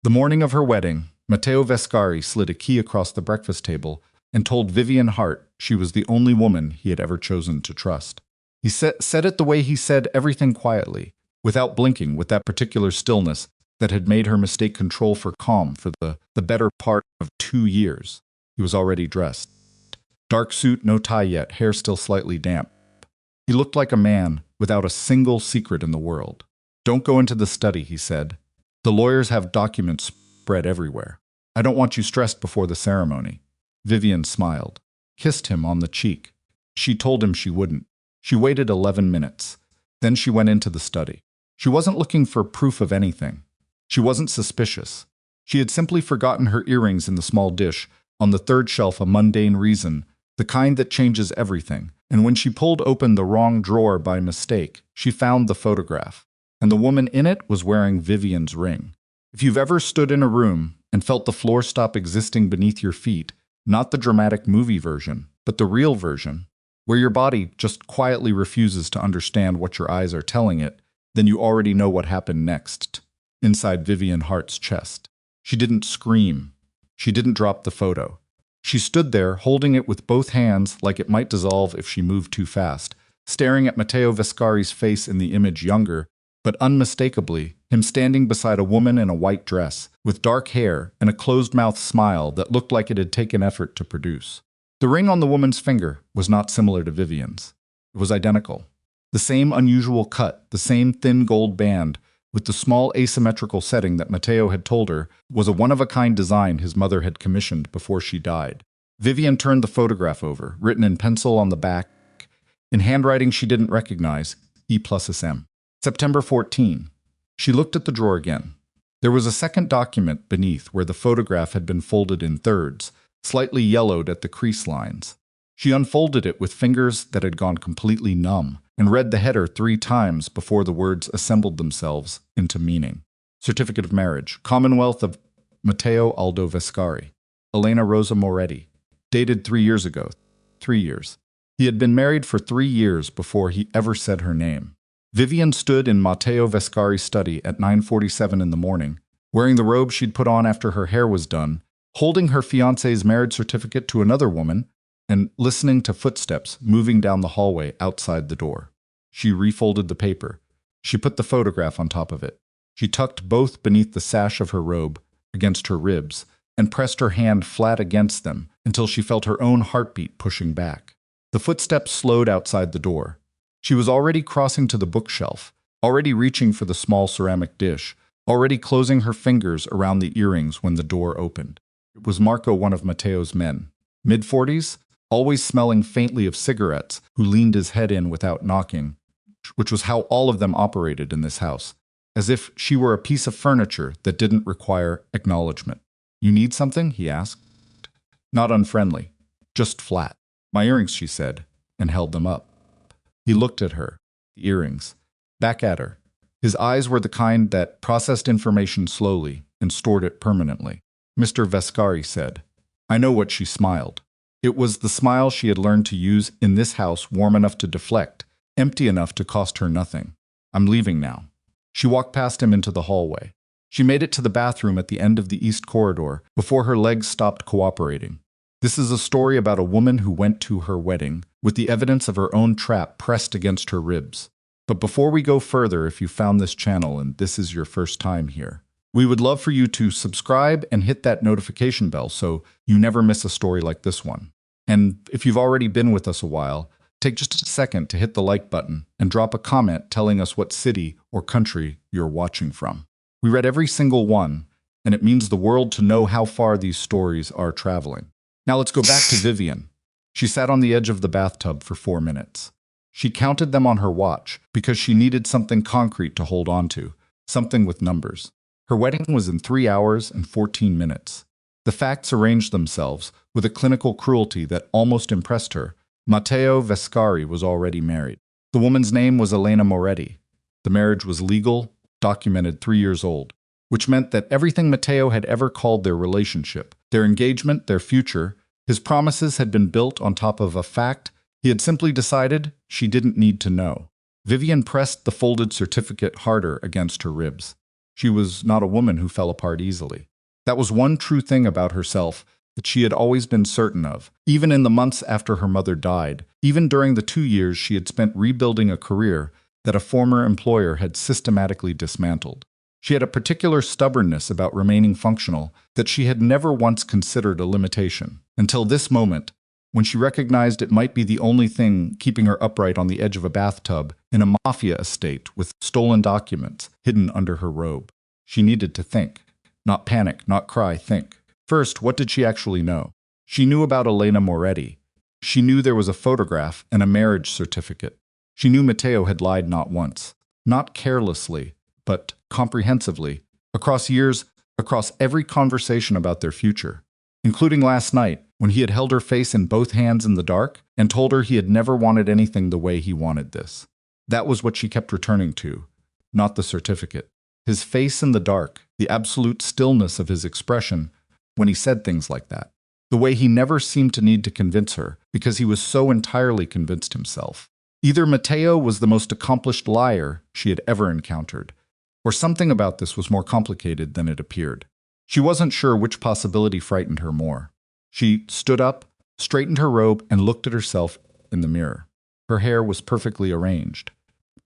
The morning of her wedding, Matteo Vescari slid a key across the breakfast table and told Vivian Hart she was the only woman he had ever chosen to trust. He said it the way he said everything quietly, without blinking, with that particular stillness that had made her mistake control for calm for the better part of 2 years. He was already dressed. Dark suit, no tie yet, hair still slightly damp. He looked like a man without a single secret in the world. "Don't go into the study," he said. "The lawyers have documents spread everywhere. I don't want you stressed before the ceremony." Vivian smiled, kissed him on the cheek. She told him she wouldn't. She waited 11 minutes. Then she went into the study. She wasn't looking for proof of anything. She wasn't suspicious. She had simply forgotten her earrings in the small dish on the third shelf, a mundane reason, the kind that changes everything. And when she pulled open the wrong drawer by mistake, she found the photograph. And the woman in it was wearing Vivian's ring. If you've ever stood in a room and felt the floor stop existing beneath your feet, not the dramatic movie version, but the real version, where your body just quietly refuses to understand what your eyes are telling it, then you already know what happened next. Inside Vivian Hart's chest. She didn't scream. She didn't drop the photo. She stood there, holding it with both hands like it might dissolve if she moved too fast, staring at Matteo Vescari's face in the image, younger, but unmistakably, him standing beside a woman in a white dress, with dark hair and a closed-mouthed smile that looked like it had taken effort to produce. The ring on the woman's finger was not similar to Vivian's. It was identical. The same unusual cut, the same thin gold band, with the small asymmetrical setting that Matteo had told her was a one-of-a-kind design his mother had commissioned before she died. Vivian turned the photograph over, written in pencil on the back, in handwriting she didn't recognize, E+SM. September 14. She looked at the drawer again. There was a second document beneath where the photograph had been folded in thirds, slightly yellowed at the crease lines. She unfolded it with fingers that had gone completely numb, and read the header 3 times before the words assembled themselves into meaning. Certificate of marriage, Commonwealth of Matteo Aldo Vescari, Elena Rosa Moretti, dated 3 years ago. 3 years. He had been married for 3 years before he ever said her name. Vivian stood in Matteo Vescari's study at 9:47 in the morning, wearing the robe she'd put on after her hair was done, holding her fiancé's marriage certificate to another woman, and listening to footsteps moving down the hallway outside the door. She refolded the paper. She put the photograph on top of it. She tucked both beneath the sash of her robe, against her ribs, and pressed her hand flat against them until she felt her own heartbeat pushing back. The footsteps slowed outside the door. She was already crossing to the bookshelf, already reaching for the small ceramic dish, already closing her fingers around the earrings when the door opened. It was Marco, one of Matteo's men. Mid-40s, always smelling faintly of cigarettes, who leaned his head in without knocking, which was how all of them operated in this house, as if she were a piece of furniture that didn't require acknowledgement. "You need something?" he asked. Not unfriendly, just flat. "My earrings," she said, and held them up. He looked at her, the earrings, back at her. His eyes were the kind that processed information slowly and stored it permanently. "Mr. Vescari said." I know what she smiled. It was the smile she had learned to use in this house, warm enough to deflect, empty enough to cost her nothing. "I'm leaving now." She walked past him into the hallway. She made it to the bathroom at the end of the east corridor before her legs stopped cooperating. This is a story about a woman who went to her wedding with the evidence of her own trap pressed against her ribs. But before we go further, if you found this channel and this is your first time here, we would love for you to subscribe and hit that notification bell so you never miss a story like this one. And if you've already been with us a while, take just a second to hit the like button and drop a comment telling us what city or country you're watching from. We read every single one, and it means the world to know how far these stories are traveling. Now let's go back to Vivian. She sat on the edge of the bathtub for 4 minutes. She counted them on her watch because she needed something concrete to hold on to, something with numbers. Her wedding was in 3 hours and 14 minutes. The facts arranged themselves with a clinical cruelty that almost impressed her. Matteo Vescari was already married. The woman's name was Elena Moretti. The marriage was legal, documented 3 years old, which meant that everything Matteo had ever called their relationship, their engagement, their future, his promises had been built on top of a fact he had simply decided she didn't need to know. Vivian pressed the folded certificate harder against her ribs. She was not a woman who fell apart easily. That was one true thing about herself that she had always been certain of, even in the months after her mother died, even during the 2 years she had spent rebuilding a career that a former employer had systematically dismantled. She had a particular stubbornness about remaining functional that she had never once considered a limitation, until this moment, when she recognized it might be the only thing keeping her upright on the edge of a bathtub in a Mafia estate with stolen documents hidden under her robe. She needed to think. Not panic, not cry, think. First, what did she actually know? She knew about Elena Moretti. She knew there was a photograph and a marriage certificate. She knew Matteo had lied not once, not carelessly, but comprehensively, across years, across every conversation about their future, including last night when he had held her face in both hands in the dark and told her he had never wanted anything the way he wanted this. That was what she kept returning to, not the certificate. His face in the dark, the absolute stillness of his expression when he said things like that. The way he never seemed to need to convince her because he was so entirely convinced himself. Either Matteo was the most accomplished liar she had ever encountered, or something about this was more complicated than it appeared. She wasn't sure which possibility frightened her more. She stood up, straightened her robe, and looked at herself in the mirror. Her hair was perfectly arranged.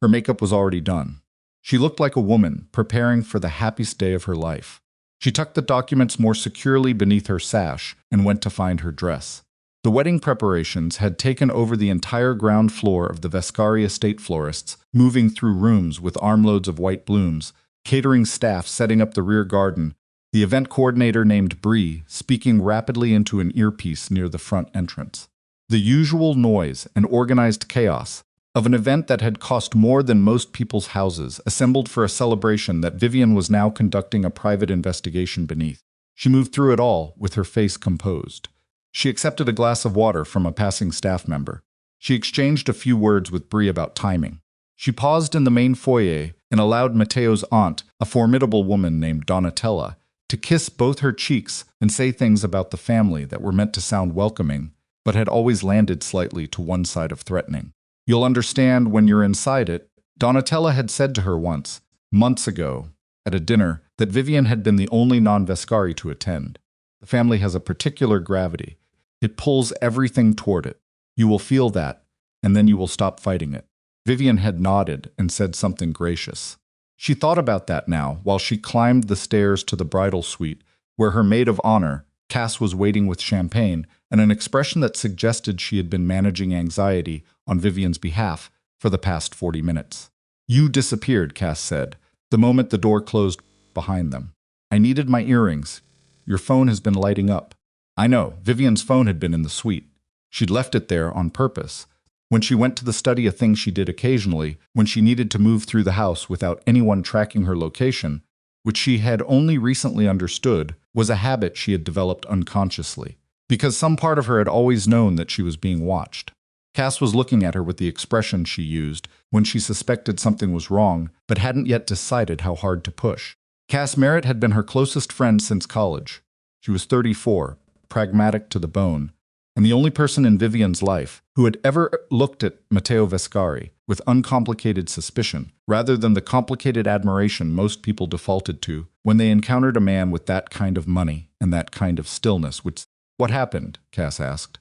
Her makeup was already done. She looked like a woman preparing for the happiest day of her life. She tucked the documents more securely beneath her sash and went to find her dress. The wedding preparations had taken over the entire ground floor of the Vescari estate florists, moving through rooms with armloads of white blooms, catering staff setting up the rear garden, the event coordinator named Bree speaking rapidly into an earpiece near the front entrance. The usual noise and organized chaos of an event that had cost more than most people's houses, assembled for a celebration that Vivian was now conducting a private investigation beneath. She moved through it all with her face composed. She accepted a glass of water from a passing staff member. She exchanged a few words with Bree about timing. She paused in the main foyer and allowed Matteo's aunt, a formidable woman named Donatella, to kiss both her cheeks and say things about the family that were meant to sound welcoming, but had always landed slightly to one side of threatening. "You'll understand when you're inside it," Donatella had said to her once, months ago, at a dinner that Vivian had been the only non-Vescari to attend. The family has a particular gravity. It pulls everything toward it. You will feel that, and then you will stop fighting it. Vivian had nodded and said something gracious. She thought about that now while she climbed the stairs to the bridal suite, where her maid of honor, Cass, was waiting with champagne and an expression that suggested she had been managing anxiety on Vivian's behalf for the past 40 minutes. "You disappeared," Cass said, the moment the door closed behind them. "I needed my earrings. Your phone has been lighting up." I know, Vivian's phone had been in the suite. She'd left it there on purpose. When she went to the study, a thing she did occasionally, when she needed to move through the house without anyone tracking her location, which she had only recently understood, was a habit she had developed unconsciously, because some part of her had always known that she was being watched. Cass was looking at her with the expression she used when she suspected something was wrong, but hadn't yet decided how hard to push. Cass Merritt had been her closest friend since college. She was 34, pragmatic to the bone, and the only person in Vivian's life who had ever looked at Matteo Vescari with uncomplicated suspicion, rather than the complicated admiration most people defaulted to when they encountered a man with that kind of money and that kind of stillness. "What happened?" Cass asked.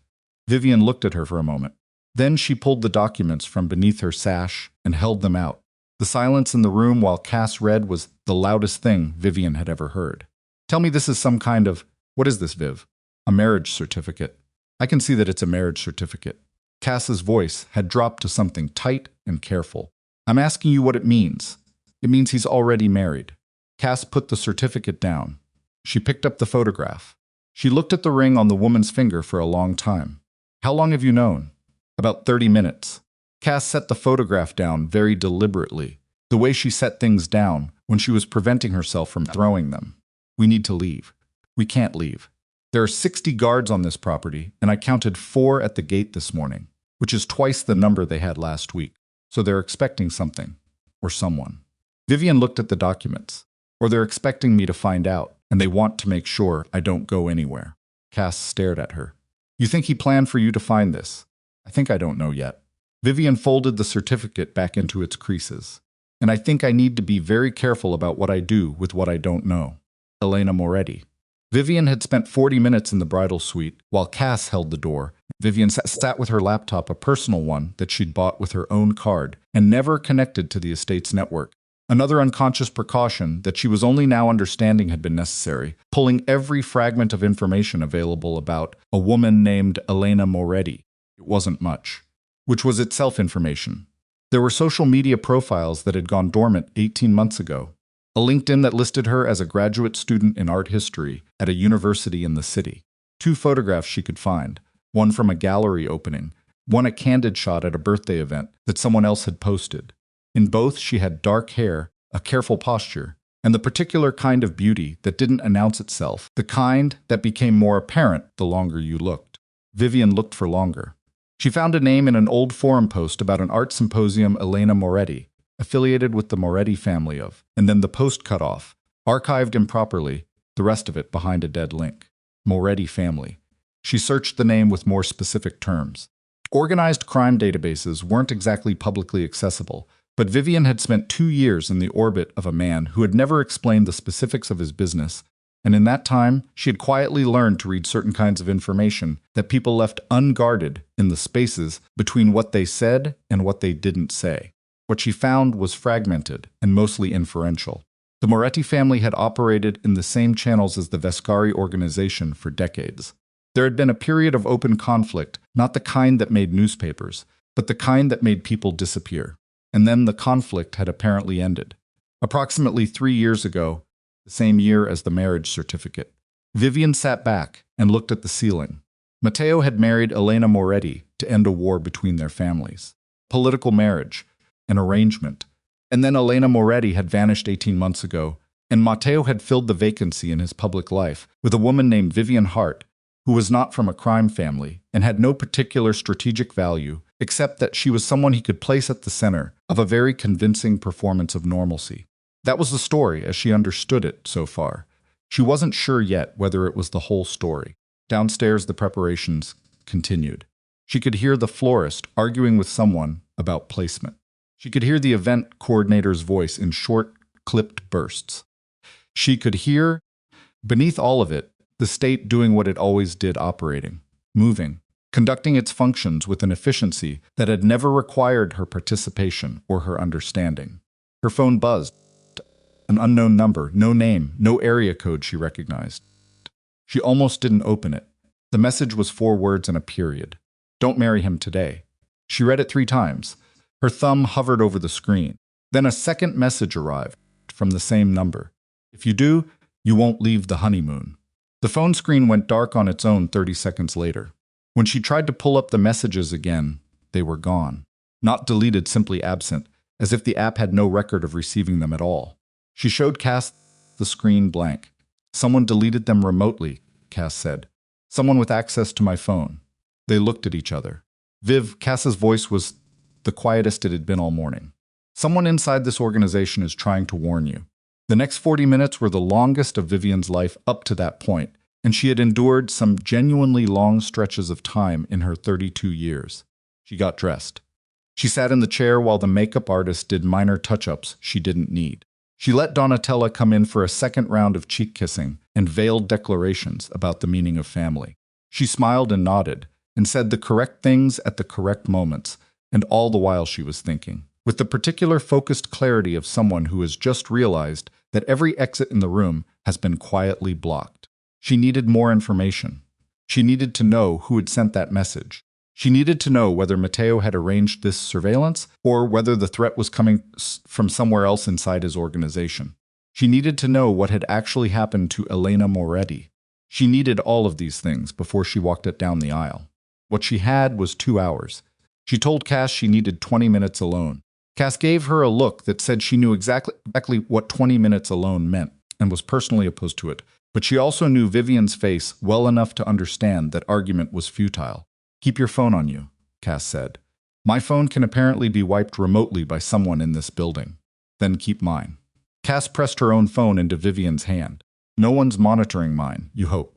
Vivian looked at her for a moment. Then she pulled the documents from beneath her sash and held them out. The silence in the room while Cass read was the loudest thing Vivian had ever heard. "Tell me this is some kind of—" "What is this, Viv?" "A marriage certificate." "I can see that it's a marriage certificate." Cass's voice had dropped to something tight and careful. "I'm asking you what it means." "It means he's already married." Cass put the certificate down. She picked up the photograph. She looked at the ring on the woman's finger for a long time. "How long have you known?" "About 30 minutes. Cass set the photograph down very deliberately, the way she set things down when she was preventing herself from throwing them. "We need to leave." "We can't leave. There are 60 guards on this property, and I counted 4 at the gate this morning, which is twice the number they had last week. So they're expecting something, or someone." Vivian looked at the documents. "Or they're expecting me to find out, and they want to make sure I don't go anywhere." Cass stared at her. "You think he planned for you to find this?" "I think I don't know yet." Vivian folded the certificate back into its creases. and I think I need to be very careful about what I do with what I don't know. Elena Moretti. Vivian had spent 40 minutes in the bridal suite while Cass held the door. Vivian sat with her laptop, a personal one that she'd bought with her own card, and never connected to the estate's network. Another unconscious precaution that she was only now understanding had been necessary, pulling every fragment of information available about a woman named Elena Moretti. It wasn't much, which was itself information. There were social media profiles that had gone dormant 18 months ago. A LinkedIn that listed her as a graduate student in art history at a university in the city. 2 photographs she could find, one from a gallery opening, one a candid shot at a birthday event that someone else had posted. In both, she had dark hair, a careful posture, and the particular kind of beauty that didn't announce itself, the kind that became more apparent the longer you looked. Vivian looked for longer. She found a name in an old forum post about an art symposium, Elena Moretti, affiliated with the Moretti family of, and then the post cut off, archived improperly, the rest of it behind a dead link. Moretti family. She searched the name with more specific terms. Organized crime databases weren't exactly publicly accessible, but Vivian had spent 2 years in the orbit of a man who had never explained the specifics of his business, and in that time, she had quietly learned to read certain kinds of information that people left unguarded in the spaces between what they said and what they didn't say. What she found was fragmented and mostly inferential. The Moretti family had operated in the same channels as the Vescari organization for decades. There had been a period of open conflict, not the kind that made newspapers, but the kind that made people disappear. And then the conflict had apparently ended. Approximately 3 years ago, the same year as the marriage certificate, Vivian sat back and looked at the ceiling. Matteo had married Elena Moretti to end a war between their families. Political marriage, an arrangement. And then Elena Moretti had vanished 18 months ago, and Matteo had filled the vacancy in his public life with a woman named Vivian Hart, who was not from a crime family and had no particular strategic value, except that she was someone he could place at the center of a very convincing performance of normalcy. That was the story as she understood it so far. She wasn't sure yet whether it was the whole story. Downstairs, the preparations continued. She could hear the florist arguing with someone about placement. She could hear the event coordinator's voice in short, clipped bursts. She could hear, beneath all of it, the state doing what it always did, operating, moving, conducting its functions with an efficiency that had never required her participation or her understanding. Her phone buzzed. An unknown number, no name, no area code she recognized. She almost didn't open it. The message was 4 words and a period. Don't marry him today. She read it 3 times. Her thumb hovered over the screen. Then a second message arrived from the same number. If you do, you won't leave the honeymoon. The phone screen went dark on its own 30 seconds later. When she tried to pull up the messages again, they were gone. Not deleted, simply absent, as if the app had no record of receiving them at all. She showed Cass the screen blank. Someone deleted them remotely, Cass said. Someone with access to my phone. They looked at each other. Viv, Cass's voice was the quietest it had been all morning. Someone inside this organization is trying to warn you. The next 40 minutes were the longest of Vivian's life up to that point, and she had endured some genuinely long stretches of time in her 32 years. She got dressed. She sat in the chair while the makeup artist did minor touch-ups she didn't need. She let Donatella come in for a second round of cheek kissing and veiled declarations about the meaning of family. She smiled and nodded, and said the correct things at the correct moments, and all the while she was thinking, with the particular focused clarity of someone who has just realized that every exit in the room has been quietly blocked. She needed more information. She needed to know who had sent that message. She needed to know whether Matteo had arranged this surveillance or whether the threat was coming from somewhere else inside his organization. She needed to know what had actually happened to Elena Moretti. She needed all of these things before she walked it down the aisle. What she had was 2 hours. She told Cass she needed 20 minutes alone. Cass gave her a look that said she knew exactly what 20 minutes alone meant and was personally opposed to it, but she also knew Vivian's face well enough to understand that argument was futile. Keep your phone on you, Cass said. My phone can apparently be wiped remotely by someone in this building. Then keep mine. Cass pressed her own phone into Vivian's hand. No one's monitoring mine, you hope.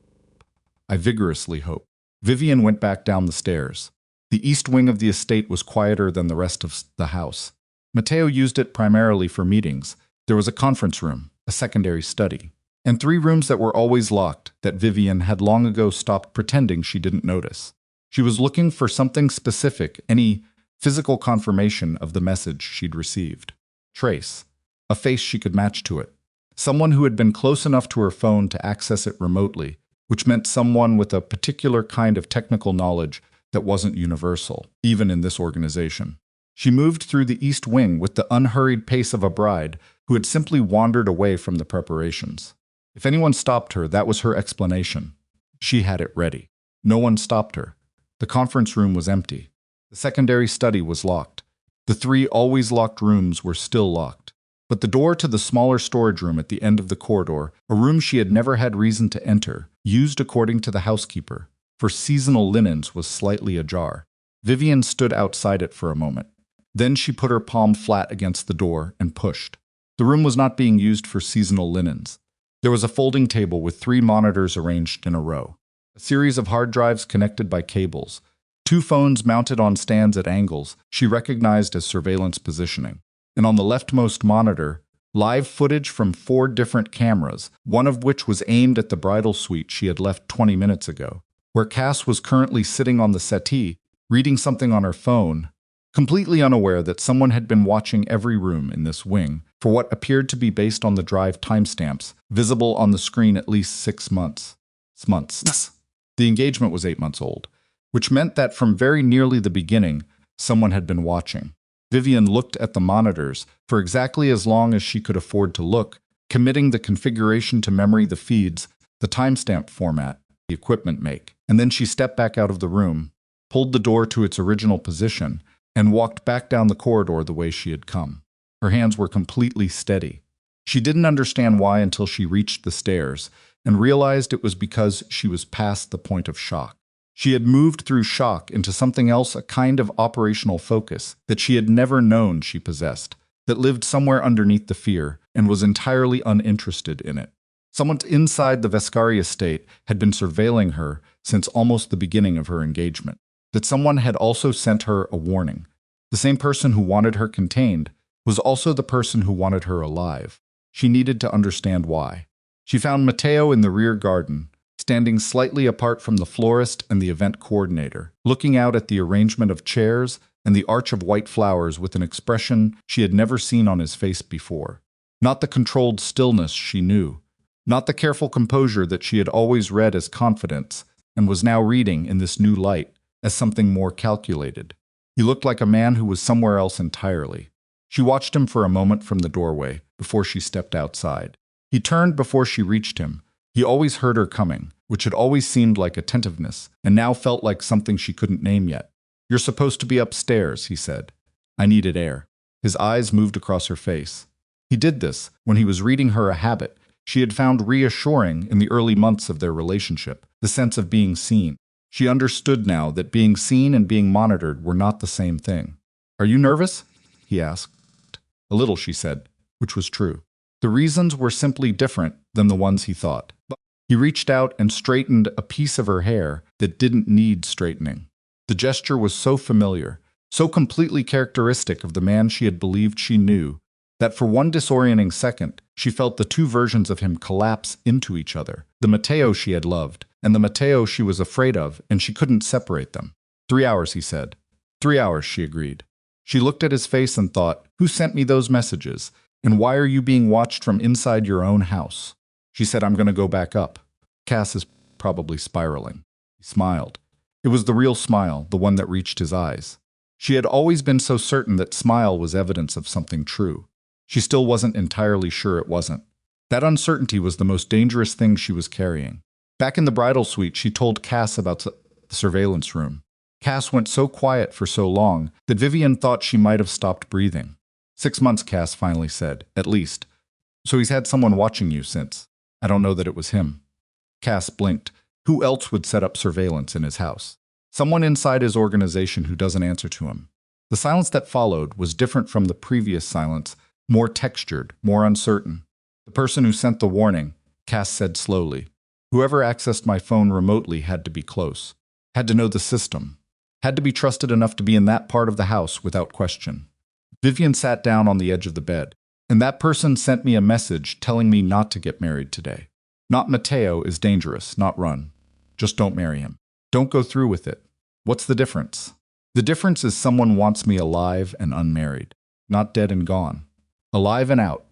I vigorously hope. Vivian went back down the stairs. The east wing of the estate was quieter than the rest of the house. Matteo used it primarily for meetings. There was a conference room, a secondary study, and 3 rooms that were always locked that Vivian had long ago stopped pretending she didn't notice. She was looking for something specific, any physical confirmation of the message she'd received. Trace. A face she could match to it. Someone who had been close enough to her phone to access it remotely, which meant someone with a particular kind of technical knowledge that wasn't universal, even in this organization. She moved through the East Wing with the unhurried pace of a bride who had simply wandered away from the preparations. If anyone stopped her, that was her explanation. She had it ready. No one stopped her. The conference room was empty. The secondary study was locked. The 3 always locked rooms were still locked. But the door to the smaller storage room at the end of the corridor, a room she had never had reason to enter, used according to the housekeeper, for seasonal linens, was slightly ajar. Vivian stood outside it for a moment. Then she put her palm flat against the door and pushed. The room was not being used for seasonal linens. There was a folding table with 3 monitors arranged in a row, a series of hard drives connected by cables, 2 phones mounted on stands at angles she recognized as surveillance positioning, and on the leftmost monitor, live footage from 4 different cameras, one of which was aimed at the bridal suite she had left 20 minutes ago, where Cass was currently sitting on the settee, reading something on her phone, completely unaware that someone had been watching every room in this wing for what appeared to be based on the drive timestamps, visible on the screen at least 6 months. The engagement was 8 months old, which meant that from very nearly the beginning, someone had been watching. Vivian looked at the monitors for exactly as long as she could afford to look, committing the configuration to memory, the feeds, the timestamp format, the equipment make, and then she stepped back out of the room, pulled the door to its original position, and walked back down the corridor the way she had come. Her hands were completely steady. She didn't understand why until she reached the stairs and realized it was because she was past the point of shock. She had moved through shock into something else, a kind of operational focus that she had never known she possessed, that lived somewhere underneath the fear and was entirely uninterested in it. Someone inside the Vescari estate had been surveilling her since almost the beginning of her engagement. That someone had also sent her a warning. The same person who wanted her contained was also the person who wanted her alive. She needed to understand why. She found Matteo in the rear garden, standing slightly apart from the florist and the event coordinator, looking out at the arrangement of chairs and the arch of white flowers with an expression she had never seen on his face before. Not the controlled stillness she knew, not the careful composure that she had always read as confidence and was now reading in this new light as something more calculated. He looked like a man who was somewhere else entirely. She watched him for a moment from the doorway before she stepped outside. He turned before she reached him. He always heard her coming, which had always seemed like attentiveness, and now felt like something she couldn't name yet. "You're supposed to be upstairs," he said. "I needed air." His eyes moved across her face. He did this when he was reading her a habit she had found reassuring in the early months of their relationship, the sense of being seen. She understood now that being seen and being monitored were not the same thing. "Are you nervous?" he asked. "A little," she said, which was true. The reasons were simply different than the ones he thought. He reached out and straightened a piece of her hair that didn't need straightening. The gesture was so familiar, so completely characteristic of the man she had believed she knew, that for one disorienting second, she felt the 2 versions of him collapse into each other, the Matteo she had loved, and the Matteo she was afraid of, and she couldn't separate them. 3 hours, he said. 3 hours, she agreed. She looked at his face and thought, who sent me those messages? And why are you being watched from inside your own house? She said, I'm going to go back up. Cass is probably spiraling. He smiled. It was the real smile, the one that reached his eyes. She had always been so certain that smile was evidence of something true. She still wasn't entirely sure it wasn't. That uncertainty was the most dangerous thing she was carrying. Back in the bridal suite, she told Cass about the surveillance room. Cass went so quiet for so long that Vivian thought she might have stopped breathing. 6 months, Cass finally said, at least. So he's had someone watching you since. I don't know that it was him. Cass blinked. Who else would set up surveillance in his house? Someone inside his organization who doesn't answer to him. The silence that followed was different from the previous silence, more textured, more uncertain. The person who sent the warning, Cass said slowly. Whoever accessed my phone remotely had to be close, had to know the system, had to be trusted enough to be in that part of the house without question. Vivian sat down on the edge of the bed. And that person sent me a message telling me not to get married today. Not Matteo is dangerous, not run. Just don't marry him. Don't go through with it. What's the difference? The difference is someone wants me alive and unmarried, not dead and gone. Alive and out.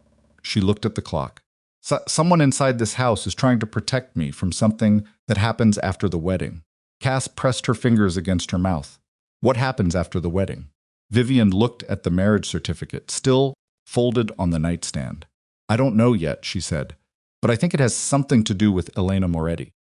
She looked at the clock. Someone inside this house is trying to protect me from something that happens after the wedding. Cass pressed her fingers against her mouth. What happens after the wedding? Vivian looked at the marriage certificate, still folded on the nightstand. I don't know yet, she said, but I think it has something to do with Elena Moretti.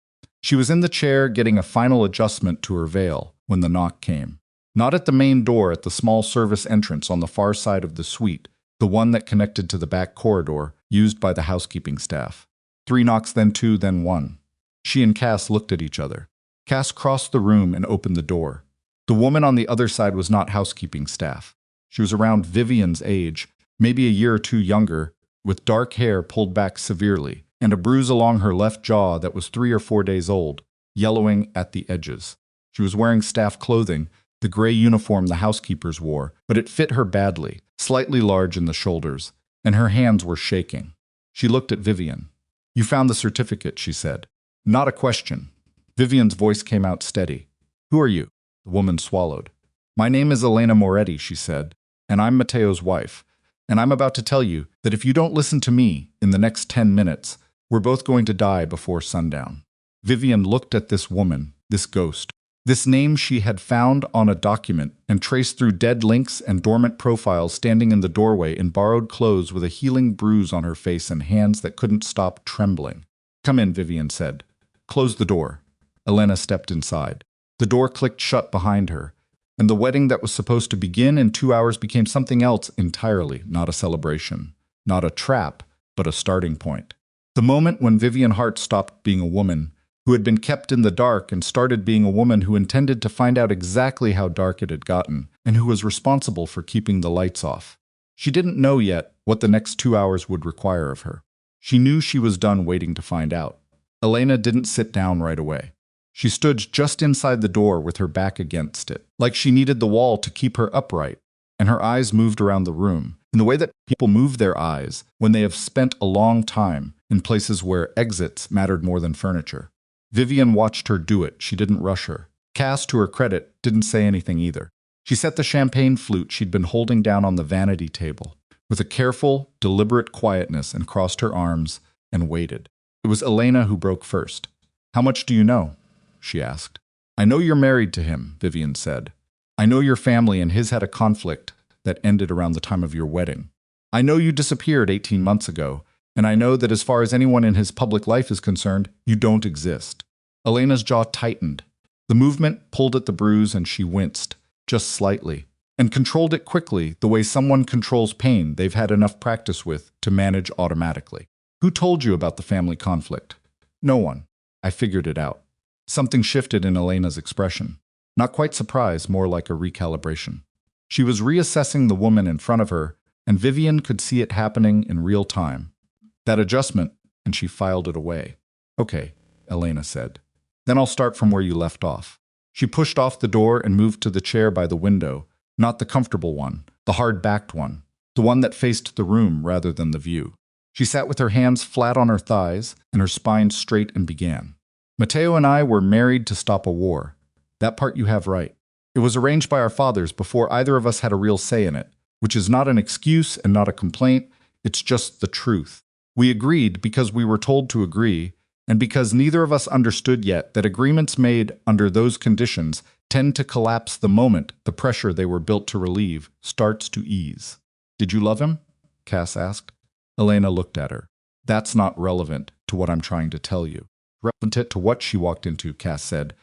She was in the chair getting a final adjustment to her veil when the knock came. Not at the main door, at the small service entrance on the far side of the suite, the one that connected to the back corridor used by the housekeeping staff. 3 knocks, then 2, then 1. She and Cass looked at each other. Cass crossed the room and opened the door. The woman on the other side was not housekeeping staff. She was around Vivian's age, maybe a year or 2 younger, with dark hair pulled back severely, and a bruise along her left jaw that was 3 or 4 days old, yellowing at the edges. She was wearing staff clothing, the gray uniform the housekeepers wore, but it fit her badly, slightly large in the shoulders, and her hands were shaking. She looked at Vivian. You found the certificate, she said. Not a question. Vivian's voice came out steady. Who are you? The woman swallowed. My name is Elena Moretti, she said, and I'm Matteo's wife. And I'm about to tell you that if you don't listen to me in the next 10 minutes, we're both going to die before sundown. Vivian looked at this woman, this ghost, this name she had found on a document and traced through dead links and dormant profiles standing in the doorway in borrowed clothes with a healing bruise on her face and hands that couldn't stop trembling. Come in, Vivian said. Close the door. Elena stepped inside. The door clicked shut behind her, and the wedding that was supposed to begin in 2 hours became something else entirely, not a celebration, not a trap, but a starting point. The moment when Vivian Hart stopped being a woman who had been kept in the dark and started being a woman who intended to find out exactly how dark it had gotten and who was responsible for keeping the lights off. She didn't know yet what the next 2 hours would require of her. She knew she was done waiting to find out. Elena didn't sit down right away. She stood just inside the door with her back against it, like she needed the wall to keep her upright, and her eyes moved around the room, in the way that people move their eyes when they have spent a long time in places where exits mattered more than furniture. Vivian watched her do it. She didn't rush her. Cass, to her credit, didn't say anything either. She set the champagne flute she'd been holding down on the vanity table with a careful, deliberate quietness and crossed her arms and waited. It was Elena who broke first. How much do you know? She asked. I know you're married to him, Vivian said. I know your family and his had a conflict that ended around the time of your wedding. I know you disappeared 18 months ago, and I know that as far as anyone in his public life is concerned, you don't exist. Elena's jaw tightened. The movement pulled at the bruise and she winced, just slightly, and controlled it quickly the way someone controls pain they've had enough practice with to manage automatically. Who told you about the family conflict? No one. I figured it out. Something shifted in Elena's expression. Not quite surprise, more like a recalibration. She was reassessing the woman in front of her, and Vivian could see it happening in real time. That adjustment, and she filed it away. Okay, Elena said. Then I'll start from where you left off. She pushed off the door and moved to the chair by the window, not the comfortable one, the hard-backed one, the one that faced the room rather than the view. She sat with her hands flat on her thighs and her spine straight and began. Matteo and I were married to stop a war. That part you have right. It was arranged by our fathers before either of us had a real say in it, which is not an excuse and not a complaint, it's just the truth. We agreed because we were told to agree, and because neither of us understood yet that agreements made under those conditions tend to collapse the moment the pressure they were built to relieve starts to ease. Did you love him? Cass asked. Elena looked at her. That's not relevant to what I'm trying to tell you. Relevant to what she walked into, Cass said,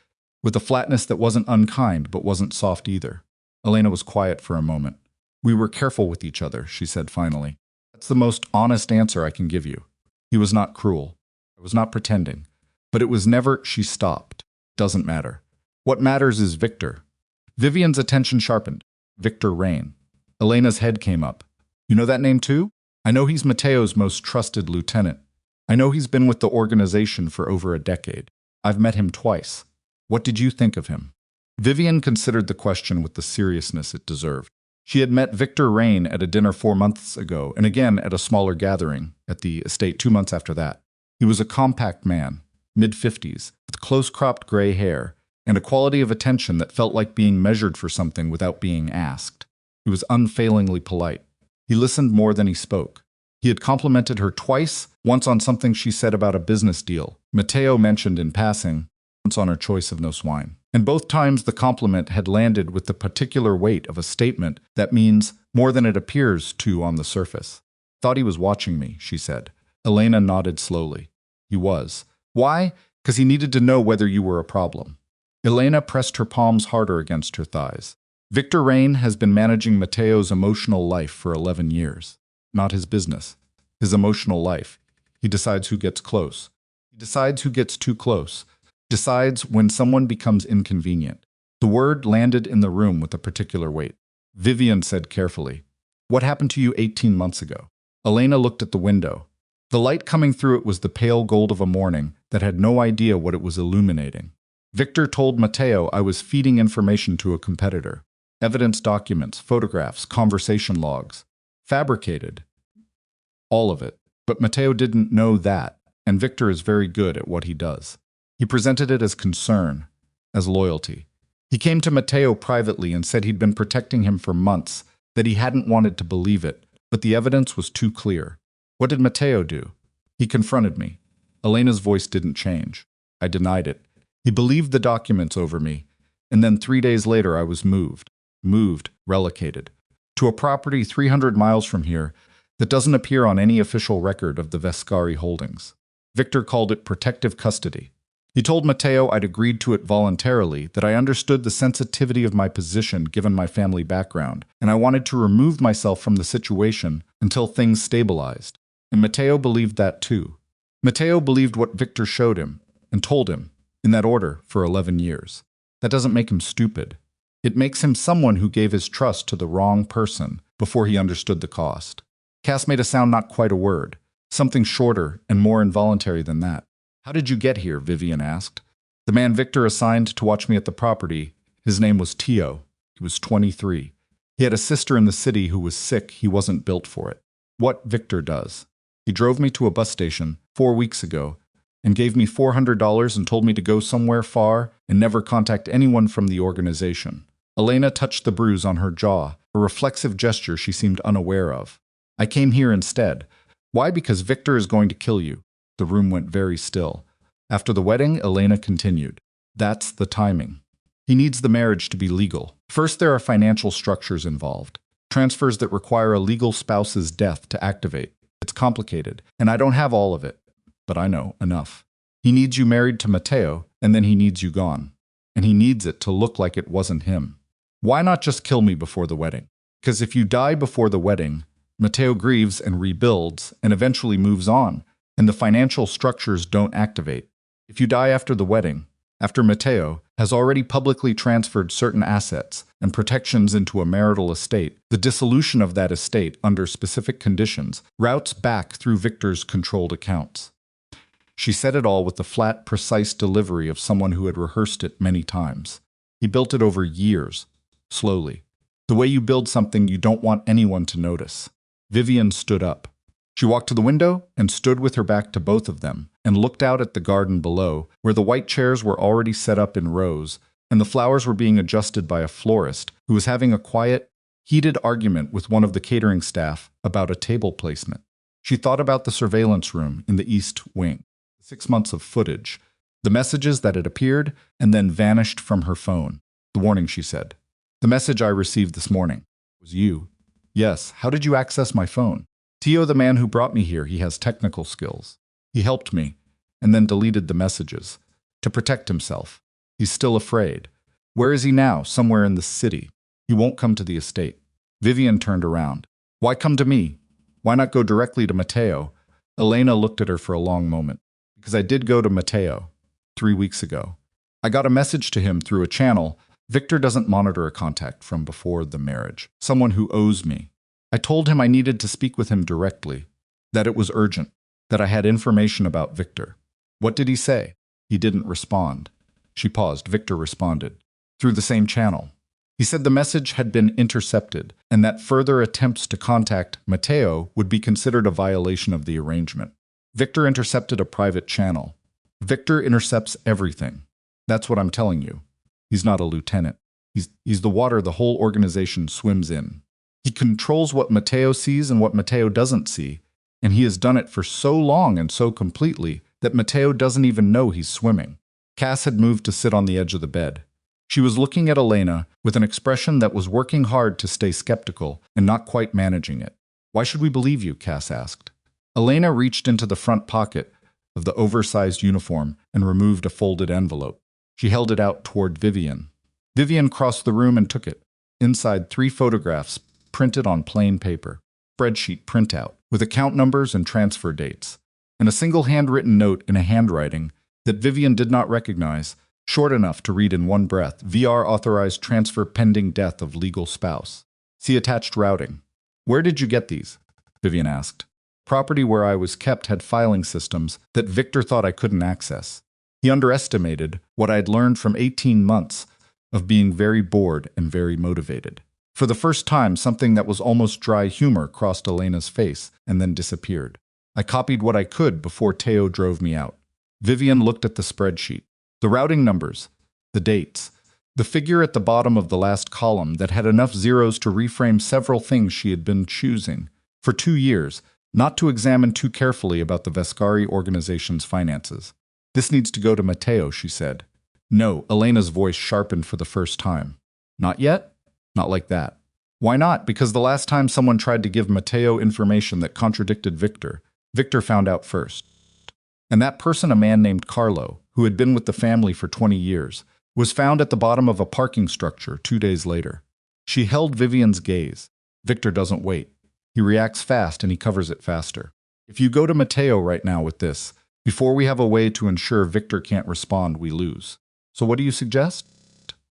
with a flatness that wasn't unkind but wasn't soft either. Elena was quiet for a moment. We were careful with each other, she said finally. That's the most honest answer I can give you. He was not cruel. I was not pretending. But it was never, she stopped. Doesn't matter. What matters is Victor. Vivian's attention sharpened. Victor Rain. Elena's head came up. You know that name too? I know he's Matteo's most trusted lieutenant. I know he's been with the organization for over a decade. I've met him twice. What did you think of him? Vivian considered the question with the seriousness it deserved. She had met Victor Rain at a dinner 4 months ago, and again at a smaller gathering at the estate 2 months after that. He was a compact man, mid-50s, with close-cropped gray hair, and a quality of attention that felt like being measured for something without being asked. He was unfailingly polite. He listened more than he spoke. He had complimented her twice, once on something she said about a business deal Matteo mentioned in passing, once on her choice of no swine. And both times the compliment had landed with the particular weight of a statement that means more than it appears to on the surface. Thought he was watching me, she said. Elena nodded slowly. He was. Why? Because he needed to know whether you were a problem. Elena pressed her palms harder against her thighs. Victor Rain has been managing Matteo's emotional life for 11 years. Not his business. His emotional life. He decides who gets close. He decides who gets too close. Decides when someone becomes inconvenient. The word landed in the room with a particular weight. Vivian said carefully, "What happened to you 18 months ago?" Elena looked at the window. The light coming through it was the pale gold of a morning that had no idea what it was illuminating. Victor told Matteo I was feeding information to a competitor. Evidence documents, photographs, conversation logs. Fabricated. All of it. But Matteo didn't know that, and Victor is very good at what he does. He presented it as concern, as loyalty. He came to Matteo privately and said he'd been protecting him for months, that he hadn't wanted to believe it, but the evidence was too clear. What did Matteo do? He confronted me. Elena's voice didn't change. I denied it. He believed the documents over me, and then 3 days later I was moved, relocated, to a property 300 miles from here that doesn't appear on any official record of the Vescari holdings. Victor called it protective custody. He told Matteo I'd agreed to it voluntarily, that I understood the sensitivity of my position given my family background, and I wanted to remove myself from the situation until things stabilized. And Matteo believed that too. Matteo believed what Victor showed him, and told him, in that order, for 11 years. That doesn't make him stupid. It makes him someone who gave his trust to the wrong person before he understood the cost. Cass made a sound not quite a word, something shorter and more involuntary than that. How did you get here? Vivian asked. The man Victor assigned to watch me at the property, his name was Tio. He was 23. He had a sister in the city who was sick. He wasn't built for it. What Victor does. He drove me to a bus station 4 weeks ago and gave me $400 and told me to go somewhere far and never contact anyone from the organization. Elena touched the bruise on her jaw, a reflexive gesture she seemed unaware of. I came here instead. Why? Because Victor is going to kill you. The room went very still. After the wedding, Elena continued. That's the timing. He needs the marriage to be legal. First, there are financial structures involved. Transfers that require a legal spouse's death to activate. It's complicated, and I don't have all of it. But I know enough. He needs you married to Matteo, and then he needs you gone. And he needs it to look like it wasn't him. Why not just kill me before the wedding? Because if you die before the wedding, Matteo grieves and rebuilds and eventually moves on, and the financial structures don't activate. If you die after the wedding, after Matteo has already publicly transferred certain assets and protections into a marital estate, the dissolution of that estate under specific conditions routes back through Victor's controlled accounts. She said it all with the flat, precise delivery of someone who had rehearsed it many times. He built it over years, slowly. The way you build something you don't want anyone to notice. Vivian stood up. She walked to the window and stood with her back to both of them and looked out at the garden below, where the white chairs were already set up in rows, and the flowers were being adjusted by a florist who was having a quiet, heated argument with one of the catering staff about a table placement. She thought about the surveillance room in the East Wing, 6 months of footage, the messages that had appeared and then vanished from her phone. The warning, she said. The message I received this morning was you. Yes, how did you access my phone? Tio, the man who brought me here, he has technical skills. He helped me, and then deleted the messages. To protect himself. He's still afraid. Where is he now? Somewhere in the city. He won't come to the estate. Vivian turned around. Why come to me? Why not go directly to Matteo? Elena looked at her for a long moment. Because I did go to Matteo 3 weeks ago. I got a message to him through a channel. Victor doesn't monitor a contact from before the marriage. Someone who owes me. I told him I needed to speak with him directly, that it was urgent, that I had information about Victor. What did he say? He didn't respond. She paused. Victor responded. Through the same channel. He said the message had been intercepted and that further attempts to contact Matteo would be considered a violation of the arrangement. Victor intercepted a private channel. Victor intercepts everything. That's what I'm telling you. He's not a lieutenant. He's the water the whole organization swims in. He controls what Matteo sees and what Matteo doesn't see, and he has done it for so long and so completely that Matteo doesn't even know he's swimming. Cass had moved to sit on the edge of the bed. She was looking at Elena with an expression that was working hard to stay skeptical and not quite managing it. "Why should we believe you?" Cass asked. Elena reached into the front pocket of the oversized uniform and removed a folded envelope. She held it out toward Vivian. Vivian crossed the room and took it. Inside, 3 photographs printed on plain paper. Spreadsheet printout with account numbers and transfer dates. And a single handwritten note in a handwriting that Vivian did not recognize, short enough to read in one breath: VR authorized transfer pending death of legal spouse. See attached routing. "Where did you get these?" Vivian asked. "Property where I was kept had filing systems that Victor thought I couldn't access. He underestimated what I had learned from 18 months of being very bored and very motivated." For the first time, something that was almost dry humor crossed Elena's face and then disappeared. "I copied what I could before Teo drove me out." Vivian looked at the spreadsheet. The routing numbers, the dates, the figure at the bottom of the last column that had enough zeros to reframe several things she had been choosing for 2 years not to examine too carefully about the Vescari organization's finances. "This needs to go to Matteo," she said. "No," Elena's voice sharpened for the first time. "Not yet?" "Not like that." "Why not?" "Because the last time someone tried to give Matteo information that contradicted Victor, Victor found out first. And that person, a man named Carlo, who had been with the family for 20 years, was found at the bottom of a parking structure 2 days later." She held Vivian's gaze. "Victor doesn't wait. He reacts fast and he covers it faster. If you go to Matteo right now with this, before we have a way to ensure Victor can't respond, we lose. So what do you suggest?"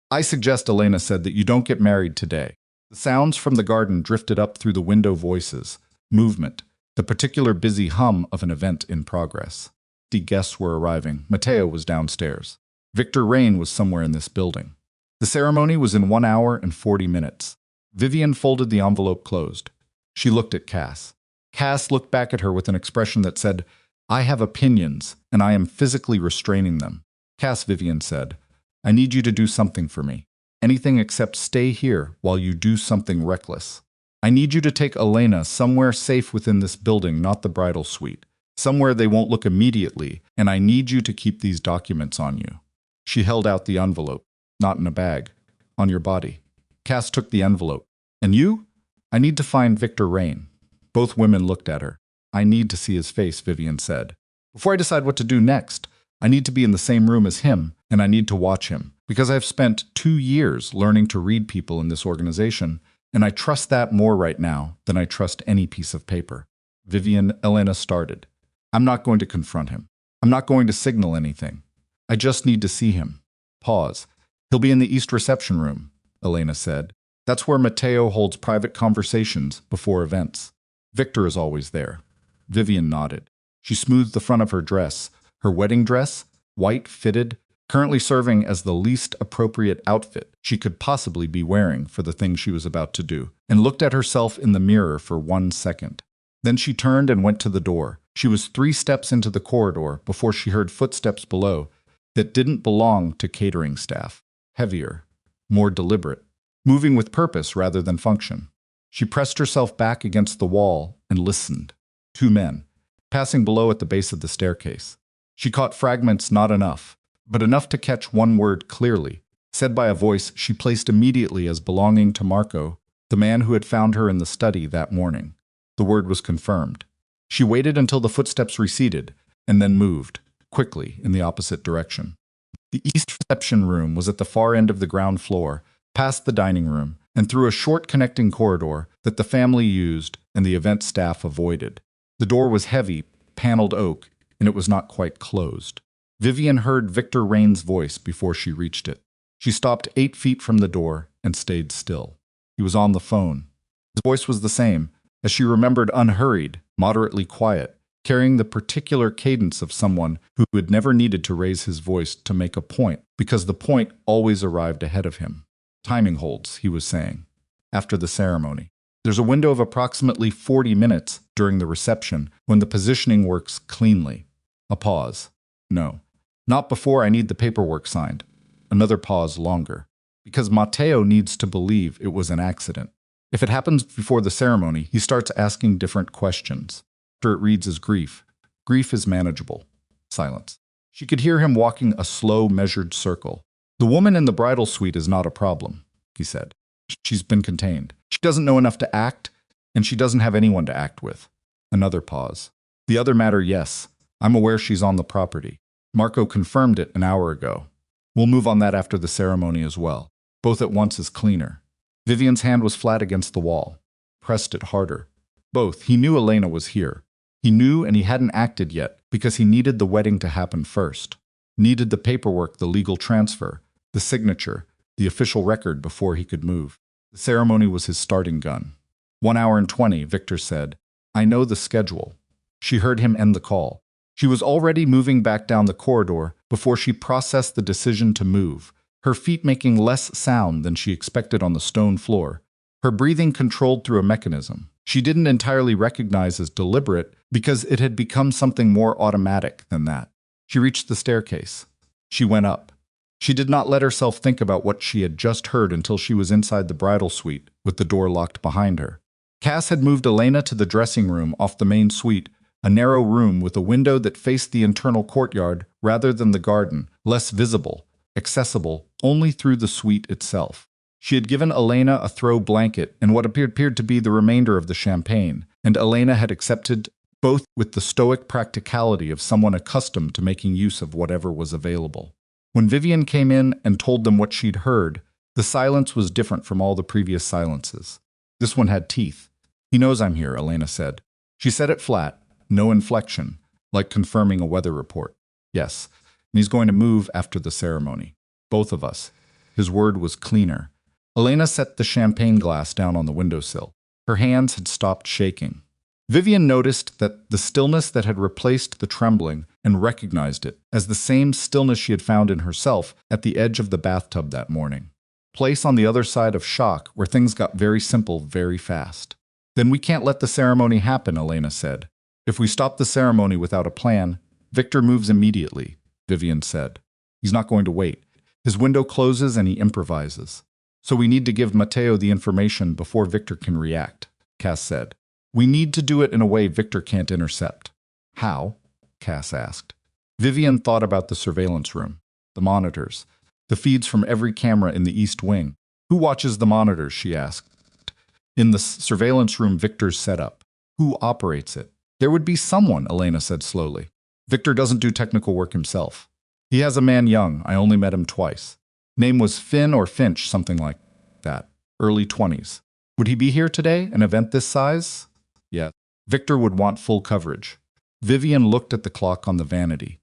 "I suggest," Elena said, "that you don't get married today." The sounds from the garden drifted up through the window, voices, movement, the particular busy hum of an event in progress. The guests were arriving. Matteo was downstairs. Victor Rain was somewhere in this building. The ceremony was in 1 hour and 40 minutes. Vivian folded the envelope closed. She looked at Cass. Cass looked back at her with an expression that said, "I have opinions, and I am physically restraining them." "Cass," Vivian said, "I need you to do something for me. Anything except stay here while you do something reckless. I need you to take Elena somewhere safe within this building, not the bridal suite. Somewhere they won't look immediately, and I need you to keep these documents on you." She held out the envelope. "Not in a bag. On your body." Cass took the envelope. "And you?" "I need to find Victor Rain." Both women looked at her. "I need to see his face," Vivian said. "Before I decide what to do next, I need to be in the same room as him, and I need to watch him, because I've spent 2 years learning to read people in this organization, and I trust that more right now than I trust any piece of paper." Elena started. "I'm not going to confront him. I'm not going to signal anything. I just need to see him." Pause. "He'll be in the East reception room," Elena said. "That's where Matteo holds private conversations before events. Victor is always there." Vivian nodded. She smoothed the front of her dress, her wedding dress, white, fitted, currently serving as the least appropriate outfit she could possibly be wearing for the thing she was about to do, and looked at herself in the mirror for 1 second. Then she turned and went to the door. She was 3 steps into the corridor before she heard footsteps below that didn't belong to catering staff. Heavier, more deliberate, moving with purpose rather than function. She pressed herself back against the wall and listened. 2 men, passing below at the base of the staircase. She caught fragments, not enough, but enough to catch one word clearly, said by a voice she placed immediately as belonging to Marco, the man who had found her in the study that morning. The word was confirmed. She waited until the footsteps receded, and then moved, quickly, in the opposite direction. The East reception room was at the far end of the ground floor, past the dining room, and through a short connecting corridor that the family used and the event staff avoided. The door was heavy, paneled oak, and it was not quite closed. Vivian heard Victor Rain's voice before she reached it. She stopped 8 feet from the door and stayed still. He was on the phone. His voice was the same, as she remembered, unhurried, moderately quiet, carrying the particular cadence of someone who had never needed to raise his voice to make a point, because the point always arrived ahead of him. Timing holds, he was saying. After the ceremony. There's a window of approximately 40 minutes during the reception when the positioning works cleanly. A pause. No. Not before I need the paperwork signed. Another pause longer. Because Matteo needs to believe it was an accident. If it happens before the ceremony, he starts asking different questions. After it reads as grief. Grief is manageable. Silence. She could hear him walking a slow, measured circle. The woman in the bridal suite is not a problem, he said. She's been contained. She doesn't know enough to act, and she doesn't have anyone to act with. Another pause. The other matter, yes. I'm aware she's on the property. Marco confirmed it an hour ago. We'll move on that after the ceremony as well. Both at once is cleaner. Vivian's hand was flat against the wall. Pressed it harder. Both. He knew Elena was here. He knew, and he hadn't acted yet, because he needed the wedding to happen first. Needed the paperwork, the legal transfer, the signature, the official record before he could move. The ceremony was his starting gun. 1 hour and 20, Victor said. I know the schedule. She heard him end the call. She was already moving back down the corridor before she processed the decision to move, her feet making less sound than she expected on the stone floor, her breathing controlled through a mechanism she didn't entirely recognize as deliberate because it had become something more automatic than that. She reached the staircase. She went up. She did not let herself think about what she had just heard until she was inside the bridal suite, with the door locked behind her. Cass had moved Elena to the dressing room off the main suite, a narrow room with a window that faced the internal courtyard rather than the garden, less visible, accessible only through the suite itself. She had given Elena a throw blanket and what appeared to be the remainder of the champagne, and Elena had accepted both with the stoic practicality of someone accustomed to making use of whatever was available. When Vivian came in and told them what she'd heard, the silence was different from all the previous silences. This one had teeth. He knows I'm here, Elena said. She said it flat, no inflection, like confirming a weather report. Yes, and he's going to move after the ceremony. Both of us. His word was cleaner. Elena set the champagne glass down on the windowsill. Her hands had stopped shaking. Vivian noticed that the stillness that had replaced the trembling and recognized it as the same stillness she had found in herself at the edge of the bathtub that morning. Place on the other side of shock where things got very simple very fast. Then we can't let the ceremony happen, Elena said. If we stop the ceremony without a plan, Victor moves immediately, Vivian said. He's not going to wait. His window closes and he improvises. So we need to give Matteo the information before Victor can react, Cass said. We need to do it in a way Victor can't intercept. How? Cass asked. Vivian thought about the surveillance room, the monitors, the feeds from every camera in the East Wing. Who watches the monitors, she asked. In the surveillance room Victor's set up. Who operates it? There would be someone, Elena said slowly. Victor doesn't do technical work himself. He has a man young. I only met him twice. Name was Finn or Finch, something like that. Early 20s. Would he be here today, an event this size? Yes. Victor would want full coverage. Vivian looked at the clock on the vanity.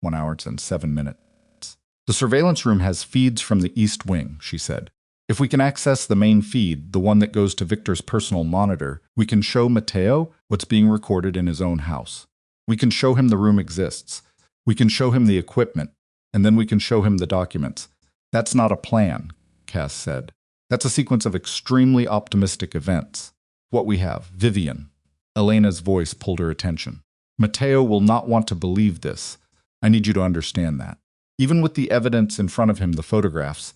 1 hour and 7 minutes. The surveillance room has feeds from the East Wing, she said. If we can access the main feed, the one that goes to Victor's personal monitor, we can show Matteo what's being recorded in his own house. We can show him the room exists. We can show him the equipment, and then we can show him the documents. That's not a plan, Cass said. That's a sequence of extremely optimistic events. What we have, Vivian. Elena's voice pulled her attention. Matteo will not want to believe this. I need you to understand that. Even with the evidence in front of him, the photographs,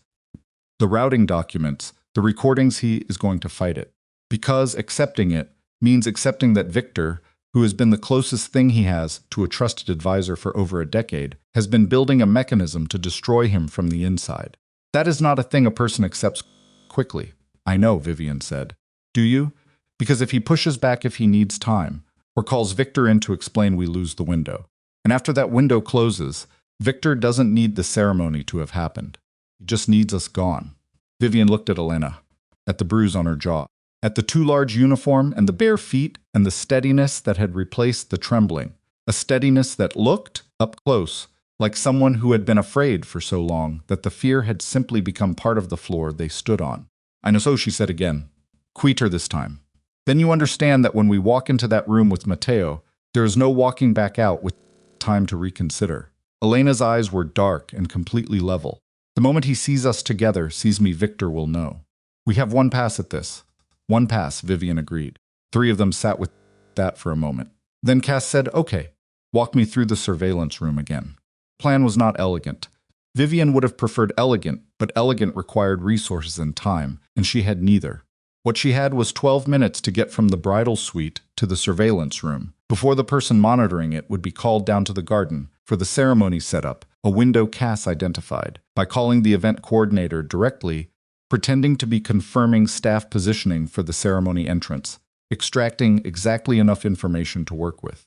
the routing documents, the recordings, he is going to fight it. Because accepting it means accepting that Victor, who has been the closest thing he has to a trusted advisor for over a decade, has been building a mechanism to destroy him from the inside. That is not a thing a person accepts quickly. I know, Vivian said. Do you? Because if he pushes back if he needs time, or calls Victor in to explain, we lose the window. And after that window closes, Victor doesn't need the ceremony to have happened. He just needs us gone. Vivian looked at Elena, at the bruise on her jaw, at the too large uniform and the bare feet and the steadiness that had replaced the trembling, a steadiness that looked, up close, like someone who had been afraid for so long that the fear had simply become part of the floor they stood on. I know so, she said again. Quieter this time. Then you understand that when we walk into that room with Matteo, there is no walking back out with time to reconsider. Elena's eyes were dark and completely level. The moment he sees us together, sees me, Victor will know. We have one pass at this. One pass, Vivian agreed. Three of them sat with that for a moment. Then Cass said, okay, walk me through the surveillance room again. Plan was not elegant. Vivian would have preferred elegant, but elegant required resources and time, and she had neither. What she had was 12 minutes to get from the bridal suite to the surveillance room, before the person monitoring it would be called down to the garden for the ceremony setup, a window Cass identified, by calling the event coordinator directly, pretending to be confirming staff positioning for the ceremony entrance, extracting exactly enough information to work with.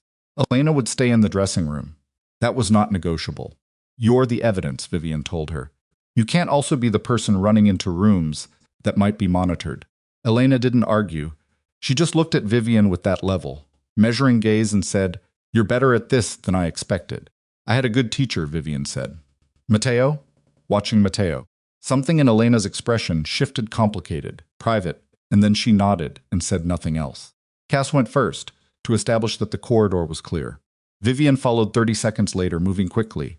Elena would stay in the dressing room. That was not negotiable. You're the evidence, Vivian told her. You can't also be the person running into rooms that might be monitored. Elena didn't argue. She just looked at Vivian with that level, measuring gaze, and said, "You're better at this than I expected." "I had a good teacher," Vivian said. "Matteo?" Watching Matteo. Something in Elena's expression shifted, complicated, private, and then she nodded and said nothing else. Cass went first, to establish that the corridor was clear. Vivian followed 30 seconds later, moving quickly.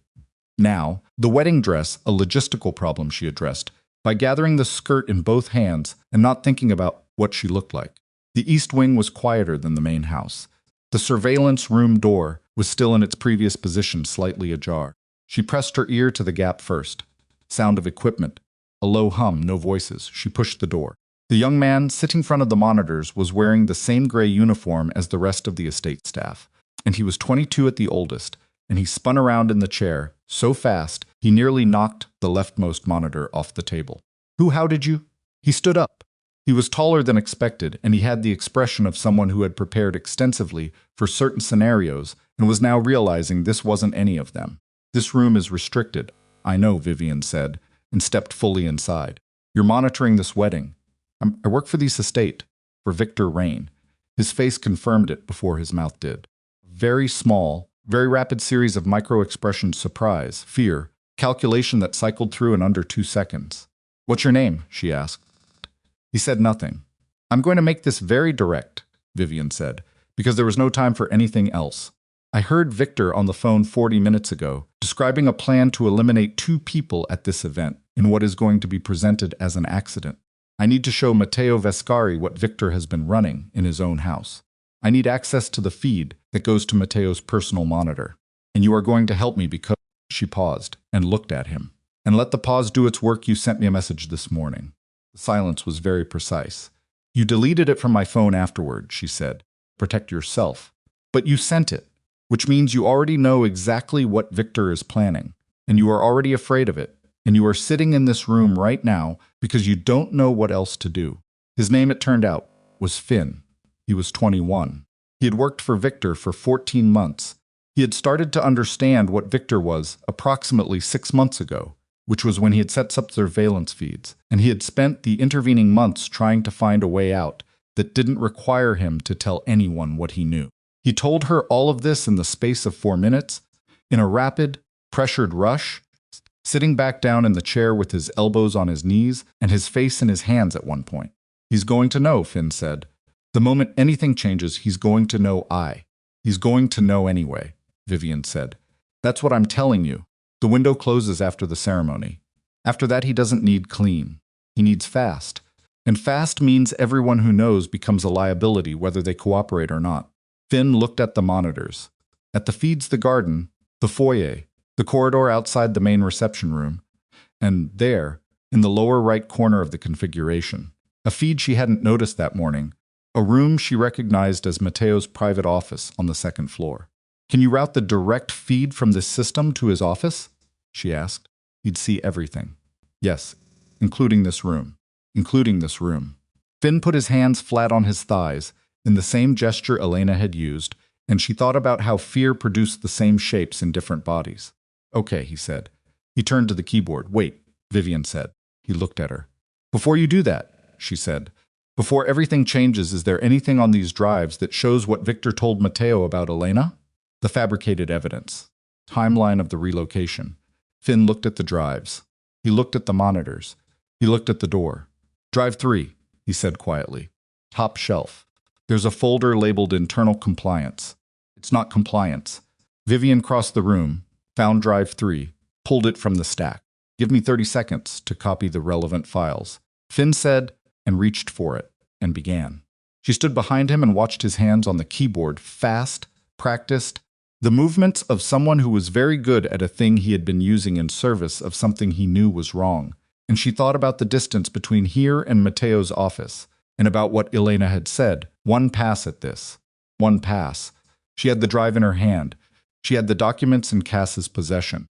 Now, the wedding dress, a logistical problem she addressed, by gathering the skirt in both hands and not thinking about what she looked like. The east wing was quieter than the main house. The surveillance room door was still in its previous position, slightly ajar. She pressed her ear to the gap first. Sound of equipment. A low hum, no voices. She pushed the door. The young man sitting in front of the monitors was wearing the same gray uniform as the rest of the estate staff, and he was 22 at the oldest, and he spun around in the chair so fast he nearly knocked the leftmost monitor off the table. How did you?" He stood up. He was taller than expected, and he had the expression of someone who had prepared extensively for certain scenarios and was now realizing this wasn't any of them. "This room is restricted." "I know," Vivian said, and stepped fully inside. "You're monitoring this wedding." I work for this estate, for Victor Rain." His face confirmed it before his mouth did. Very small, very rapid series of micro-expressions: surprise, fear, calculation that cycled through in under 2 seconds. "What's your name?" she asked. He said nothing. "I'm going to make this very direct," Vivian said, because there was no time for anything else. "I heard Victor on the phone 40 minutes ago, describing a plan to eliminate 2 people at this event in what is going to be presented as an accident. I need to show Matteo Vescari what Victor has been running in his own house. I need access to the feed that goes to Matteo's personal monitor. And you are going to help me because—" She paused and looked at him. "And let the pause do its work. You sent me a message this morning." The silence was very precise. "You deleted it from my phone afterward," she said. "Protect yourself. But you sent it, which means you already know exactly what Victor is planning, and you are already afraid of it, and you are sitting in this room right now because you don't know what else to do." His name, it turned out, was Finn. He was 21. He had worked for Victor for 14 months. He had started to understand what Victor was approximately 6 months ago, which was when he had set up surveillance feeds, and he had spent the intervening months trying to find a way out that didn't require him to tell anyone what he knew. He told her all of this in the space of 4 minutes, in a rapid, pressured rush, sitting back down in the chair with his elbows on his knees and his face in his hands at one point. "He's going to know," Finn said. "The moment anything changes, he's going to know He's going to know anyway," Vivian said. "That's what I'm telling you. The window closes after the ceremony. After that, he doesn't need clean. He needs fast. And fast means everyone who knows becomes a liability whether they cooperate or not." Finn looked at the monitors. At the feeds, the garden, the foyer, the corridor outside the main reception room, and there, in the lower right corner of the configuration, a feed she hadn't noticed that morning, a room she recognized as Matteo's private office on the 2nd floor. "Can you route the direct feed from this system to his office?" she asked. "He'd see everything." "Yes, including this room. Including this room." Finn put his hands flat on his thighs, in the same gesture Elena had used, and she thought about how fear produced the same shapes in different bodies. "Okay," he said. He turned to the keyboard. "Wait," Vivian said. He looked at her. "Before you do that," she said, "before everything changes, is there anything on these drives that shows what Victor told Matteo about Elena?" The fabricated evidence. Timeline of the relocation. Finn looked at the drives. He looked at the monitors. He looked at the door. "Drive 3, he said quietly. "Top shelf. There's a folder labeled Internal Compliance. It's not compliance." Vivian crossed the room, found drive 3, pulled it from the stack. Give me 30 seconds to copy the relevant files. Finn said, and reached for it, and began. She stood behind him and watched his hands on the keyboard, fast, practiced, the movements of someone who was very good at a thing he had been using in service of something he knew was wrong. And she thought about the distance between here and Matteo's office, and about what Elena had said. One pass at this. One pass. She had the drive in her hand. She had the documents in Cass's possession.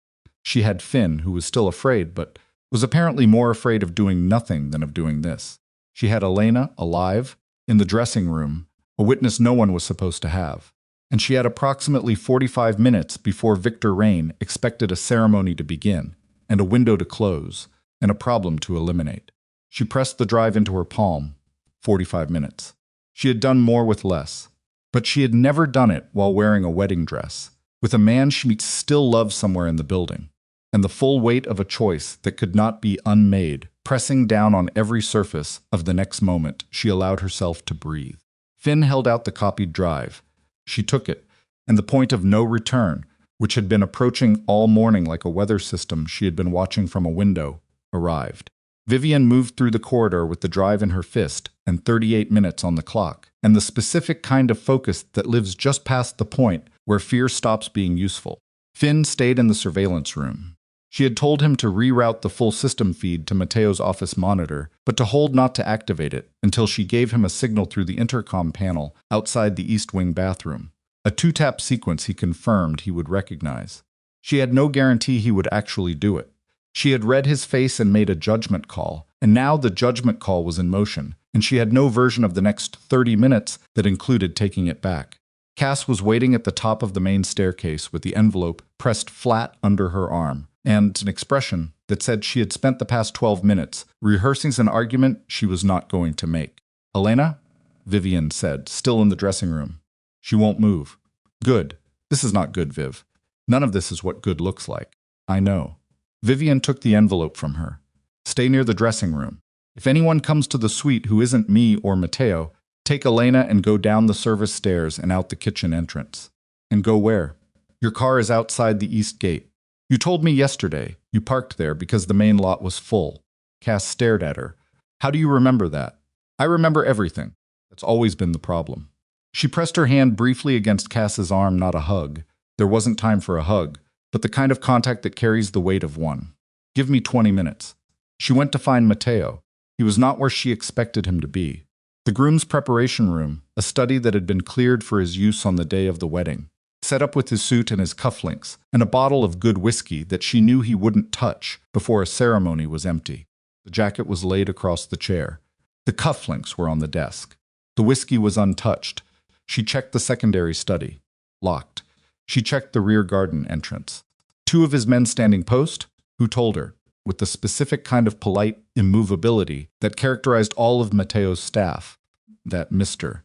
She had Finn, who was still afraid, but was apparently more afraid of doing nothing than of doing this. She had Elena, alive, in the dressing room, a witness no one was supposed to have. And she had approximately 45 minutes before Victor Rain expected a ceremony to begin, and a window to close, and a problem to eliminate. She pressed the drive into her palm. 45 minutes. She had done more with less. But she had never done it while wearing a wedding dress, with a man she still loved somewhere in the building, and the full weight of a choice that could not be unmade, pressing down on every surface of the next moment she allowed herself to breathe. Finn held out the copied drive. She took it, and the point of no return, which had been approaching all morning like a weather system she had been watching from a window, arrived. Vivian moved through the corridor with the drive in her fist and 38 minutes on the clock, and the specific kind of focus that lives just past the point where fear stops being useful. Finn stayed in the surveillance room. She had told him to reroute the full system feed to Matteo's office monitor, but to hold not to activate it until she gave him a signal through the intercom panel outside the East Wing bathroom. A two-tap sequence he confirmed he would recognize. She had no guarantee he would actually do it. She had read his face and made a judgment call, and now the judgment call was in motion, and she had no version of the next 30 minutes that included taking it back. Cass was waiting at the top of the main staircase with the envelope pressed flat under her arm, and an expression that said she had spent the past 12 minutes rehearsing an argument she was not going to make. "Elena?" Vivian said, still in the dressing room. "She won't move." "Good. This is not good, Viv. None of this is what good looks like." "I know." Vivian took the envelope from her. "Stay near the dressing room. If anyone comes to the suite who isn't me or Matteo, take Elena and go down the service stairs and out the kitchen entrance." "And go where?" "Your car is outside the east gate. You told me yesterday you parked there because the main lot was full." Cass stared at her. "How do you remember that?" "I remember everything. That's always been the problem." She pressed her hand briefly against Cass's arm, not a hug. There wasn't time for a hug, but the kind of contact that carries the weight of one. "Give me 20 minutes. She went to find Matteo. He was not where she expected him to be. The groom's preparation room, a study that had been cleared for his use on the day of the wedding, set up with his suit and his cufflinks, and a bottle of good whiskey that she knew he wouldn't touch before a ceremony was empty. The jacket was laid across the chair. The cufflinks were on the desk. The whiskey was untouched. She checked the secondary study. Locked. She checked the rear garden entrance. 2 of his men standing post? Who told her? With the specific kind of polite immovability that characterized all of Matteo's staff. That Mr.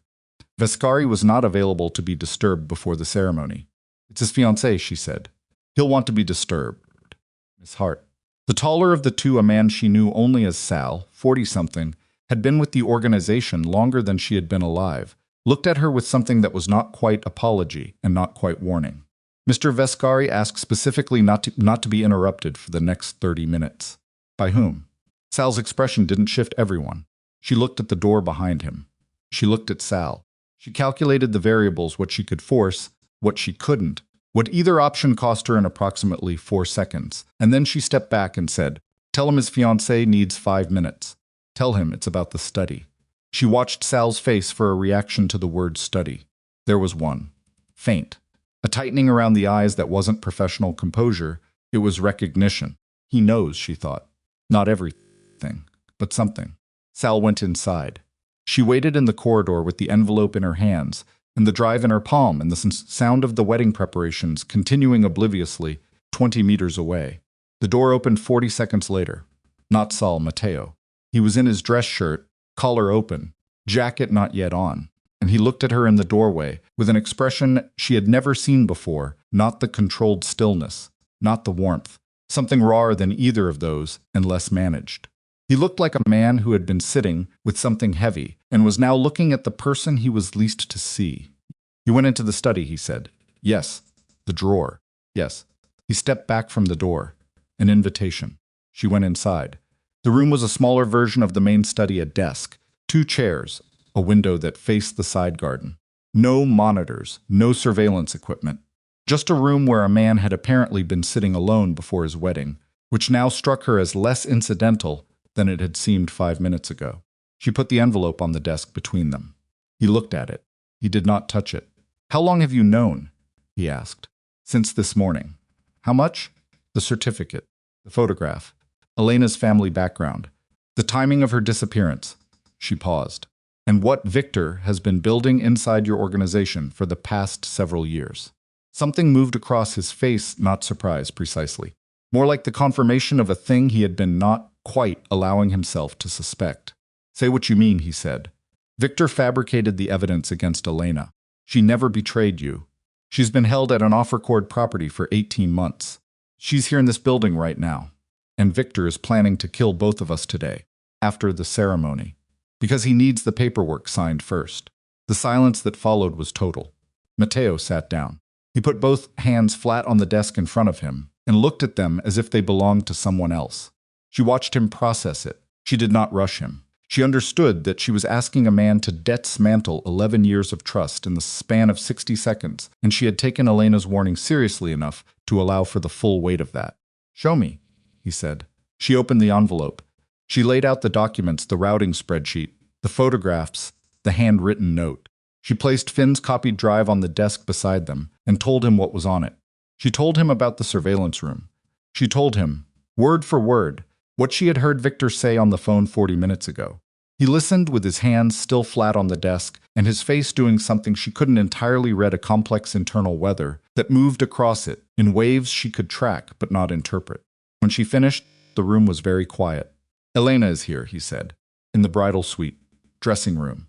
Vescari was not available to be disturbed before the ceremony. "It's his fiancé," she said. "He'll want to be disturbed." Miss Hart. The taller of the two, a man she knew only as Sal, 40-something, had been with the organization longer than she had been alive, looked at her with something that was not quite apology and not quite warning. Mr. Vescari asked specifically not to be interrupted for the next 30 minutes. By whom? Sal's expression didn't shift everyone. She looked at the door behind him. She looked at Sal. She calculated the variables, what she could force, what she couldn't, what either option cost her in approximately 4 seconds. And then she stepped back and said, "Tell him his fiancée needs 5 minutes. Tell him it's about the study." She watched Sal's face for a reaction to the word study. There was one. Faint. A tightening around the eyes that wasn't professional composure. It was recognition. He knows, she thought. Not everything, but something. Sal went inside. She waited in the corridor with the envelope in her hands, and the drive in her palm, and the sound of the wedding preparations continuing obliviously 20 meters away. The door opened 40 seconds later. Not Sal, Matteo. He was in his dress shirt, collar open, jacket not yet on, and he looked at her in the doorway with an expression she had never seen before, not the controlled stillness, not the warmth, something rawer than either of those and less managed. He looked like a man who had been sitting with something heavy and was now looking at the person he was least to see. "You went into the study," he said. "Yes." "The drawer." "Yes." He stepped back from the door. An invitation. She went inside. The room was a smaller version of the main study, a desk, 2 chairs, a window that faced the side garden. No monitors, no surveillance equipment. Just a room where a man had apparently been sitting alone before his wedding, which now struck her as less incidental than it had seemed 5 minutes ago. She put the envelope on the desk between them. He looked at it. He did not touch it. "How long have you known?" he asked. "Since this morning." "How much?" "The certificate, the photograph, Elena's family background, the timing of her disappearance." She paused. "And what Victor has been building inside your organization for the past several years." Something moved across his face, not surprise precisely. More like the confirmation of a thing he had been not quite allowing himself to suspect. "Say what you mean," he said. "Victor fabricated the evidence against Elena. She never betrayed you. She's been held at an off-record property for 18 months. She's here in this building right now. And Victor is planning to kill both of us today, after the ceremony, because he needs the paperwork signed first." The silence that followed was total. Matteo sat down. He put both hands flat on the desk in front of him and looked at them as if they belonged to someone else. She watched him process it. She did not rush him. She understood that she was asking a man to dismantle 11 years of trust in the span of 60 seconds, and she had taken Elena's warning seriously enough to allow for the full weight of that. "Show me," he said. She opened the envelope. She laid out the documents, the routing spreadsheet, the photographs, the handwritten note. She placed Finn's copied drive on the desk beside them and told him what was on it. She told him about the surveillance room. She told him, word for word, what she had heard Victor say on the phone 40 minutes ago. He listened with his hands still flat on the desk and his face doing something she couldn't entirely read, a complex internal weather that moved across it in waves she could track but not interpret. When she finished, the room was very quiet. "Elena is here," he said, "in the bridal suite, dressing room.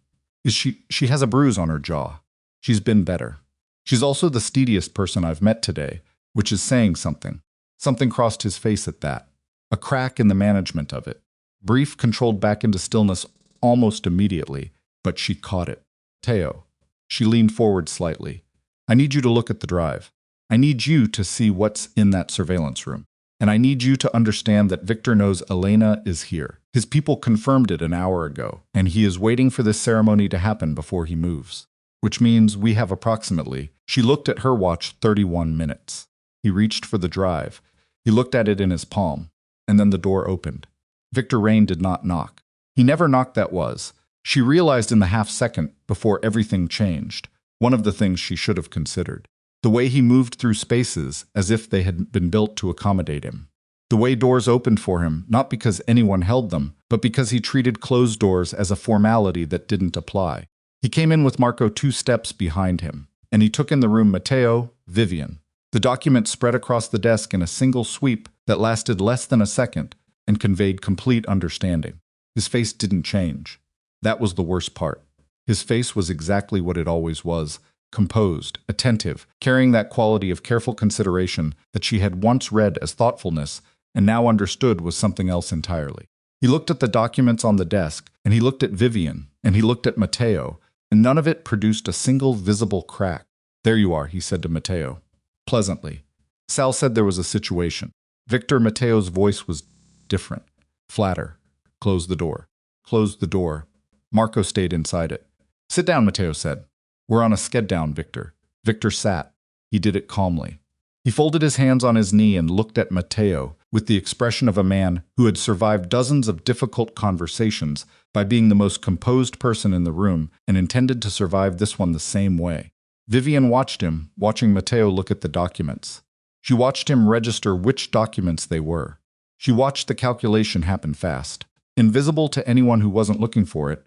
She has a bruise on her jaw. She's been better. She's also the steadiest person I've met today, which is saying something." Something crossed his face at that. A crack in the management of it. Brief, controlled back into stillness almost immediately, but she caught it. "Teo." She leaned forward slightly. "I need you to look at the drive. I need you to see what's in that surveillance room. And I need you to understand that Victor knows Elena is here. His people confirmed it an hour ago, and he is waiting for this ceremony to happen before he moves. Which means we have approximately," she looked at her watch, 31 minutes. He reached for the drive. He looked at it in his palm, and then the door opened. Victor Rain did not knock. He never knocked, that was. She realized in the half-second before everything changed, one of the things she should have considered. The way he moved through spaces as if they had been built to accommodate him. The way doors opened for him, not because anyone held them, but because he treated closed doors as a formality that didn't apply. He came in with Marco 2 steps behind him, and he took in the room Matteo, Vivian. The document spread across the desk in a single sweep that lasted less than a second and conveyed complete understanding. His face didn't change. That was the worst part. His face was exactly what it always was. Composed, attentive, carrying that quality of careful consideration that she had once read as thoughtfulness and now understood was something else entirely. He looked at the documents on the desk, and he looked at Vivian, and he looked at Matteo, and none of it produced a single visible crack. "There you are," he said to Matteo, pleasantly. "Sal said there was a situation." Victor Matteo's voice was different, flatter. "Close the door." Closed the door. Marco stayed inside it. "Sit down," Matteo said. "We're on a sked down, Victor." Victor sat. He did it calmly. He folded his hands on his knee and looked at Matteo with the expression of a man who had survived dozens of difficult conversations by being the most composed person in the room and intended to survive this one the same way. Vivian watched him, watching Matteo look at the documents. She watched him register which documents they were. She watched the calculation happen fast, invisible to anyone who wasn't looking for it,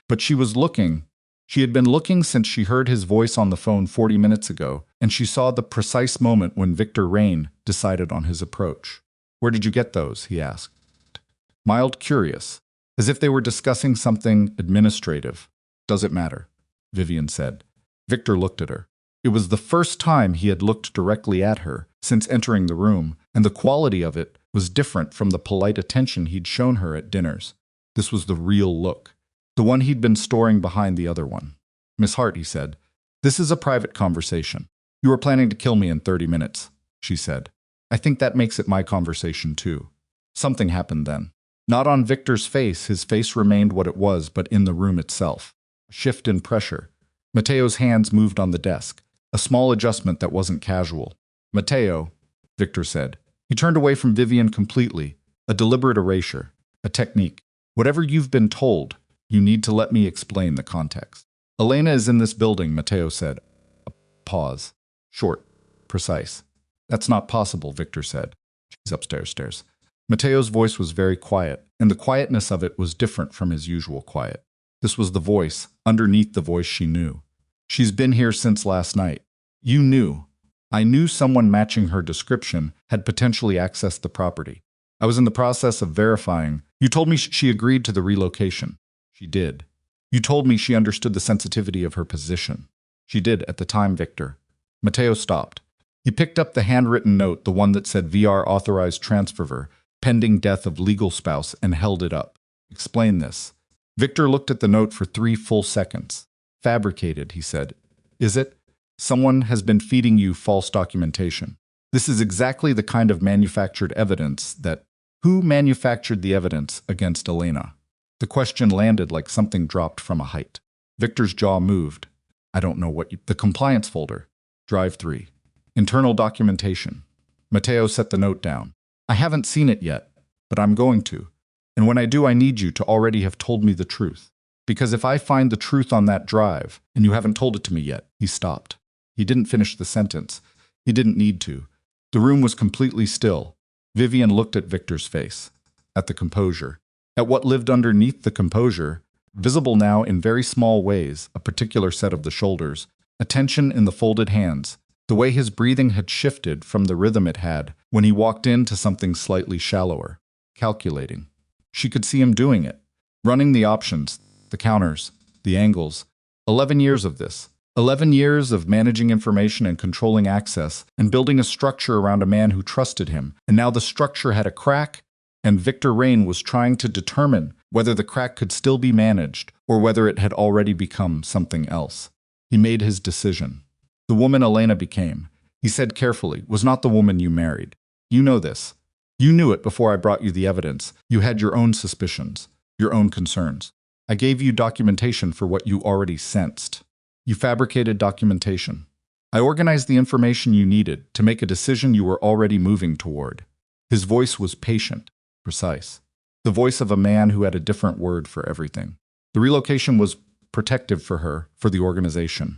but she was looking. She had been looking since she heard his voice on the phone 40 minutes ago, and she saw the precise moment when Victor Rain decided on his approach. "Where did you get those?" he asked. Mild curious, as if they were discussing something administrative. "Does it matter?" Vivian said. Victor looked at her. It was the first time he had looked directly at her since entering the room, and the quality of it was different from the polite attention he'd shown her at dinners. This was the real look. The one he'd been storing behind the other one. "Miss Hart," he said, "this is a private conversation. You were planning to kill me in 30 minutes, she said. "I think that makes it my conversation, too." Something happened then. Not on Victor's face, his face remained what it was, but in the room itself. A shift in pressure. Matteo's hands moved on the desk. A small adjustment that wasn't casual. Matteo, Victor said. He turned away from Vivian completely. A deliberate erasure. A technique. Whatever you've been told, you need to let me explain the context. Elena is in this building, Matteo said. A pause. Short. Precise. That's not possible, Victor said. She's upstairs. Matteo's voice was very quiet, and the quietness of it was different from his usual quiet. This was the voice, underneath the voice she knew. She's been here since last night. You knew. I knew someone matching her description had potentially accessed the property. I was in the process of verifying. You told me she agreed to the relocation. She did. You told me she understood the sensitivity of her position. She did at the time, Victor. Matteo stopped. He picked up the handwritten note, the one that said VR authorized transfer, pending death of legal spouse, and held it up. Explain this. Victor looked at the note for 3 full seconds. Fabricated, he said. Is it? Someone has been feeding you false documentation. This is exactly the kind of manufactured evidence that... Who manufactured the evidence against Elena? The question landed like something dropped from a height. Victor's jaw moved. I don't know what you... The compliance folder. Drive 3. Internal documentation. Matteo set the note down. I haven't seen it yet, but I'm going to. And when I do, I need you to already have told me the truth. Because if I find the truth on that drive, and you haven't told it to me yet, he stopped. He didn't finish the sentence. He didn't need to. The room was completely still. Vivian looked at Victor's face, at the composure, at what lived underneath the composure, visible now in very small ways, a particular set of the shoulders, a tension in the folded hands, the way his breathing had shifted from the rhythm it had when he walked into something slightly shallower, calculating. She could see him doing it, running the options, the counters, the angles. 11 years of this. 11 years of managing information and controlling access and building a structure around a man who trusted him. And now the structure had a crack, and Victor Rain was trying to determine whether the crack could still be managed or whether it had already become something else. He made his decision. The woman Elena became, he said carefully, was not the woman you married. You know this. You knew it before I brought you the evidence. You had your own suspicions, your own concerns. I gave you documentation for what you already sensed. You fabricated documentation. I organized the information you needed to make a decision you were already moving toward. His voice was patient, precise. The voice of a man who had a different word for everything. The relocation was protective for her, for the organization.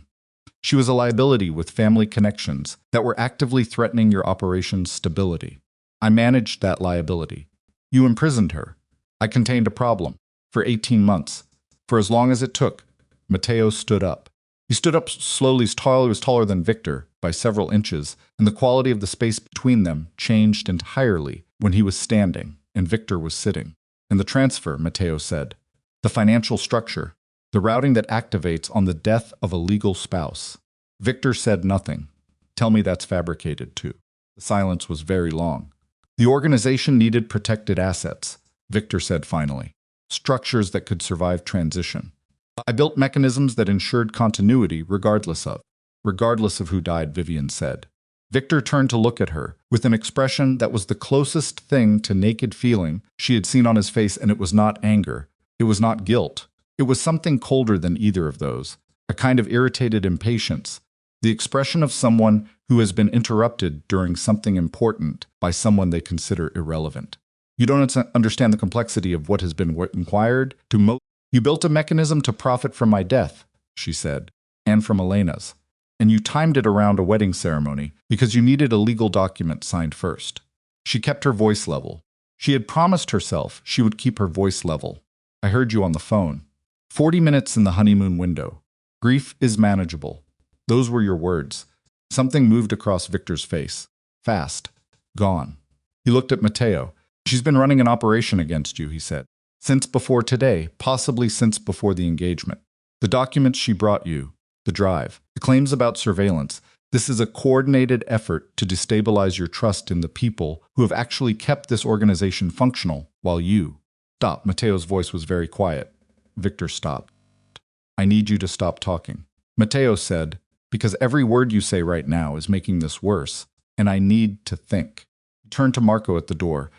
She was a liability with family connections that were actively threatening your operation's stability. I managed that liability. You imprisoned her. I contained a problem. For 18 months. For as long as it took. Matteo stood up. He stood up slowly. He was taller than Victor by several inches, and the quality of the space between them changed entirely when he was standing and Victor was sitting. And the transfer, Matteo said. The financial structure. The routing that activates on the death of a legal spouse. Victor said nothing. Tell me that's fabricated too. The silence was very long. The organization needed protected assets, Victor said finally. Structures that could survive transition. I built mechanisms that ensured continuity regardless of who died, Vivian said. Victor turned to look at her, with an expression that was the closest thing to naked feeling she had seen on his face, and it was not anger. It was not guilt. It was something colder than either of those, a kind of irritated impatience, the expression of someone who has been interrupted during something important by someone they consider irrelevant. You don't understand the complexity of what has been inquired to. You built a mechanism to profit from my death, she said, and from Elena's. And you timed it around a wedding ceremony because you needed a legal document signed first. She kept her voice level. She had promised herself she would keep her voice level. I heard you on the phone. 40 minutes in the honeymoon window. Grief is manageable. Those were your words. Something moved across Victor's face. Fast. Gone. He looked at Matteo. She's been running an operation against you, he said. Since before today, possibly since before the engagement. The documents she brought you, the drive, the claims about surveillance. This is a coordinated effort to destabilize your trust in the people who have actually kept this organization functional while you... Stop. Matteo's voice was very quiet. Victor stopped. I need you to stop talking. Matteo said, because every word you say right now is making this worse, and I need to think. He turned to Marco at the door.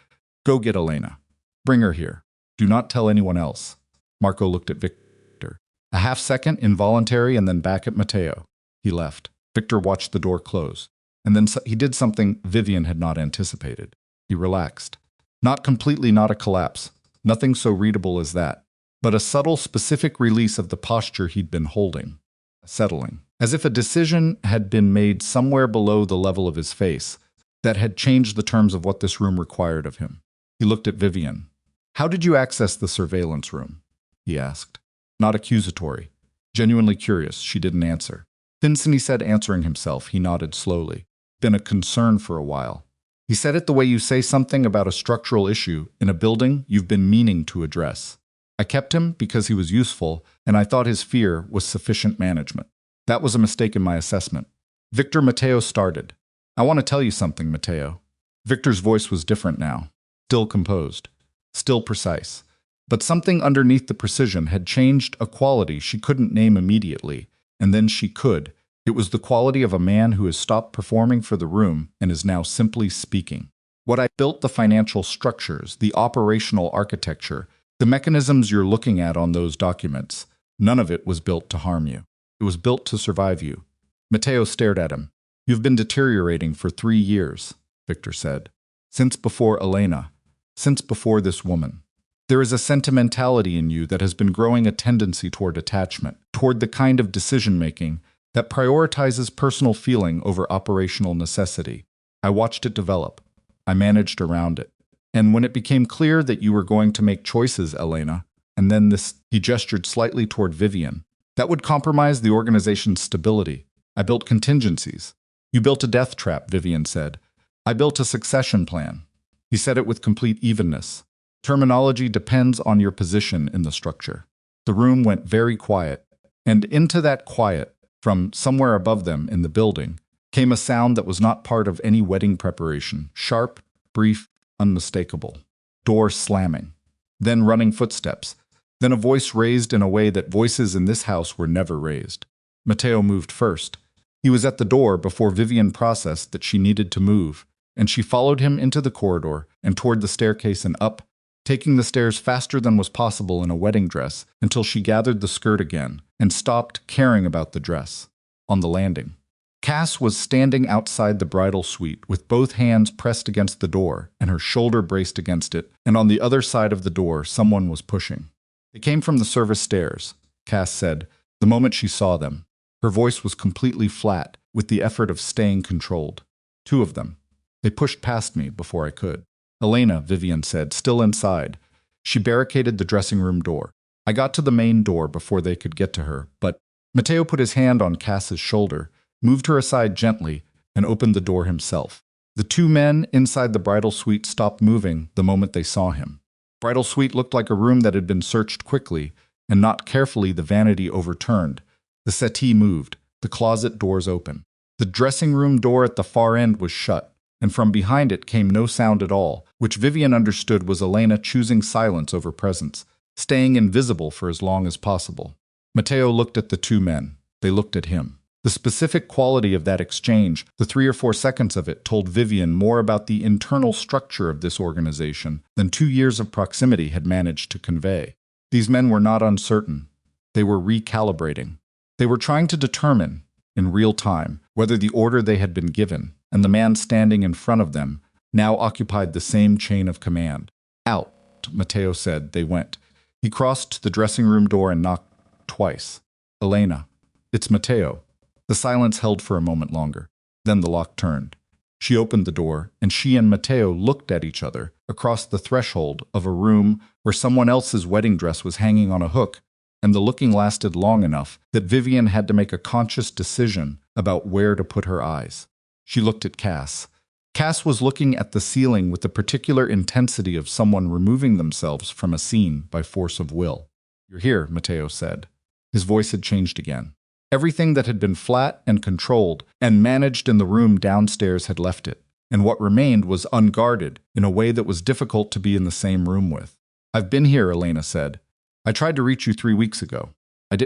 Go get Elena. Bring her here. Do not tell anyone else. Marco looked at Victor. A half second, involuntary, and then back at Matteo. He left. Victor watched the door close. And then he did something Vivian had not anticipated. He relaxed. Not completely, not a collapse. Nothing so readable as that. But a subtle, specific release of the posture he'd been holding. Settling. As if a decision had been made somewhere below the level of his face that had changed the terms of what this room required of him. He looked at Vivian. How did you access the surveillance room? He asked. Not accusatory. Genuinely curious, she didn't answer. Vincent, he said, answering himself. He nodded slowly. Been a concern for a while. He said it the way you say something about a structural issue in a building you've been meaning to address. I kept him because he was useful, and I thought his fear was sufficient management. That was a mistake in my assessment. Victor Matteo started. I want to tell you something, Matteo. Victor's voice was different now. Still composed. Still precise. But something underneath the precision had changed a quality she couldn't name immediately, and then she could. It was the quality of a man who has stopped performing for the room and is now simply speaking. What I built, the financial structures, the operational architecture, the mechanisms you're looking at on those documents, none of it was built to harm you. It was built to survive you. Matteo stared at him. You've been deteriorating for 3 years, Victor said. Since before Elena. Since before this woman. There is a sentimentality in you that has been growing, a tendency toward attachment, toward the kind of decision-making that prioritizes personal feeling over operational necessity. I watched it develop. I managed around it. And when it became clear that you were going to make choices, Elena, and then this, he gestured slightly toward Vivian, that would compromise the organization's stability. I built contingencies. You built a death trap, Vivian said. I built a succession plan. He said it with complete evenness. Terminology depends on your position in the structure. The room went very quiet, and into that quiet, from somewhere above them in the building, came a sound that was not part of any wedding preparation, sharp, brief, unmistakable. Door slamming. Then running footsteps. Then a voice raised in a way that voices in this house were never raised. Matteo moved first. He was at the door before Vivian processed that she needed to move, and she followed him into the corridor and toward the staircase and up, taking the stairs faster than was possible in a wedding dress until she gathered the skirt again and stopped caring about the dress. On the landing. Cass was standing outside the bridal suite with both hands pressed against the door and her shoulder braced against it, and on the other side of the door someone was pushing. They came from the service stairs, Cass said, the moment she saw them. Her voice was completely flat, with the effort of staying controlled. 2 of them. They pushed past me before I could. Elena, Vivian said, still inside. She barricaded the dressing room door. I got to the main door before they could get to her, but Matteo put his hand on Cass's shoulder, moved her aside gently, and opened the door himself. The 2 men inside the bridal suite stopped moving the moment they saw him. Bridal suite looked like a room that had been searched quickly, and not carefully, the vanity overturned. The settee moved, the closet doors open. The dressing room door at the far end was shut, and from behind it came no sound at all, which Vivian understood was Elena choosing silence over presence, staying invisible for as long as possible. Matteo looked at the 2 men. They looked at him. The specific quality of that exchange, the 3 or 4 seconds of it, told Vivian more about the internal structure of this organization than 2 years of proximity had managed to convey. These men were not uncertain. They were recalibrating. They were trying to determine, in real time, whether the order they had been given, and the man standing in front of them, now occupied the same chain of command. Out, Matteo said. They went. He crossed to the dressing room door and knocked twice. Elena. It's Matteo. The silence held for a moment longer. Then the lock turned. She opened the door, and she and Matteo looked at each other across the threshold of a room where someone else's wedding dress was hanging on a hook, and the looking lasted long enough that Vivian had to make a conscious decision about where to put her eyes. She looked at Cass. Cass was looking at the ceiling with the particular intensity of someone removing themselves from a scene by force of will. You're here, Matteo said. His voice had changed again. Everything that had been flat and controlled and managed in the room downstairs had left it, and what remained was unguarded in a way that was difficult to be in the same room with. I've been here, Elena said. I tried to reach you 3 weeks ago.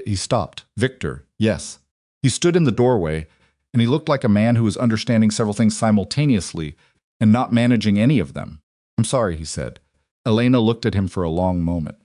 He stopped. Victor, yes. He stood in the doorway, and he looked like a man who was understanding several things simultaneously and not managing any of them. I'm sorry, he said. Elena looked at him for a long moment.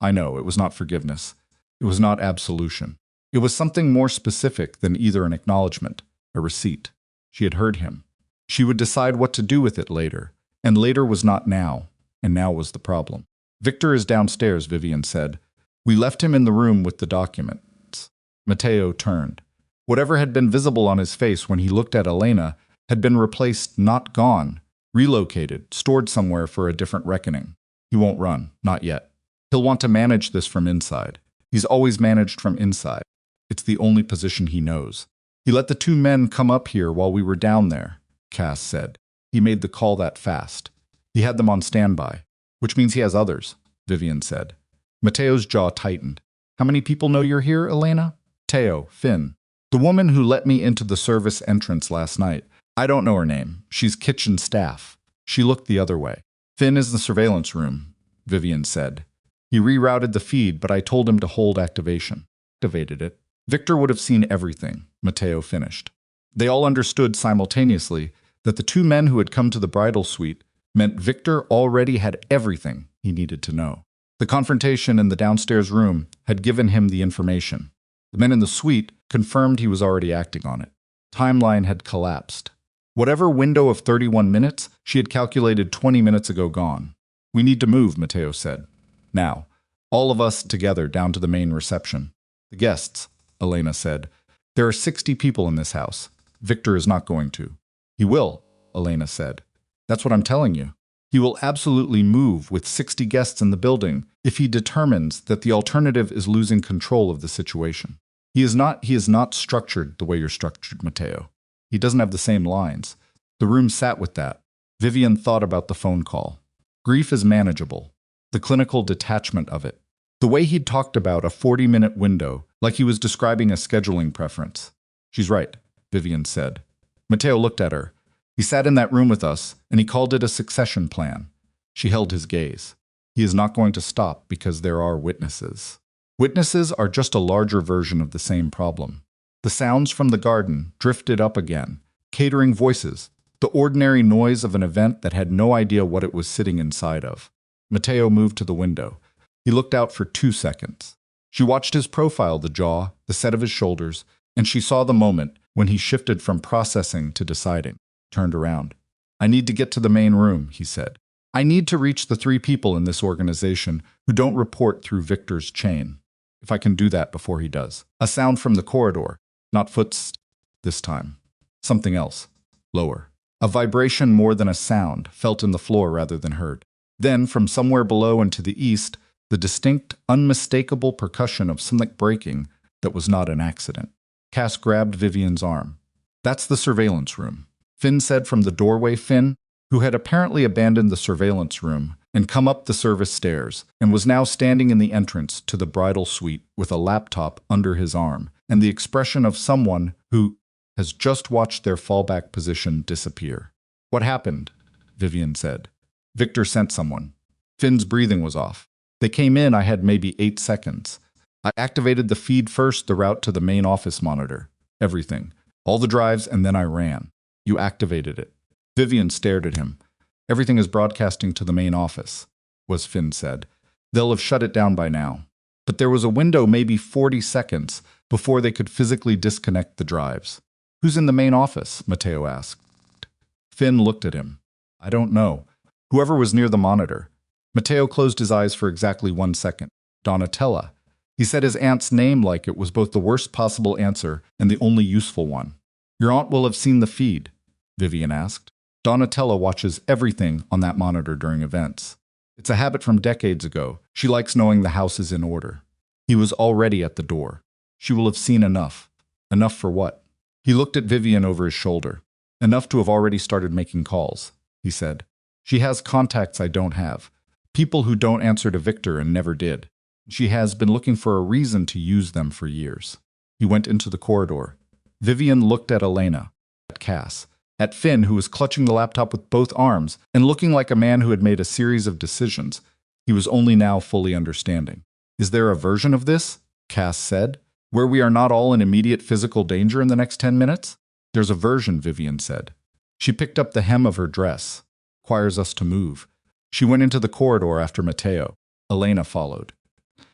I know, it was not forgiveness. It was not absolution. It was something more specific than either an acknowledgement, a receipt. She had heard him. She would decide what to do with it later, and later was not now, and now was the problem. Victor is downstairs, Vivian said. We left him in the room with the documents. Matteo turned. Whatever had been visible on his face when he looked at Elena had been replaced, not gone, relocated, stored somewhere for a different reckoning. He won't run, not yet. He'll want to manage this from inside. He's always managed from inside. It's the only position he knows. He let the two men come up here while we were down there, Cass said. He made the call that fast. He had them on standby, which means he has others, Vivian said. Matteo's jaw tightened. How many people know you're here, Elena? Teo, Finn. The woman who let me into the service entrance last night. I don't know her name. She's kitchen staff. She looked the other way. Finn is the surveillance room, Vivian said. He rerouted the feed, but I told him to hold activation. Activated it. Victor would have seen everything, Matteo finished. They all understood simultaneously that the two men who had come to the bridal suite meant Victor already had everything he needed to know. The confrontation in the downstairs room had given him the information. The men in the suite confirmed he was already acting on it. Timeline had collapsed. Whatever window of 31 minutes she had calculated 20 minutes ago gone. We need to move, Matteo said. Now, all of us together down to the main reception. The guests, Elena said. There are 60 people in this house. Victor is not going to. He will, Elena said. That's what I'm telling you. He will absolutely move with 60 guests in the building if he determines that the alternative is losing control of the situation. He is not structured the way you're structured, Matteo. He doesn't have the same lines. The room sat with that. Vivian thought about the phone call. Grief is manageable. The clinical detachment of it. The way he'd talked about a 40-minute window, like he was describing a scheduling preference. She's right, Vivian said. Matteo looked at her. He sat in that room with us, and he called it a succession plan. She held his gaze. He is not going to stop because there are witnesses. Witnesses are just a larger version of the same problem. The sounds from the garden drifted up again, catering voices, the ordinary noise of an event that had no idea what it was sitting inside of. Matteo moved to the window. He looked out for 2 seconds. She watched his profile, the jaw, the set of his shoulders, and she saw the moment when he shifted from processing to deciding. Turned around. I need to get to the main room, he said. I need to reach the 3 people in this organization who don't report through Victor's chain. If I can do that before he does. A sound from the corridor. Not footsteps this time. Something else. Lower. A vibration more than a sound, felt in the floor rather than heard. Then, from somewhere below and to the east, the distinct, unmistakable percussion of something breaking that was not an accident. Cass grabbed Vivian's arm. That's the surveillance room. Finn said from the doorway. Finn, who had apparently abandoned the surveillance room and come up the service stairs, and was now standing in the entrance to the bridal suite with a laptop under his arm, and the expression of someone who has just watched their fallback position disappear. What happened? Vivian said. Victor sent someone. Finn's breathing was off. They came in. I had maybe 8 seconds. I activated the feed first, the route to the main office monitor. Everything. All the drives, and then I ran. You activated it. Vivian stared at him. Everything is broadcasting to the main office, was Finn said. They'll have shut it down by now. But there was a window, maybe 40 seconds, before they could physically disconnect the drives. Who's in the main office? Matteo asked. Finn looked at him. I don't know. Whoever was near the monitor. Matteo closed his eyes for exactly 1 second. Donatella. He said his aunt's name like it was both the worst possible answer and the only useful one. Your aunt will have seen the feed, Vivian asked. Donatella watches everything on that monitor during events. It's a habit from decades ago. She likes knowing the house is in order. He was already at the door. She will have seen enough. Enough for what? He looked at Vivian over his shoulder. Enough to have already started making calls, he said. She has contacts I don't have. People who don't answer to Victor and never did. She has been looking for a reason to use them for years. He went into the corridor. Vivian looked at Elena, at Cass, at Finn, who was clutching the laptop with both arms and looking like a man who had made a series of decisions he was only now fully understanding. Is there a version of this, Cass said, where we are not all in immediate physical danger in the next 10 minutes? There's a version, Vivian said. She picked up the hem of her dress. Requires us to move. She went into the corridor after Matteo. Elena followed.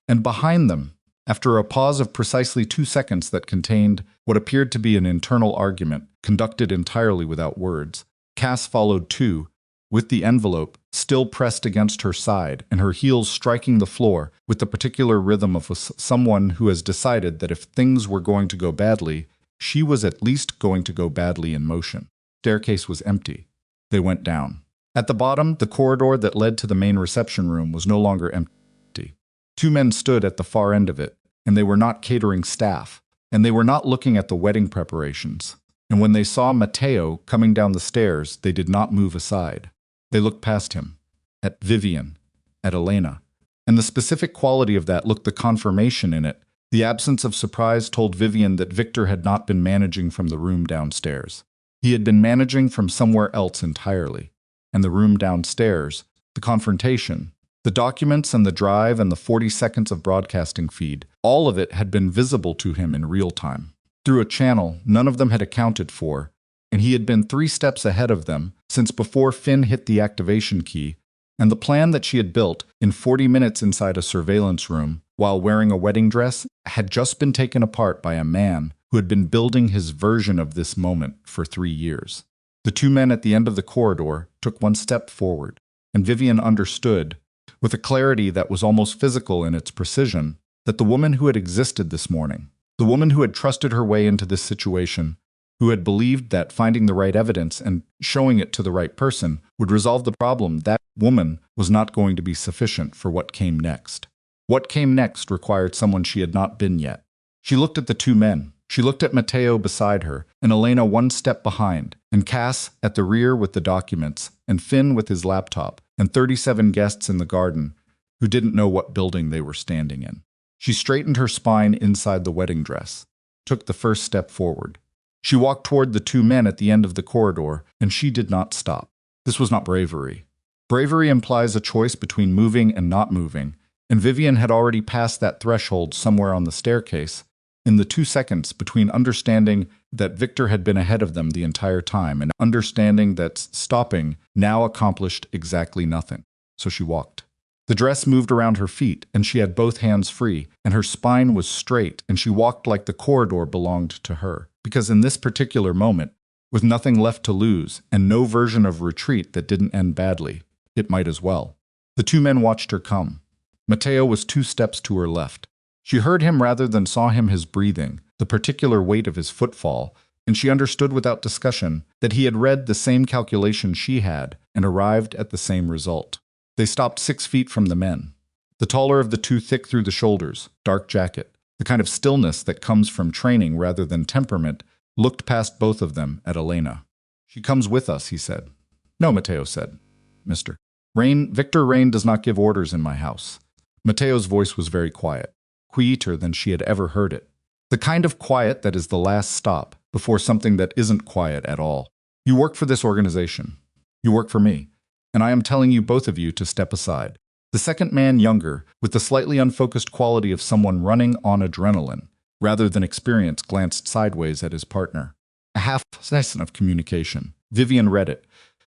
And behind them, after a pause of precisely 2 seconds that contained what appeared to be an internal argument conducted entirely without words, Cass followed too, with the envelope still pressed against her side and her heels striking the floor with the particular rhythm of someone who has decided that if things were going to go badly, she was at least going to go badly in motion. The staircase was empty. They went down. At the bottom, the corridor that led to the main reception room was no longer empty. 2 men stood at the far end of it, and they were not catering staff, and they were not looking at the wedding preparations. And when they saw Matteo coming down the stairs, they did not move aside. They looked past him, at Vivian, at Elena. And the specific quality of that looked the confirmation in it. The absence of surprise told Vivian that Victor had not been managing from the room downstairs. He had been managing from somewhere else entirely. And the room downstairs, the confrontation, the documents and the drive and the 40 seconds of broadcasting feed, all of it had been visible to him in real time. Through a channel none of them had accounted for, and he had been 3 steps ahead of them since before Finn hit the activation key, and the plan that she had built in 40 minutes inside a surveillance room while wearing a wedding dress had just been taken apart by a man who had been building his version of this moment for 3 years. The 2 men at the end of the corridor took 1 step forward, and Vivian understood, with a clarity that was almost physical in its precision, that the woman who had existed this morning, the woman who had trusted her way into this situation, who had believed that finding the right evidence and showing it to the right person would resolve the problem, that woman was not going to be sufficient for what came next. What came next required someone she had not been yet. She looked at the 2 men. She looked at Matteo beside her, and Elena 1 step behind, and Cass at the rear with the documents, and Finn with his laptop, and 37 guests in the garden who didn't know what building they were standing in. She straightened her spine inside the wedding dress, took the first step forward. She walked toward the 2 men at the end of the corridor, and she did not stop. This was not bravery. Bravery implies a choice between moving and not moving, and Vivian had already passed that threshold somewhere on the staircase, in the 2 seconds between understanding that Victor had been ahead of them the entire time and understanding that stopping now accomplished exactly nothing. So she walked. The dress moved around her feet, and she had both hands free, and her spine was straight, and she walked like the corridor belonged to her. Because in this particular moment, with nothing left to lose, and no version of retreat that didn't end badly, it might as well. The 2 men watched her come. Matteo was 2 steps to her left. She heard him rather than saw him, his breathing, the particular weight of his footfall, and she understood without discussion that he had read the same calculation she had and arrived at the same result. They stopped 6 feet from the men. The taller of the 2 thick through the shoulders, dark jacket, the kind of stillness that comes from training rather than temperament, looked past both of them at Elena. "She comes with us," he said. "No," Matteo said. "Mr. Victor Rain does not give orders in my house." Matteo's voice was very quiet, quieter than she had ever heard it. The kind of quiet that is the last stop before something that isn't quiet at all. "You work for this organization. You work for me. And I am telling you, both of you, to step aside." The second man, younger, with the slightly unfocused quality of someone running on adrenaline, rather than experience, glanced sideways at his partner. A half-second of communication. Vivian read it.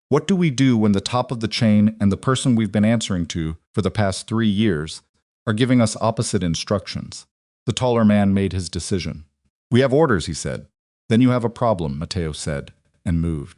"What do we do when the top of the chain and the person we've been answering to for the past 3 years are giving us opposite instructions?" The taller man made his decision. "We have orders," he said. "Then you have a problem," Matteo said, and moved.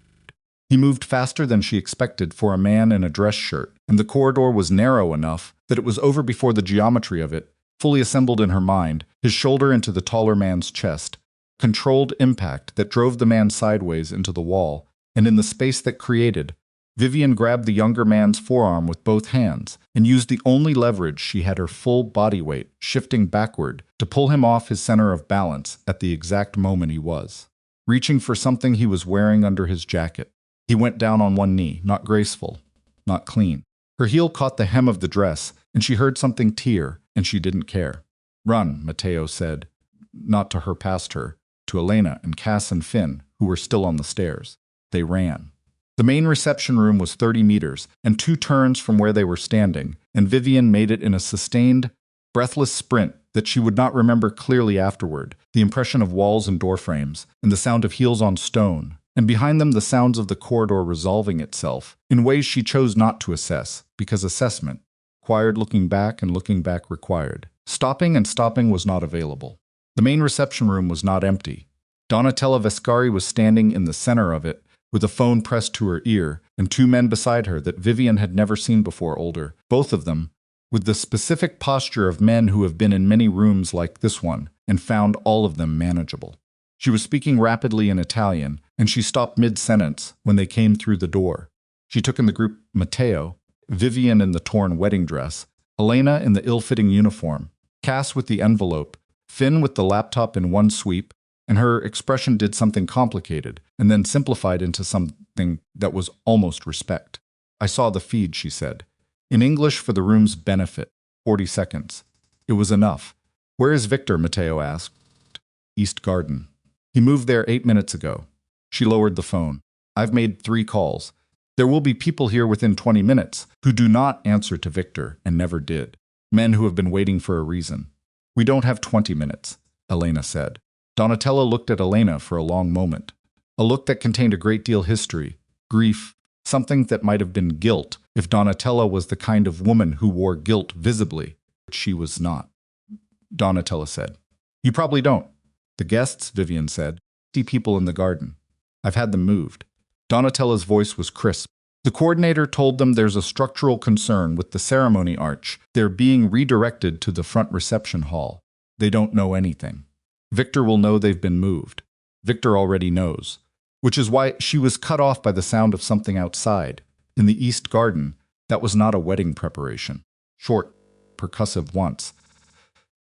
He moved faster than she expected for a man in a dress shirt, and the corridor was narrow enough that it was over before the geometry of it, fully assembled in her mind, his shoulder into the taller man's chest, controlled impact that drove the man sideways into the wall, and in the space that created, Vivian grabbed the younger man's forearm with both hands and used the only leverage she had, her full body weight shifting backward, to pull him off his center of balance at the exact moment he was reaching for something he was wearing under his jacket. He went down on one knee, not graceful, not clean. Her heel caught the hem of the dress, and she heard something tear, and she didn't care. "Run," Matteo said, not to her, past her, to Elena and Cass and Finn, who were still on the stairs. They ran. The main reception room was 30 meters, and 2 turns from where they were standing, and Vivian made it in a sustained, breathless sprint that she would not remember clearly afterward, the impression of walls and door frames, and the sound of heels on stone, and behind them the sounds of the corridor resolving itself in ways she chose not to assess, because assessment required looking back, and looking back required stopping, and stopping was not available. The main reception room was not empty. Donatella Vescari was standing in the center of it, with a phone pressed to her ear, and two men beside her that Vivian had never seen before, older, both of them, with the specific posture of men who have been in many rooms like this one, and found all of them manageable. She was speaking rapidly in Italian, and she stopped mid-sentence when they came through the door. She took in the group Matteo, Vivian in the torn wedding dress, Elena in the ill-fitting uniform, Cass with the envelope, Finn with the laptop in one sweep, and her expression did something complicated, and then simplified into something that was almost respect. "I saw the feed," she said. In English for the room's benefit. 40 seconds. It was enough. "Where is Victor?" Matteo asked. "East Garden. He moved there 8 minutes ago." She lowered the phone. "I've made 3 calls. There will be people here within 20 minutes who do not answer to Victor and never did. Men who have been waiting for a reason." "We don't have 20 minutes, Elena said. Donatella looked at Elena for a long moment. A look that contained a great deal of history, grief, something that might have been guilt if Donatella was the kind of woman who wore guilt visibly, but she was not. Donatella said. "You probably don't." "The guests," Vivian said. "See people in the garden. I've had them moved." Donatella's voice was crisp. "The coordinator told them there's a structural concern with the ceremony arch. They're being redirected to the front reception hall. They don't know anything. Victor will know they've been moved. Victor already knows." Which is why she was cut off by the sound of something outside. In the East Garden, that was not a wedding preparation. Short, percussive once.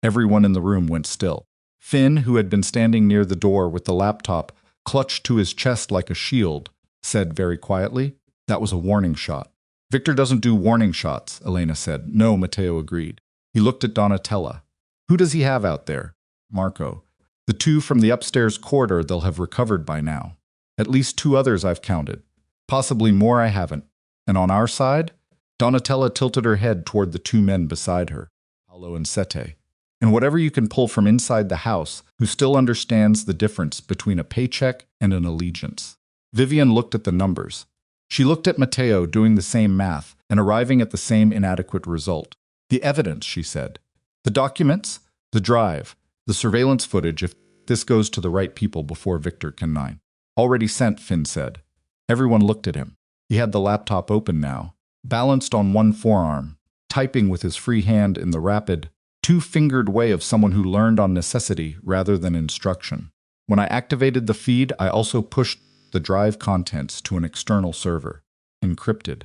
Everyone in the room went still. Finn, who had been standing near the door with the laptop clutched to his chest like a shield, said very quietly, "That was a warning shot." "Victor doesn't do warning shots," Elena said. "No," Matteo agreed. He looked at Donatella. "Who does he have out there?" "Marco. The 2 from the upstairs corridor they'll have recovered by now. At least 2 others I've counted. Possibly more I haven't. And on our side?" Donatella tilted her head toward the 2 men beside her, Paolo and Sette. "And whatever you can pull from inside the house, who still understands the difference between a paycheck and an allegiance." Vivian looked at the numbers. She looked at Matteo doing the same math and arriving at the same inadequate result. "The evidence," she said. "The documents, the drive, the surveillance footage if this goes to the right people before Victor can nine." "Already sent," Finn said. Everyone looked at him. He had the laptop open now, balanced on one forearm, typing with his free hand in the rapid, 2-fingered way of someone who learned on necessity rather than instruction. "When I activated the feed, I also pushed the drive contents to an external server, encrypted.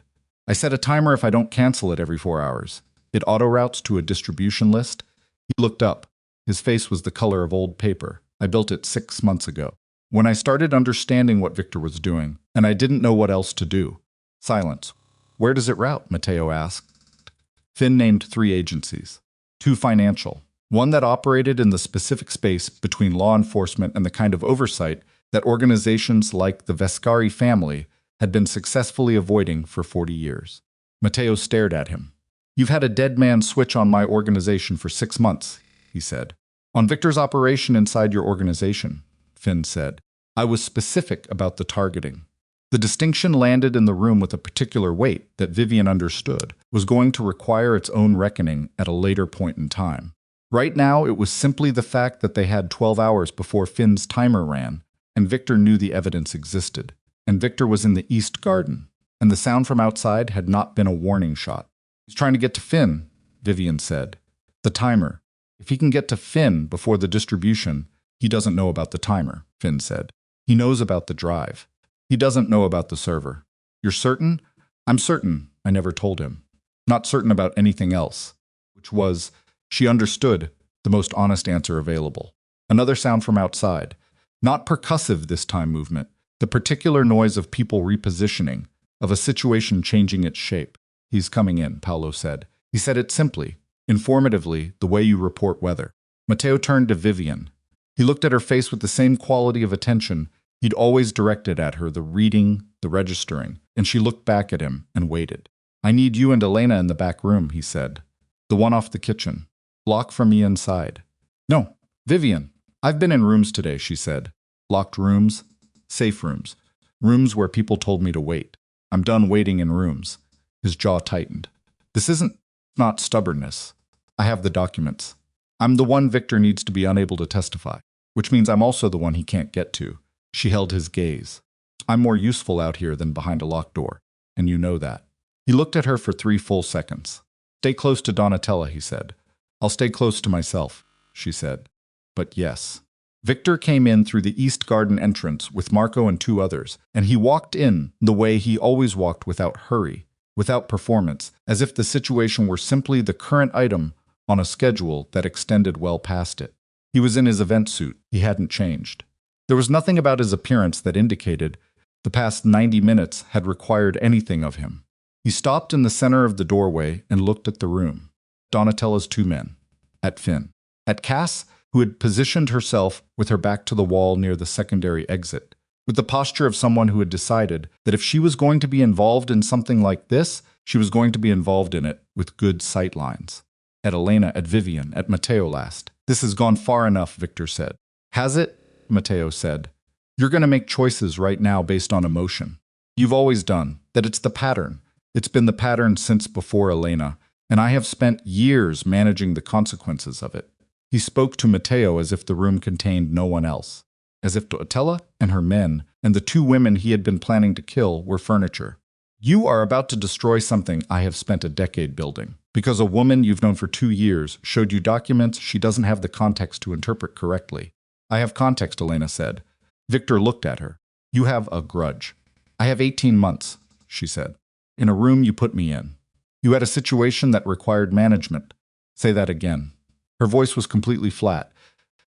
I set a timer if I don't cancel it every 4 hours. It auto-routes to a distribution list." He looked up. His face was the color of old paper. "I built it 6 months ago. When I started understanding what Victor was doing, and I didn't know what else to do." Silence. "Where does it route?" Matteo asked. Finn named 3 agencies. 2 financial. One that operated in the specific space between law enforcement and the kind of oversight that organizations like the Vescari family had been successfully avoiding for 40 years. Matteo stared at him. "You've had a dead man switch on my organization for 6 months, he said. "On Victor's operation inside your organization," Finn said. "I was specific about the targeting." The distinction landed in the room with a particular weight that Vivian understood was going to require its own reckoning at a later point in time. Right now, it was simply the fact that they had 12 hours before Finn's timer ran, and Victor knew the evidence existed. And Victor was in the East Garden, and the sound from outside had not been a warning shot. "He's trying to get to Finn," Vivian said. "The timer. If he can get to Finn before the distribution, he doesn't know about the timer," Finn said. "He knows about the drive. He doesn't know about the server." "You're certain?" "I'm certain. I never told him. Not certain about anything else." Which was, she understood, the most honest answer available. Another sound from outside. Not percussive this time movement, the particular noise of people repositioning, of a situation changing its shape. "He's coming in," Paolo said. He said it simply, informatively, the way you report weather. Matteo turned to Vivian. He looked at her face with the same quality of attention he'd always directed at her, the reading, the registering, and she looked back at him and waited. "I need you and Elena in the back room," he said. "The one off the kitchen. Lock from me inside." "No, Vivian. I've been in rooms today," she said. "Locked rooms, safe rooms. Rooms where people told me to wait. I'm done waiting in rooms. His jaw tightened. This isn't not stubbornness. I have the documents. I'm the one Victor needs to be unable to testify, which means I'm also the one he can't get to. She held his gaze. I'm more useful out here than behind a locked door, and you know that. He looked at her for 3 full seconds. Stay close to Donatella, he said. I'll stay close to myself, she said. But yes. Victor came in through the East Garden entrance with Marco and 2 others, and he walked in the way he always walked, without hurry, without performance, as if the situation were simply the current item on a schedule that extended well past it. He was in his event suit. He hadn't changed. There was nothing about his appearance that indicated the past 90 minutes had required anything of him. He stopped in the center of the doorway and looked at the room. Donatella's 2 men. At Finn. At Cass, who had positioned herself with her back to the wall near the secondary exit, with the posture of someone who had decided that if she was going to be involved in something like this, she was going to be involved in it with good sight lines. At Elena, at Vivian, at Matteo last. This has gone far enough, Victor said. Has it? Matteo said. You're going to make choices right now based on emotion. You've always done. That it's the pattern. It's been the pattern since before Elena, and I have spent years managing the consequences of it. He spoke to Matteo as if the room contained no one else, as if Donatella and her men and the 2 women he had been planning to kill were furniture. You are about to destroy something I have spent a decade building, because a woman you've known for 2 years showed you documents she doesn't have the context to interpret correctly. I have context, Elena said. Victor looked at her. You have a grudge. I have 18 months, she said. In a room you put me in. You had a situation that required management. Say that again. Her voice was completely flat.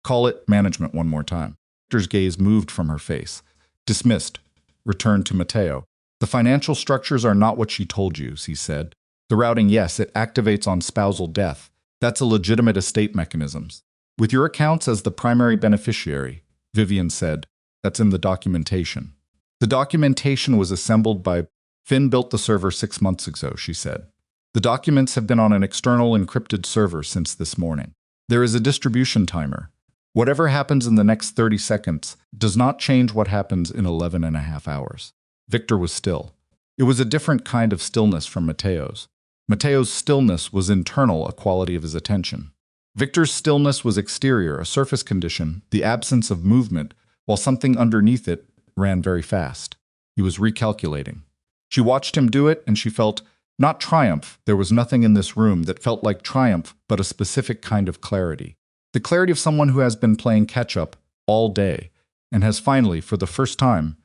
Call it management one more time. Victor's gaze moved from her face. Dismissed. Returned to Matteo. The financial structures are not what she told you, he said. The routing, yes, it activates on spousal death. That's a legitimate estate mechanism. With your accounts as the primary beneficiary, Vivian said, that's in the documentation. The documentation was assembled by Finn built the server 6 months ago, she said. The documents have been on an external encrypted server since this morning. There is a distribution timer. Whatever happens in the next 30 seconds does not change what happens in 11.5 hours. Victor was still. It was a different kind of stillness from Matteo's. Matteo's stillness was internal, a quality of his attention. Victor's stillness was exterior, a surface condition, the absence of movement, while something underneath it ran very fast. He was recalculating. She watched him do it, and she felt, not triumph, there was nothing in this room that felt like triumph, but a specific kind of clarity. The clarity of someone who has been playing catch-up all day, and has finally, for the first time,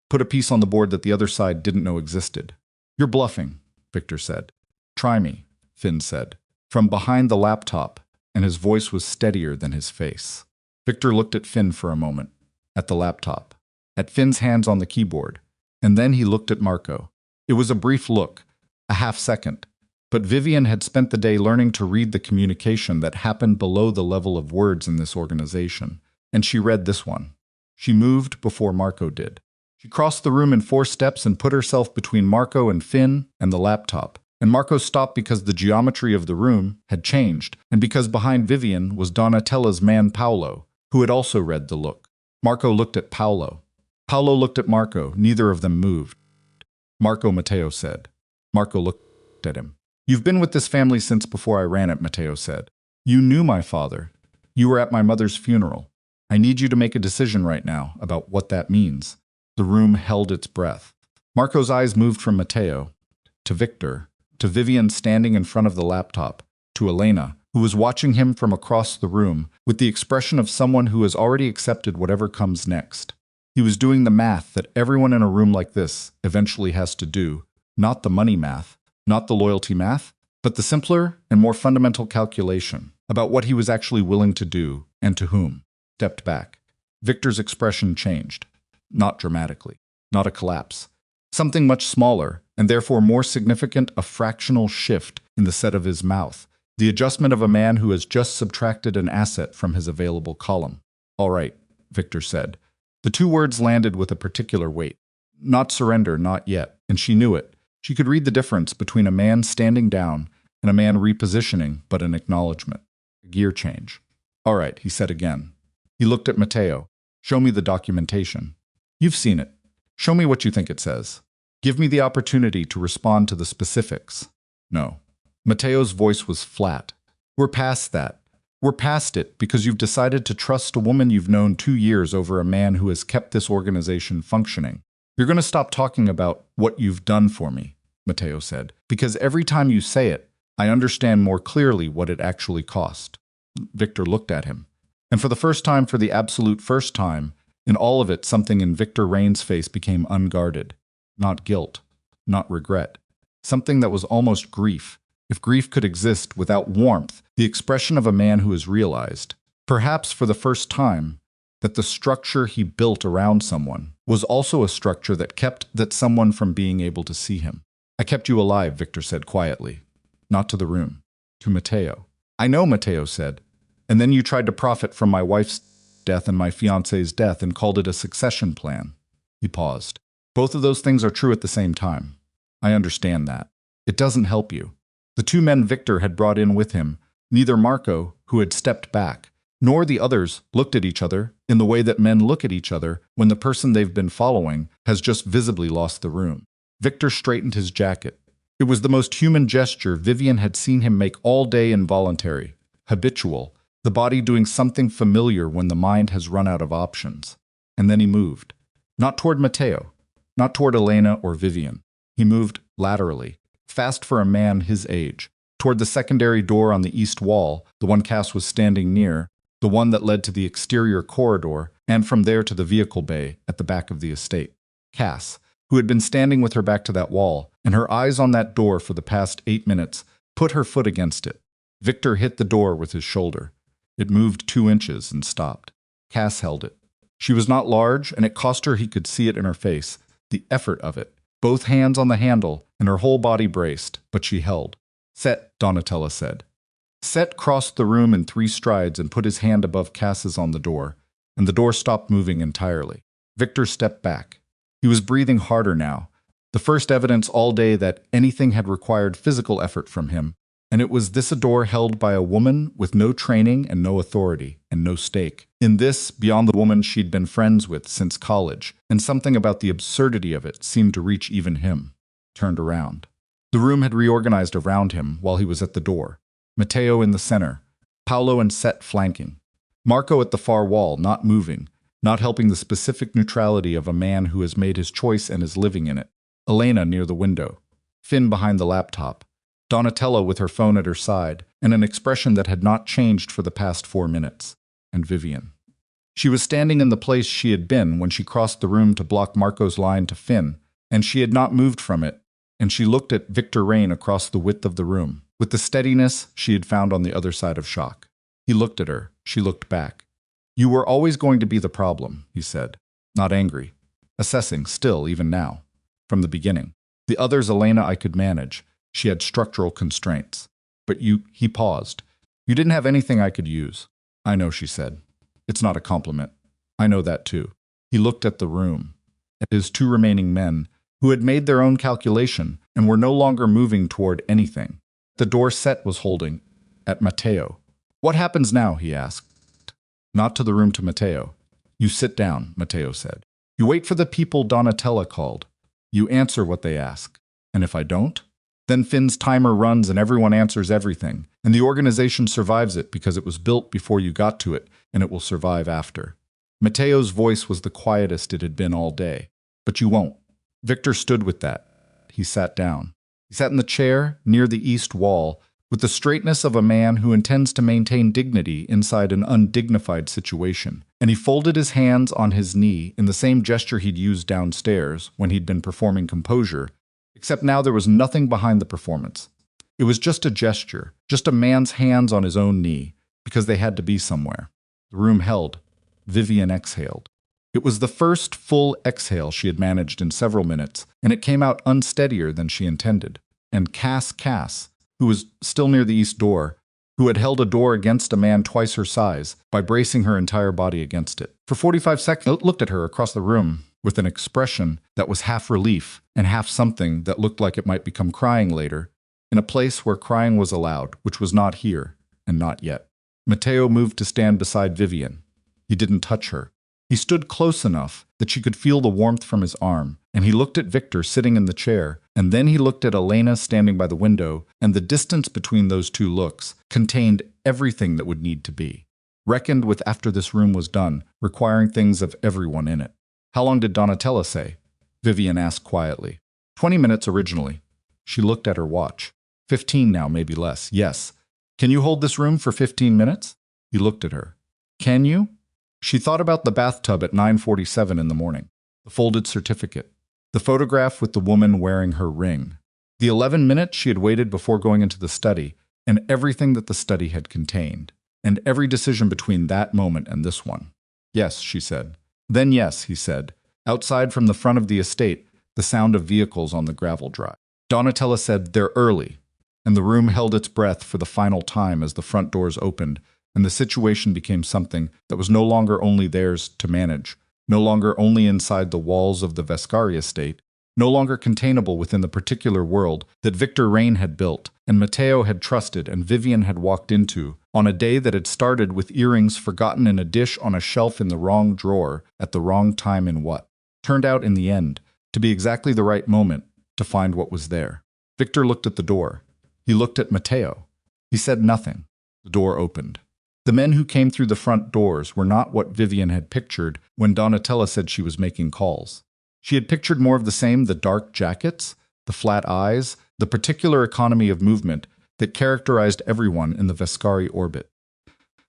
put a piece on the board that the other side didn't know existed. You're bluffing, Victor said. Try me, Finn said, from behind the laptop, and his voice was steadier than his face. Victor looked at Finn for a moment, at the laptop, at Finn's hands on the keyboard, and then he looked at Marco. It was a brief look, a half second, but Vivian had spent the day learning to read the communication that happened below the level of words in this organization, and she read this one. She moved before Marco did. She crossed the room in 4 steps and put herself between Marco and Finn and the laptop, and Marco stopped because the geometry of the room had changed, and because behind Vivian was Donatella's man Paolo, who had also read the look. Marco looked at Paolo. Paolo looked at Marco. Neither of them moved. Marco, Matteo said. Marco looked at him. You've been with this family since before I ran it, Matteo said. You knew my father. You were at my mother's funeral. I need you to make a decision right now about what that means. The room held its breath. Marco's eyes moved from Matteo to Victor, to Vivian standing in front of the laptop, to Elena, who was watching him from across the room with the expression of someone who has already accepted whatever comes next. He was doing the math that everyone in a room like this eventually has to do, not the money math, not the loyalty math, but the simpler and more fundamental calculation about what he was actually willing to do and to whom. Stepped back. Victor's expression changed. Not dramatically. Not a collapse. Something much smaller, and therefore more significant, a fractional shift in the set of his mouth. The adjustment of a man who has just subtracted an asset from his available column. All right, Victor said. The 2 words landed with a particular weight. Not surrender, not yet, and she knew it. She could read the difference between a man standing down and a man repositioning, but an acknowledgement. A gear change. All right, he said again. He looked at Matteo. Show me the documentation. You've seen it. Show me what you think it says. Give me the opportunity to respond to the specifics. No. Matteo's voice was flat. We're past that. We're past it because you've decided to trust a woman you've known 2 years over a man who has kept this organization functioning. You're going to stop talking about what you've done for me, Matteo said, because every time you say it, I understand more clearly what it actually cost. Victor looked at him. And for the first time, for the absolute first time, in all of it, something in Victor Rain's face became unguarded. Not guilt, not regret. Something that was almost grief. If grief could exist without warmth, the expression of a man who has realized, perhaps for the first time, that the structure he built around someone was also a structure that kept that someone from being able to see him. I kept you alive, Victor said quietly. Not to the room. To Matteo. I know, Matteo said. And then you tried to profit from my wife's death and my fiancé's death and called it a succession plan. He paused. Both of those things are true at the same time. I understand that. It doesn't help you. The 2 men Victor had brought in with him, neither Marco, who had stepped back, nor the others looked at each other in the way that men look at each other when the person they've been following has just visibly lost the room. Victor straightened his jacket. It was the most human gesture Vivian had seen him make all day, involuntary, habitual, the body doing something familiar when the mind has run out of options. And then he moved. Not toward Matteo, not toward Elena or Vivian. He moved laterally, fast for a man his age, toward the secondary door on the east wall, the one Cass was standing near, the one that led to the exterior corridor, and from there to the vehicle bay at the back of the estate. Cass, who had been standing with her back to that wall, and her eyes on that door for the past 8 minutes, put her foot against it. Victor hit the door with his shoulder. It moved 2 inches and stopped. Cass held it. She was not large, and it cost her he could see it in her face, the effort of it. Both hands on the handle, and her whole body braced, but she held. Set, Donatella said. Set crossed the room in 3 strides and put his hand above Cass's on the door, and the door stopped moving entirely. Victor stepped back. He was breathing harder now, the first evidence all day that anything had required physical effort from him, and it was this a door held by a woman with no training and no authority and no stake. In this, beyond the woman she'd been friends with since college, and something about the absurdity of it seemed to reach even him. Turned around. The room had reorganized around him while he was at the door. Matteo in the center, Paolo and Set flanking. Marco at the far wall, not moving, not helping the specific neutrality of a man who has made his choice and is living in it. Elena near the window. Finn behind the laptop. Donatella with her phone at her side, and an expression that had not changed for the past 4 minutes. And Vivian. She was standing in the place she had been when she crossed the room to block Marco's line to Finn, and she had not moved from it, and she looked at Victor Rain across the width of the room, with the steadiness she had found on the other side of shock. He looked at her. She looked back. You were always going to be the problem, he said, not angry. Assessing, still, even now. From the beginning. The others, Elena, I could manage. She had structural constraints. But you, he paused. You didn't have anything I could use. I know, she said. It's not a compliment. I know that too. He looked at the room, at his 2 remaining men, who had made their own calculation and were no longer moving toward anything. The door Set was holding, at Matteo. What happens now, he asked. Not to the room to Matteo. You sit down, Matteo said. You wait for the people Donatella called. You answer what they ask. And if I don't? Then Finn's timer runs and everyone answers everything, and the organization survives it because it was built before you got to it, and it will survive after. Matteo's voice was the quietest it had been all day. But you won't. Victor stood with that. He sat down. He sat in the chair near the east wall, with the straightness of a man who intends to maintain dignity inside an undignified situation, and he folded his hands on his knee in the same gesture he'd used downstairs when he'd been performing composure, except now there was nothing behind the performance. It was just a gesture, just a man's hands on his own knee, because they had to be somewhere. The room held. Vivian exhaled. It was the first full exhale she had managed in several minutes, and it came out unsteadier than she intended. And Cass, who was still near the east door, who had held a door against a man twice her size by bracing her entire body against it. For 45 seconds, looked at her across the room with an expression that was half relief and half something that looked like it might become crying later, in a place where crying was allowed, which was not here and not yet. Matteo moved to stand beside Vivian. He didn't touch her. He stood close enough that she could feel the warmth from his arm, and he looked at Victor sitting in the chair, and then he looked at Elena standing by the window, and the distance between those two looks contained everything that would need to be. Reckoned with after this room was done, requiring things of everyone in it. How long did Donatella say? Vivian asked quietly. 20 minutes originally. She looked at her watch. 15 now, maybe less. Yes. Can you hold this room for 15 minutes? He looked at her. Can you? She thought about the bathtub at 9:47 in the morning, the folded certificate, the photograph with the woman wearing her ring, the 11 minutes she had waited before going into the study, and everything that the study had contained, and every decision between that moment and this one. Yes, she said. Then yes, he said. Outside from the front of the estate, the sound of vehicles on the gravel drive. Donatella said, "They're early," and the room held its breath for the final time as the front doors opened, and the situation became something that was no longer only theirs to manage, no longer only inside the walls of the Vescari estate, no longer containable within the particular world that Victor Rain had built, and Matteo had trusted, and Vivian had walked into, on a day that had started with earrings forgotten in a dish on a shelf in the wrong drawer, at the wrong time in what turned out in the end to be exactly the right moment to find what was there. Victor looked at the door. He looked at Matteo. He said nothing. The door opened. The men who came through the front doors were not what Vivian had pictured when Donatella said she was making calls. She had pictured more of the same, the dark jackets, the flat eyes, the particular economy of movement that characterized everyone in the Vescari orbit.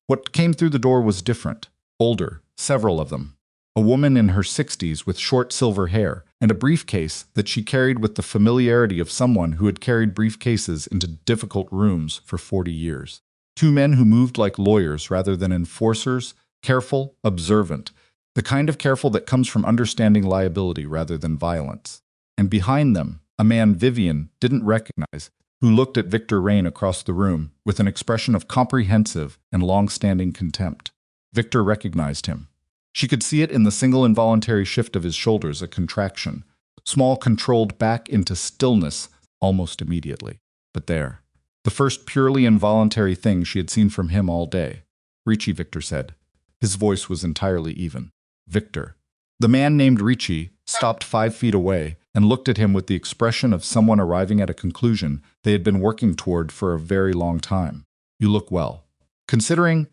What came through the door was different, older, several of them. A woman in her 60s with short silver hair and a briefcase that she carried with the familiarity of someone who had carried briefcases into difficult rooms for 40 years. Two men who moved like lawyers rather than enforcers, careful, observant, the kind of careful that comes from understanding liability rather than violence. And behind them, a man Vivian didn't recognize, who looked at Victor Rain across the room with an expression of comprehensive and long-standing contempt. Victor recognized him. She could see it in the single involuntary shift of his shoulders, a contraction, small controlled back into stillness almost immediately. But there, the first purely involuntary thing she had seen from him all day. Ricci, Victor said. His voice was entirely even. Victor. The man named Ricci stopped 5 feet away and looked at him with the expression of someone arriving at a conclusion they had been working toward for a very long time. You look well. Considering,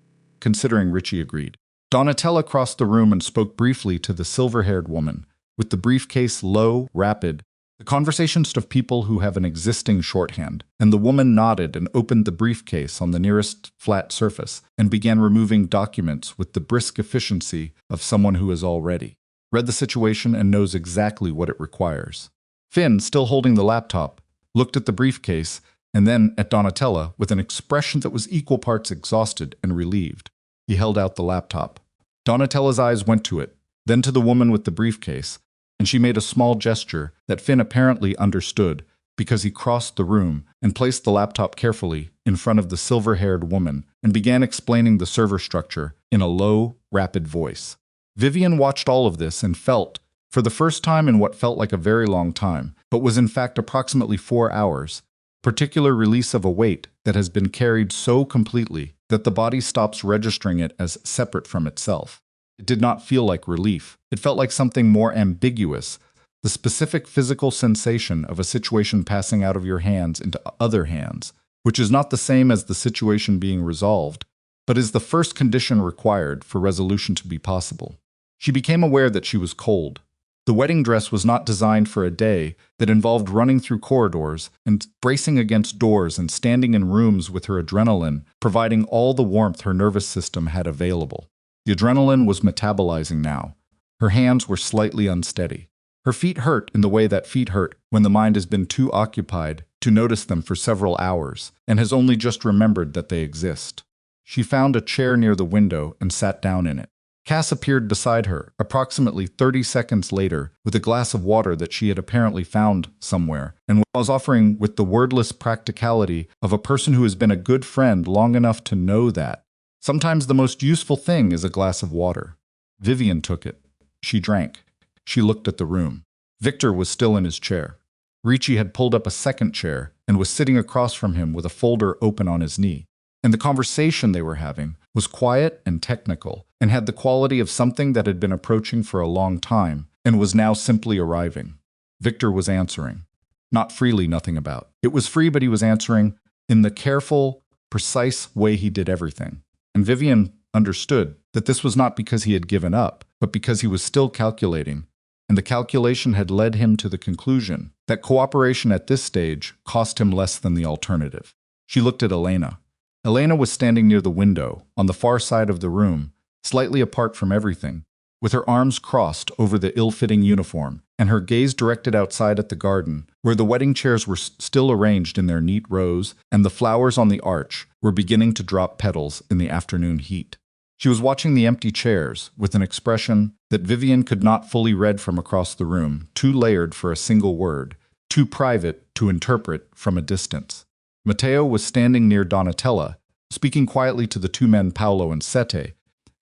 Ricci agreed. Donatella crossed the room and spoke briefly to the silver-haired woman, with the briefcase low, rapid, the conversations of people who have an existing shorthand, and the woman nodded and opened the briefcase on the nearest flat surface and began removing documents with the brisk efficiency of someone who is already read the situation and knows exactly what it requires. Finn, still holding the laptop, looked at the briefcase and then at Donatella with an expression that was equal parts exhausted and relieved. He held out the laptop. Donatella's eyes went to it, then to the woman with the briefcase, and she made a small gesture that Finn apparently understood because he crossed the room and placed the laptop carefully in front of the silver-haired woman and began explaining the server structure in a low, rapid voice. Vivian watched all of this and felt, for the first time in what felt like a very long time, but was in fact approximately 4 hours, particular release of a weight that has been carried so completely that the body stops registering it as separate from itself. It did not feel like relief. It felt like something more ambiguous, the specific physical sensation of a situation passing out of your hands into other hands, which is not the same as the situation being resolved, but is the first condition required for resolution to be possible. She became aware that she was cold. The wedding dress was not designed for a day that involved running through corridors and bracing against doors and standing in rooms with her adrenaline, providing all the warmth her nervous system had available. The adrenaline was metabolizing now. Her hands were slightly unsteady. Her feet hurt in the way that feet hurt when the mind has been too occupied to notice them for several hours and has only just remembered that they exist. She found a chair near the window and sat down in it. Cass appeared beside her, approximately 30 seconds later, with a glass of water that she had apparently found somewhere, and was offering with the wordless practicality of a person who has been a good friend long enough to know that sometimes the most useful thing is a glass of water. Vivian took it. She drank. She looked at the room. Victor was still in his chair. Ricci had pulled up a second chair and was sitting across from him with a folder open on his knee. And the conversation they were having was quiet and technical, and had the quality of something that had been approaching for a long time and was now simply arriving. Victor was answering. Not freely, nothing about. It was free, but he was answering in the careful, precise way he did everything. And Vivian understood that this was not because he had given up, but because he was still calculating, and the calculation had led him to the conclusion that cooperation at this stage cost him less than the alternative. She looked at Elena. Elena was standing near the window, on the far side of the room, slightly apart from everything, with her arms crossed over the ill-fitting uniform, and her gaze directed outside at the garden, where the wedding chairs were still arranged in their neat rows, and the flowers on the arch were beginning to drop petals in the afternoon heat. She was watching the empty chairs, with an expression that Vivian could not fully read from across the room, too layered for a single word, too private to interpret from a distance. Matteo was standing near Donatella, speaking quietly to the two men Paolo and Sette,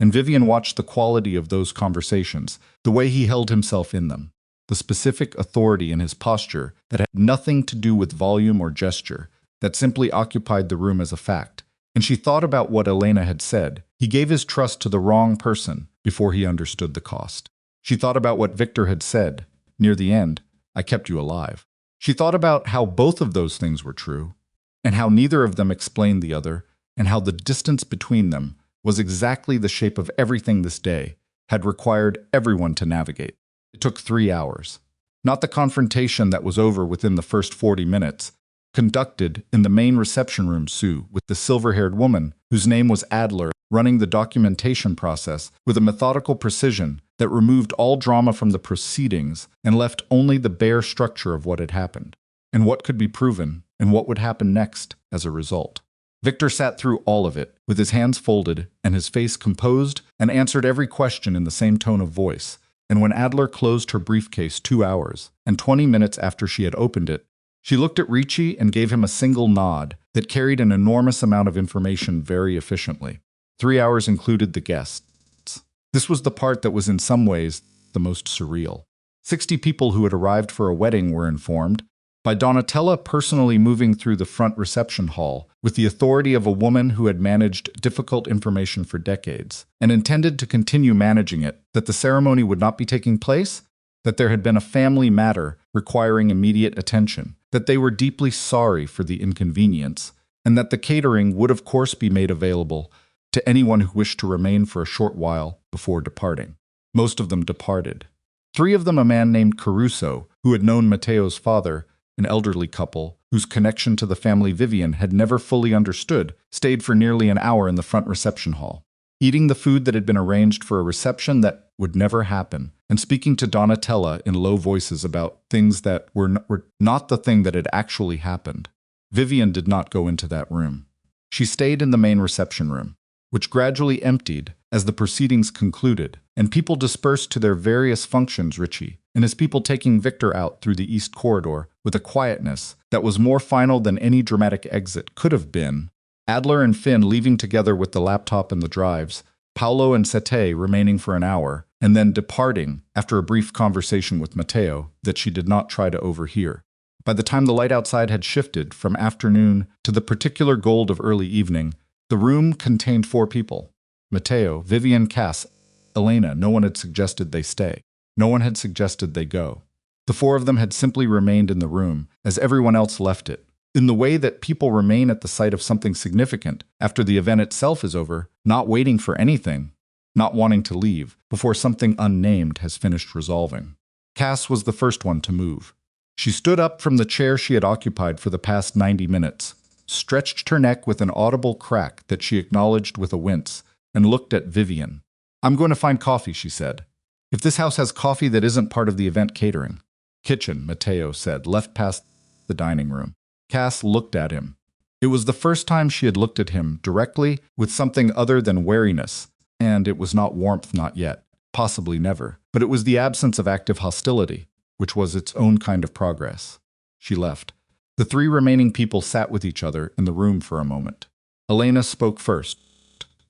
and Vivian watched the quality of those conversations, the way he held himself in them, the specific authority in his posture that had nothing to do with volume or gesture, that simply occupied the room as a fact. And she thought about what Elena had said. He gave his trust to the wrong person before he understood the cost. She thought about what Victor had said. Near the end, I kept you alive. She thought about how both of those things were true, and how neither of them explained the other, and how the distance between them was exactly the shape of everything this day had required everyone to navigate. It took 3 hours. Not the confrontation that was over within the first 40 minutes, conducted in the main reception room, Sue, with the silver-haired woman, whose name was Adler, running the documentation process with a methodical precision that removed all drama from the proceedings and left only the bare structure of what had happened, and what could be proven, and what would happen next as a result. Victor sat through all of it, with his hands folded and his face composed, and answered every question in the same tone of voice. And when Adler closed her briefcase 2 hours, and 20 minutes after she had opened it, she looked at Ricci and gave him a single nod that carried an enormous amount of information very efficiently. 3 hours included the guests. This was the part that was in some ways the most surreal. 60 people who had arrived for a wedding were informed, by Donatella personally moving through the front reception hall with the authority of a woman who had managed difficult information for decades and intended to continue managing it, that the ceremony would not be taking place, that there had been a family matter requiring immediate attention, that they were deeply sorry for the inconvenience, and that the catering would of course be made available to anyone who wished to remain for a short while before departing. Most of them departed. 3 of them, a man named Caruso, who had known Matteo's father, an elderly couple whose connection to the family Vivian had never fully understood, stayed for nearly an hour in the front reception hall, eating the food that had been arranged for a reception that would never happen, and speaking to Donatella in low voices about things that were not the thing that had actually happened. Vivian did not go into that room. She stayed in the main reception room, which gradually emptied as the proceedings concluded, and people dispersed to their various functions. Ricci and his people taking Victor out through the east corridor with a quietness that was more final than any dramatic exit could have been, Adler and Finn leaving together with the laptop and the drives, Paolo and Sette remaining for an hour, and then departing after a brief conversation with Matteo that she did not try to overhear. By the time the light outside had shifted from afternoon to the particular gold of early evening, the room contained 4 people. Matteo, Vivian, Cass, Elena. No one had suggested they stay. No one had suggested they go. The 4 of them had simply remained in the room as everyone else left it, in the way that people remain at the site of something significant after the event itself is over, not waiting for anything, not wanting to leave before something unnamed has finished resolving. Cass was the first one to move. She stood up from the chair she had occupied for the past 90 minutes, stretched her neck with an audible crack that she acknowledged with a wince, and looked at Vivian. "I'm going to find coffee," she said. "If this house has coffee that isn't part of the event catering." "Kitchen," Matteo said, left past the dining room. Cass looked at him. It was the first time she had looked at him directly with something other than wariness, and it was not warmth, not yet, possibly never, but it was the absence of active hostility, which was its own kind of progress. She left. The 3 remaining people sat with each other in the room for a moment. Elena spoke first.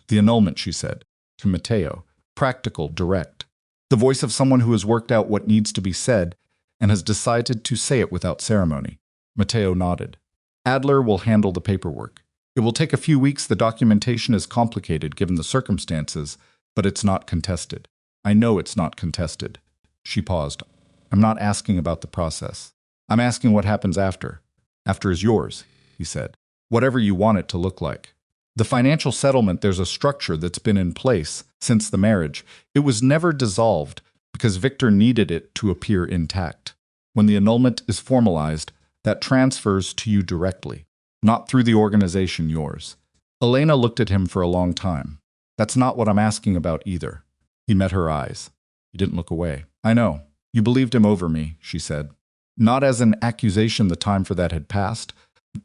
"The annulment," she said, to Matteo, practical, direct. The voice of someone who has worked out what needs to be said and has decided to say it without ceremony. Matteo nodded. "Adler will handle the paperwork. It will take a few weeks. The documentation is complicated given the circumstances, But it's not contested. I know it's not contested. She paused. I'm not asking about the process. I'm asking what happens after. After is yours, he said. Whatever you want it to look like. The financial settlement, there's a structure that's been in place since the marriage. It was never dissolved because Victor needed it to appear intact. When the annulment is formalized, that transfers to you directly, not through the organization yours. Elena looked at him for a long time. That's not what I'm asking about either. He met her eyes. He didn't look away. I know. You believed him over me, she said. Not as an accusation the time for that had passed,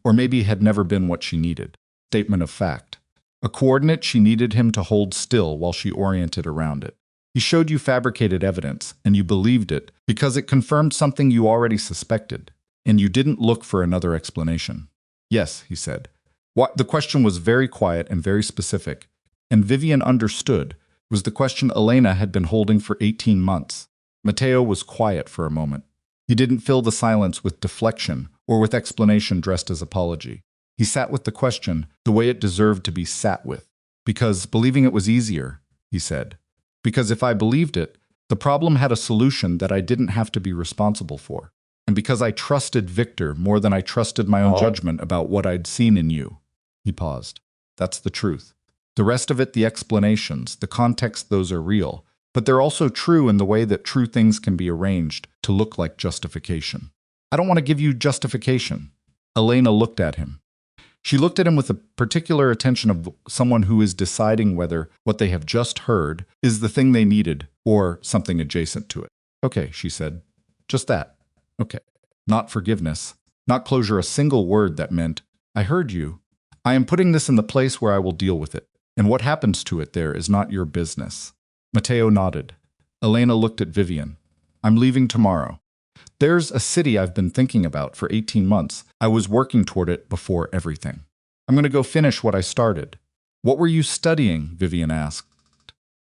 or maybe had never been what she needed. Statement of fact. A coordinate she needed him to hold still while she oriented around it. He showed you fabricated evidence, and you believed it because it confirmed something you already suspected, and you didn't look for another explanation. Yes, he said. The question was very quiet and very specific, and Vivian understood. It was the question Elena had been holding for 18 months. Matteo was quiet for a moment. He didn't fill the silence with deflection or with explanation dressed as apology. He sat with the question the way it deserved to be sat with. Because believing it was easier, he said. Because if I believed it, the problem had a solution that I didn't have to be responsible for. And because I trusted Victor more than I trusted my own judgment about what I'd seen in you. He paused. That's the truth. The rest of it, the explanations, the context, those are real. But they're also true in the way that true things can be arranged to look like justification. I don't want to give you justification. Elena looked at him. She looked at him with a particular attention of someone who is deciding whether what they have just heard is the thing they needed or something adjacent to it. Okay, she said. Just that. Okay. Not forgiveness. Not closure, a single word that meant, I heard you. I am putting this in the place where I will deal with it. And what happens to it there is not your business. Matteo nodded. Elena looked at Vivian. I'm leaving tomorrow. There's a city I've been thinking about for 18 months. I was working toward it before everything. I'm going to go finish what I started. What were you studying? Vivian asked.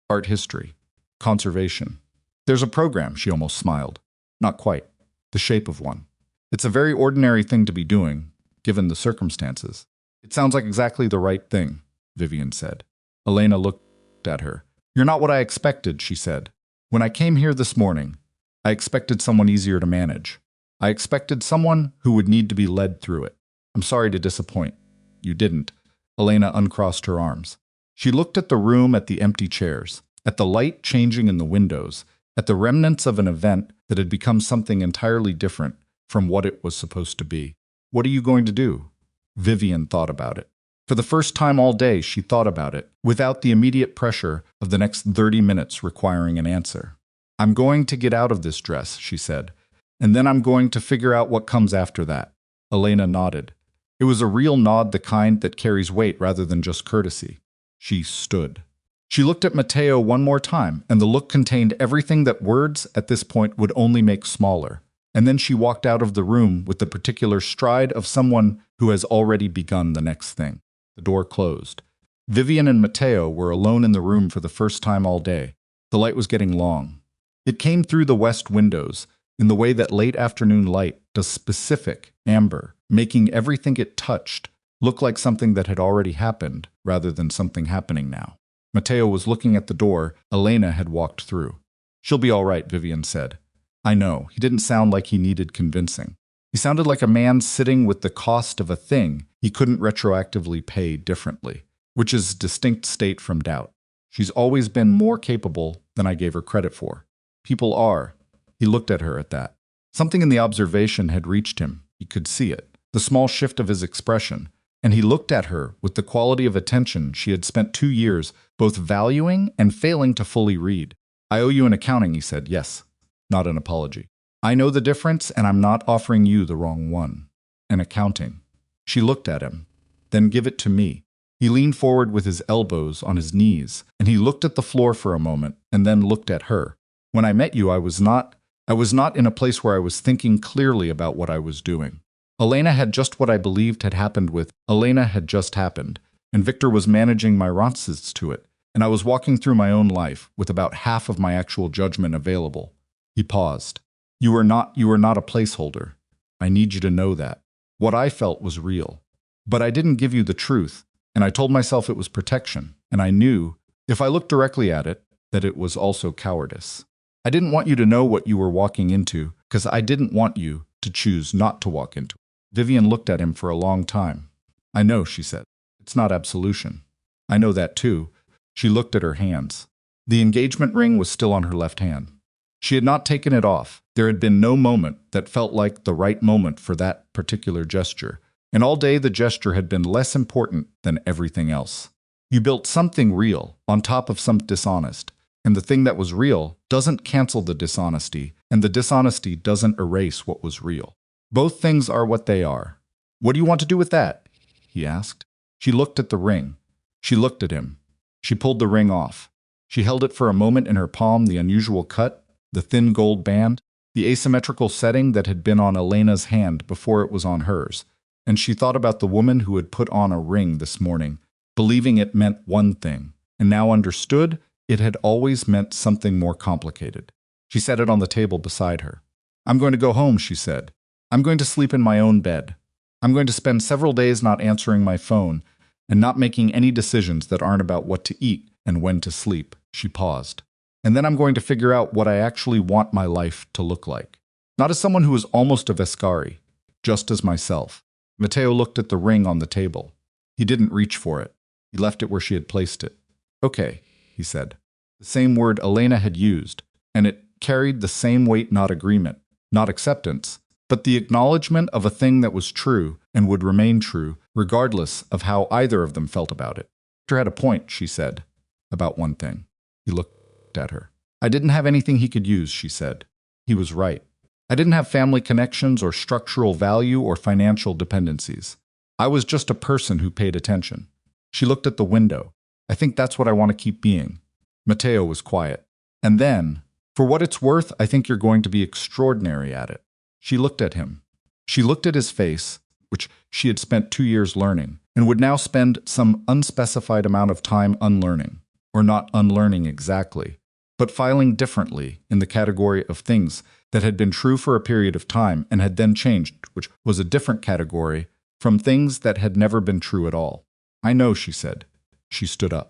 Art history. Conservation. There's a program, she almost smiled. Not quite. The shape of one. It's a very ordinary thing to be doing, given the circumstances. It sounds like exactly the right thing, Vivian said. Elena looked at her. You're not what I expected, she said. When I came here this morning, I expected someone easier to manage. I expected someone who would need to be led through it. I'm sorry to disappoint. You didn't. Elena uncrossed her arms. She looked at the room, at the empty chairs, at the light changing in the windows, at the remnants of an event that had become something entirely different from what it was supposed to be. What are you going to do? Vivian thought about it. For the first time all day, she thought about it, without the immediate pressure of the next 30 minutes requiring an answer. I'm going to get out of this dress, she said, and then I'm going to figure out what comes after that. Elena nodded. It was a real nod, the kind that carries weight rather than just courtesy. She stood. She looked at Matteo one more time, and the look contained everything that words at this point would only make smaller. And then she walked out of the room with the particular stride of someone who has already begun the next thing. The door closed. Vivian and Matteo were alone in the room for the first time all day. The light was getting long. It came through the west windows in the way that late afternoon light does, specific, amber, making everything it touched look like something that had already happened rather than something happening now. Matteo was looking at the door Elena had walked through. She'll be all right, Vivian said. I know. He didn't sound like he needed convincing. He sounded like a man sitting with the cost of a thing he couldn't retroactively pay differently, which is a distinct state from doubt. She's always been more capable than I gave her credit for. People are. He looked at her at that. Something in the observation had reached him. He could see it, the small shift of his expression, and he looked at her with the quality of attention she had spent 2 years both valuing and failing to fully read. I owe you an accounting, he said. Yes, not an apology. I know the difference, and I'm not offering you the wrong one. An accounting. She looked at him. Then give it to me. He leaned forward with his elbows on his knees, and he looked at the floor for a moment, and then looked at her. When I met you, I was not in a place where I was thinking clearly about what I was doing. Elena had just what I believed had happened with Elena had just happened, and Victor was managing my responses to it, and I was walking through my own life with about half of my actual judgment available. He paused. You are not a placeholder. I need you to know that. What I felt was real. But I didn't give you the truth, and I told myself it was protection, and I knew If I looked directly at it, that it was also cowardice. I didn't want you to know what you were walking into, because I didn't want you to choose not to walk into it. Vivian looked at him for a long time. I know, she said. It's not absolution. I know that too. She looked at her hands. The engagement ring was still on her left hand. She had not taken it off. There had been no moment that felt like the right moment for that particular gesture. And all day the gesture had been less important than everything else. You built something real on top of some dishonest. And the thing that was real doesn't cancel the dishonesty, and the dishonesty doesn't erase what was real. Both things are what they are. What do you want to do with that? He asked. She looked at the ring. She looked at him. She pulled the ring off. She held it for a moment in her palm, the unusual cut, the thin gold band, the asymmetrical setting that had been on Elena's hand before it was on hers. And she thought about the woman who had put on a ring this morning, believing it meant one thing, and now understood it had always meant something more complicated. She set it on the table beside her. I'm going to go home, she said. I'm going to sleep in my own bed. I'm going to spend several days not answering my phone and not making any decisions that aren't about what to eat and when to sleep. She paused. And then I'm going to figure out what I actually want my life to look like. Not as someone who is almost a Vescari, just as myself. Matteo looked at the ring on the table. He didn't reach for it. He left it where she had placed it. Okay, he said. The same word Elena had used, and it carried the same weight, not agreement, not acceptance, but the acknowledgement of a thing that was true and would remain true, regardless of how either of them felt about it. Victor had a point, she said, about one thing. He looked at her. I didn't have anything he could use, she said. He was right. I didn't have family connections or structural value or financial dependencies. I was just a person who paid attention. She looked at the window. I think that's what I want to keep being. Matteo was quiet. And then, for what it's worth, I think you're going to be extraordinary at it. She looked at him. She looked at his face, which she had spent 2 years learning, and would now spend some unspecified amount of time unlearning, or not unlearning exactly, but filing differently in the category of things that had been true for a period of time and had then changed, which was a different category from things that had never been true at all. I know, she said. She stood up.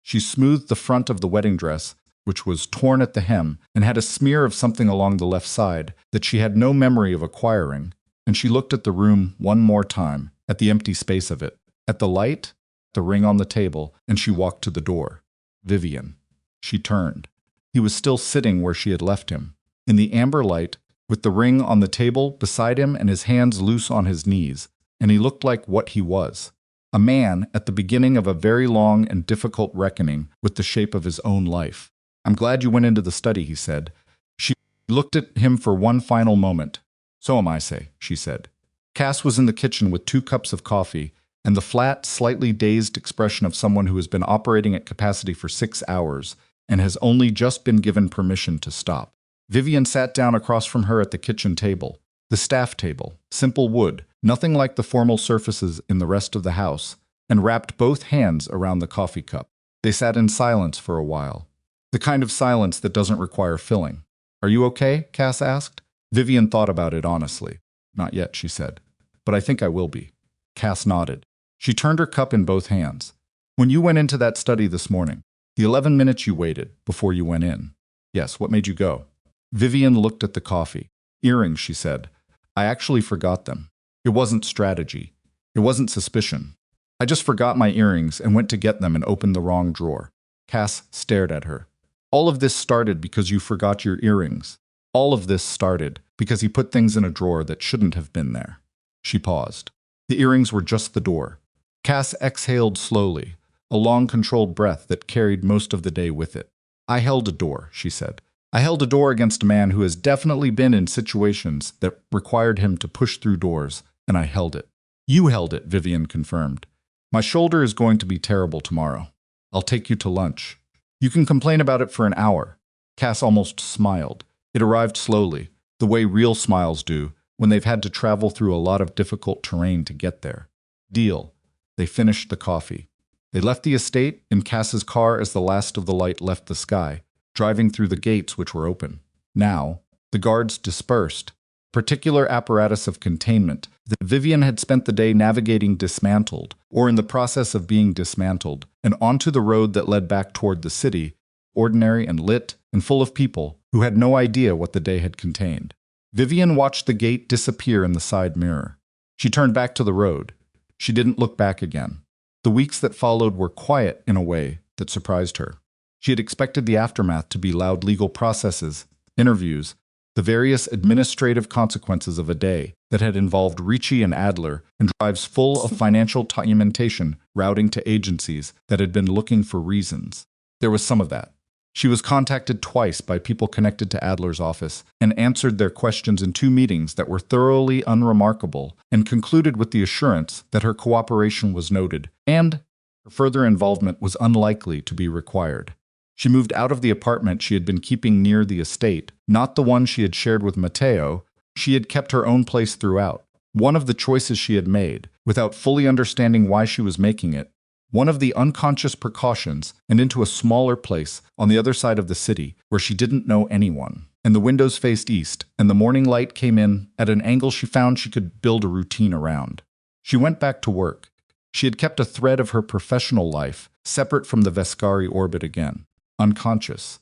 She smoothed the front of the wedding dress, which was torn at the hem and had a smear of something along the left side that she had no memory of acquiring, and she looked at the room one more time, at the empty space of it, at the light, the ring on the table, and she walked to the door. Vivian. She turned. He was still sitting where she had left him, in the amber light, with the ring on the table beside him and his hands loose on his knees, and he looked like what he was. A man at the beginning of a very long and difficult reckoning with the shape of his own life. I'm glad you went into the study, he said. She looked at him for one final moment. So am I, she said. Cass was in the kitchen with 2 cups of coffee and the flat, slightly dazed expression of someone who has been operating at capacity for 6 hours and has only just been given permission to stop. Vivian sat down across from her at the kitchen table. The staff table, simple wood, nothing like the formal surfaces in the rest of the house, and wrapped both hands around the coffee cup. They sat in silence for a while. The kind of silence that doesn't require filling. Are you okay? Cass asked. Vivian thought about it honestly. Not yet, she said. But I think I will be. Cass nodded. She turned her cup in both hands. When you went into that study this morning, the 11 minutes you waited before you went in. Yes, what made you go? Vivian looked at the coffee. Earrings, she said. I actually forgot them. It wasn't strategy. It wasn't suspicion. I just forgot my earrings and went to get them and opened the wrong drawer. Cass stared at her. All of this started because you forgot your earrings. All of this started because he put things in a drawer that shouldn't have been there. She paused. The earrings were just the door. Cass exhaled slowly, a long controlled breath that carried most of the day with it. I held a door, she said. I held a door against a man who has definitely been in situations that required him to push through doors, and I held it. You held it, Vivian confirmed. My shoulder is going to be terrible tomorrow. I'll take you to lunch. You can complain about it for an hour. Cass almost smiled. It arrived slowly, the way real smiles do, when they've had to travel through a lot of difficult terrain to get there. Deal. They finished the coffee. They left the estate in Cass's car as the last of the light left the sky, driving through the gates which were open. Now, the guards dispersed. Particular apparatus of containment that Vivian had spent the day navigating dismantled, or in the process of being dismantled, and onto the road that led back toward the city, ordinary and lit and full of people who had no idea what the day had contained. Vivian watched the gate disappear in the side mirror. She turned back to the road. She didn't look back again. The weeks that followed were quiet in a way that surprised her. She had expected the aftermath to be loud legal processes, interviews, the various administrative consequences of a day that had involved Ricci and Adler, and drives full of financial documentation routing to agencies that had been looking for reasons. There was some of that. She was contacted twice by people connected to Adler's office and answered their questions in 2 meetings that were thoroughly unremarkable and concluded with the assurance that her cooperation was noted and her further involvement was unlikely to be required. She moved out of the apartment she had been keeping near the estate, not the one she had shared with Matteo. She had kept her own place throughout. One of the choices she had made, without fully understanding why she was making it, one of the unconscious precautions, and into a smaller place on the other side of the city where she didn't know anyone. And the windows faced east, and the morning light came in at an angle she found she could build a routine around. She went back to work. She had kept a thread of her professional life separate from the Vescari orbit again. Unconscious,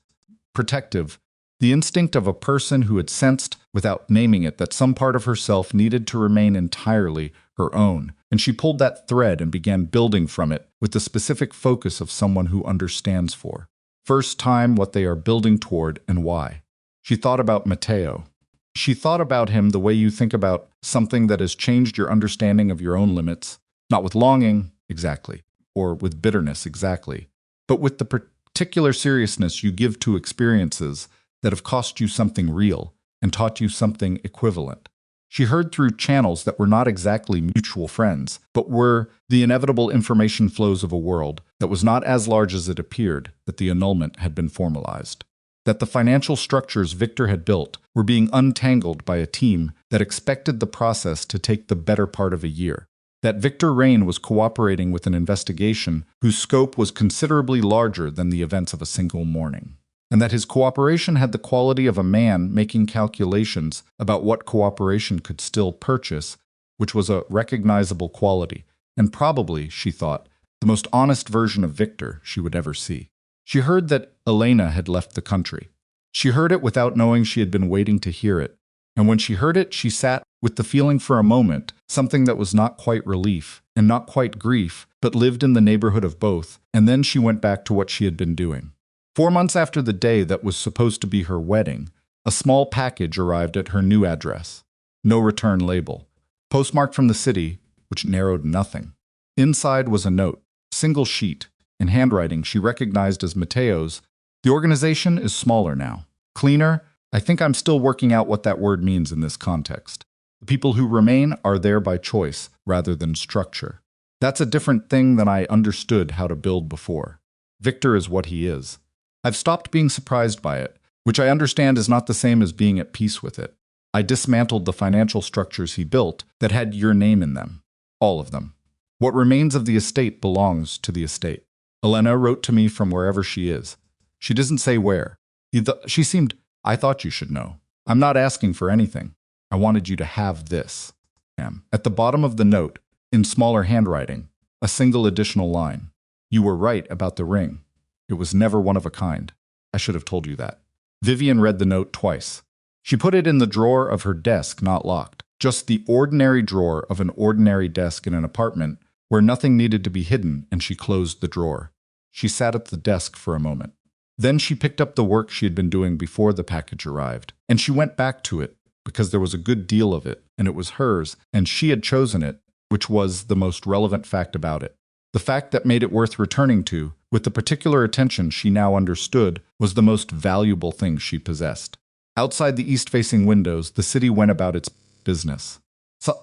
protective, the instinct of a person who had sensed, without naming it, that some part of herself needed to remain entirely her own, and she pulled that thread and began building from it with the specific focus of someone who understands for first time what they are building toward and why. She thought about Matteo. She thought about him the way you think about something that has changed your understanding of your own limits, not with longing, exactly, or with bitterness, exactly, but with the particular seriousness you give to experiences that have cost you something real and taught you something equivalent. She heard through channels that were not exactly mutual friends, but were the inevitable information flows of a world that was not as large as it appeared, that the annulment had been formalized. That the financial structures Victor had built were being untangled by a team that expected the process to take the better part of a year. That Victor Rain was cooperating with an investigation whose scope was considerably larger than the events of a single morning. And that his cooperation had the quality of a man making calculations about what cooperation could still purchase, which was a recognizable quality, and probably, she thought, the most honest version of Victor she would ever see. She heard that Elena had left the country. She heard it without knowing she had been waiting to hear it, and when she heard it, she sat with the feeling for a moment, something that was not quite relief and not quite grief, but lived in the neighborhood of both, and then she went back to what she had been doing. 4 months after the day that was supposed to be her wedding, a small package arrived at her new address. No return label. Postmarked from the city, which narrowed nothing. Inside was a note, single sheet, in handwriting she recognized as Matteo's. The organization is smaller now. Cleaner. I think I'm still working out what that word means in this context. The people who remain are there by choice rather than structure. That's a different thing than I understood how to build before. Victor is what he is. I've stopped being surprised by it, which I understand is not the same as being at peace with it. I dismantled the financial structures he built that had your name in them. All of them. What remains of the estate belongs to the estate. Elena wrote to me from wherever she is. She doesn't say where. She seemed, I thought you should know. I'm not asking for anything. I wanted you to have this. At the bottom of the note, in smaller handwriting, a single additional line. You were right about the ring. It was never one of a kind. I should have told you that. Vivian read the note twice. She put it in the drawer of her desk, not locked. Just the ordinary drawer of an ordinary desk in an apartment where nothing needed to be hidden, and she closed the drawer. She sat at the desk for a moment. Then she picked up the work she had been doing before the package arrived, and she went back to it because there was a good deal of it, and it was hers, and she had chosen it, which was the most relevant fact about it. The fact that made it worth returning to, with the particular attention she now understood, was the most valuable thing she possessed. Outside the east-facing windows, the city went about its business.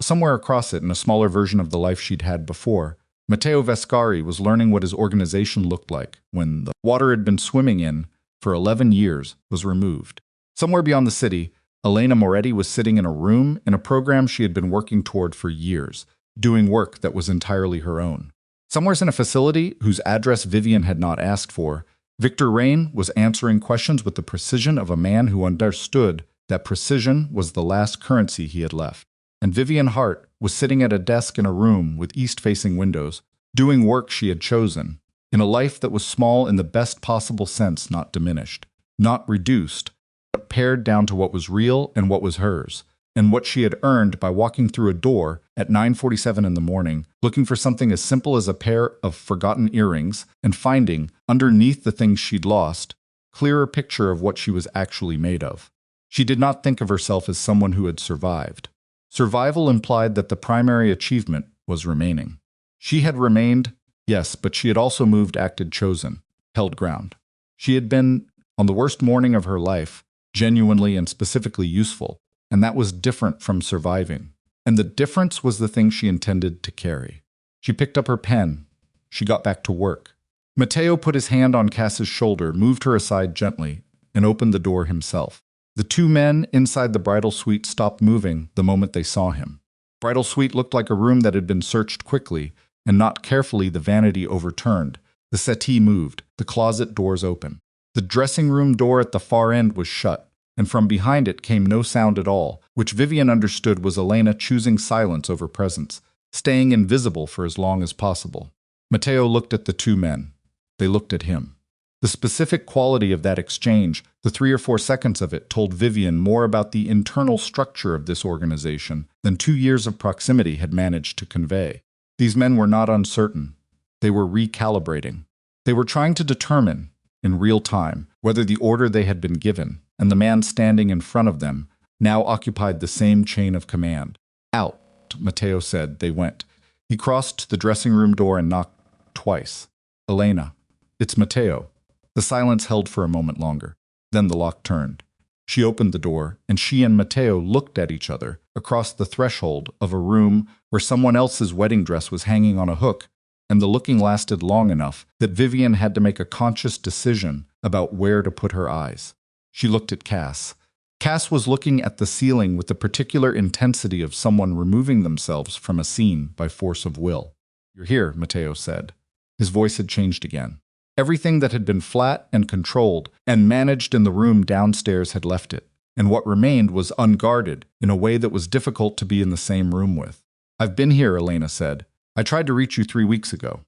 Somewhere across it, in a smaller version of the life she'd had before, Matteo Vescari was learning what his organization looked like when the water had been swimming in for 11 years was removed. Somewhere beyond the city, Elena Moretti was sitting in a room in a program she had been working toward for years, doing work that was entirely her own. Somewhere in a facility whose address Vivian had not asked for, Victor Rain was answering questions with the precision of a man who understood that precision was the last currency he had left. And Vivian Hart was sitting at a desk in a room with east-facing windows, doing work she had chosen, in a life that was small in the best possible sense, not diminished, not reduced, but pared down to what was real and what was hers, and what she had earned by walking through a door at 9:47 in the morning, looking for something as simple as a pair of forgotten earrings, and finding, underneath the things she'd lost, clearer picture of what she was actually made of. She did not think of herself as someone who had survived. Survival implied that the primary achievement was remaining. She had remained, yes, but she had also moved, acted, chosen, held ground. She had been, on the worst morning of her life, genuinely and specifically useful, and that was different from surviving. And the difference was the thing she intended to carry. She picked up her pen. She got back to work. Matteo put his hand on Cass's shoulder, moved her aside gently, and opened the door himself. The two men inside the bridal suite stopped moving the moment they saw him. Bridal suite looked like a room that had been searched quickly, and not carefully, the vanity overturned. The settee moved, the closet doors open. The dressing room door at the far end was shut, and from behind it came no sound at all, which Vivian understood was Elena choosing silence over presence, staying invisible for as long as possible. Matteo looked at the two men. They looked at him. The specific quality of that exchange, the 3 or 4 seconds of it, told Vivian more about the internal structure of this organization than 2 years of proximity had managed to convey. These men were not uncertain. They were recalibrating. They were trying to determine, in real time, whether the order they had been given, and the man standing in front of them, now occupied the same chain of command. Out, Matteo said. They went. He crossed to the dressing room door and knocked twice. Elena. It's Matteo. The silence held for a moment longer. Then the lock turned. She opened the door, and she and Matteo looked at each other across the threshold of a room where someone else's wedding dress was hanging on a hook, and the looking lasted long enough that Vivian had to make a conscious decision about where to put her eyes. She looked at Cass. Cass was looking at the ceiling with the particular intensity of someone removing themselves from a scene by force of will. "You're here," Matteo said. His voice had changed again. Everything that had been flat and controlled and managed in the room downstairs had left it, and what remained was unguarded in a way that was difficult to be in the same room with. "I've been here," Elena said. "I tried to reach you 3 weeks ago."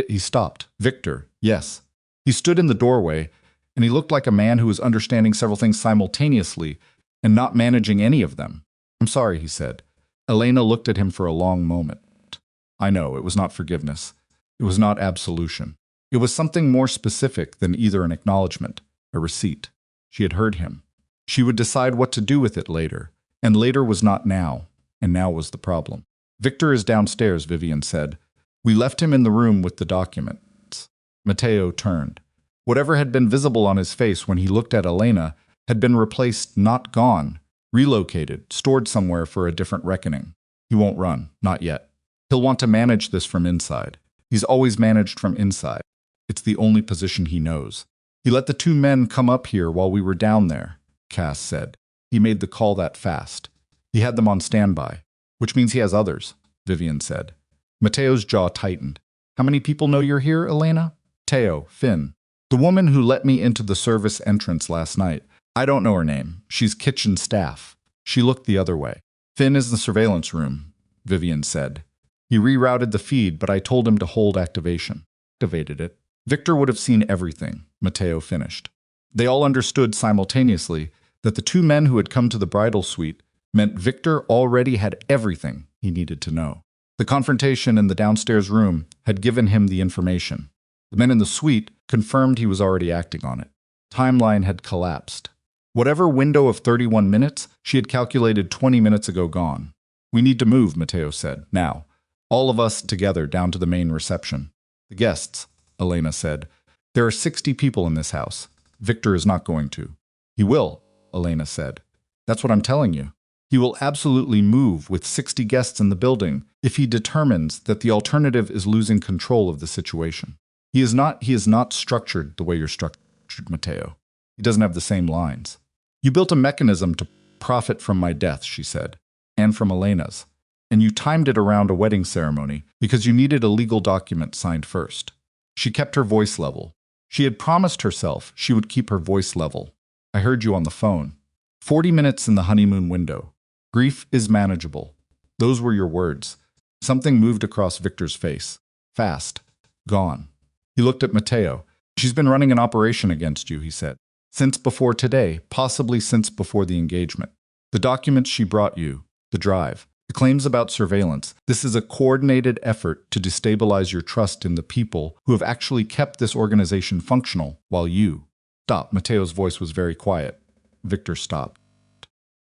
He stopped. "Victor, yes." He stood in the doorway, and he looked like a man who was understanding several things simultaneously and not managing any of them. "I'm sorry," he said. Elena looked at him for a long moment. "I know, it was not forgiveness. It was not absolution. It was something more specific than either an acknowledgement, a receipt." She had heard him. She would decide what to do with it later, and later was not now, and now was the problem. "Victor is downstairs," Vivian said. "We left him in the room with the documents." Matteo turned. Whatever had been visible on his face when he looked at Elena had been replaced, not gone, relocated, stored somewhere for a different reckoning. "He won't run, not yet. He'll want to manage this from inside. He's always managed from inside. It's the only position he knows. He let the two men come up here while we were down there," Cass said. "He made the call that fast. He had them on standby, which means he has others," Vivian said. Matteo's jaw tightened. "How many people know you're here, Elena?" "Teo, Finn. The woman who let me into the service entrance last night. I don't know her name. She's kitchen staff." She looked the other way. "Finn is in the surveillance room," Vivian said. "He rerouted the feed, but I told him to hold activation." Activated it. "Victor would have seen everything," Matteo finished. They all understood simultaneously that the two men who had come to the bridal suite meant Victor already had everything he needed to know. The confrontation in the downstairs room had given him the information. The men in the suite confirmed he was already acting on it. Timeline had collapsed. Whatever window of 31 minutes she had calculated 20 minutes ago gone. "We need to move," Matteo said. "Now. All of us together down to the main reception." "The guests," Elena said. "There are 60 people in this house. Victor is not going to." "He will," Elena said. "That's what I'm telling you. He will absolutely move with 60 guests in the building if he determines that the alternative is losing control of the situation. He is not structured the way you're structured, Matteo. He doesn't have the same lines. You built a mechanism to profit from my death," she said, "and from Elena's. And you timed it around a wedding ceremony because you needed a legal document signed first." She kept her voice level. She had promised herself she would keep her voice level. "I heard you on the phone. 40 minutes in the honeymoon window. Grief is manageable. Those were your words." Something moved across Victor's face. Fast. Gone. He looked at Matteo. She's been running an operation against you, he said. Since before today, possibly since before the engagement. The documents she brought you, the drive, the claims about surveillance, this is a coordinated effort to destabilize your trust in the people who have actually kept this organization functional while you... Stop. Matteo's voice was very quiet. Victor stopped.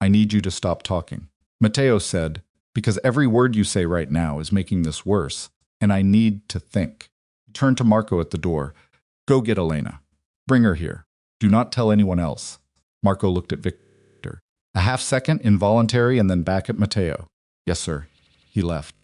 I need you to stop talking. Matteo said, because every word you say right now is making this worse, and I need to think. He turned to Marco at the door. Go get Elena. Bring her here. Do not tell anyone else. Marco looked at Victor. A half second, involuntary, and then back at Matteo. Yes, sir. He left.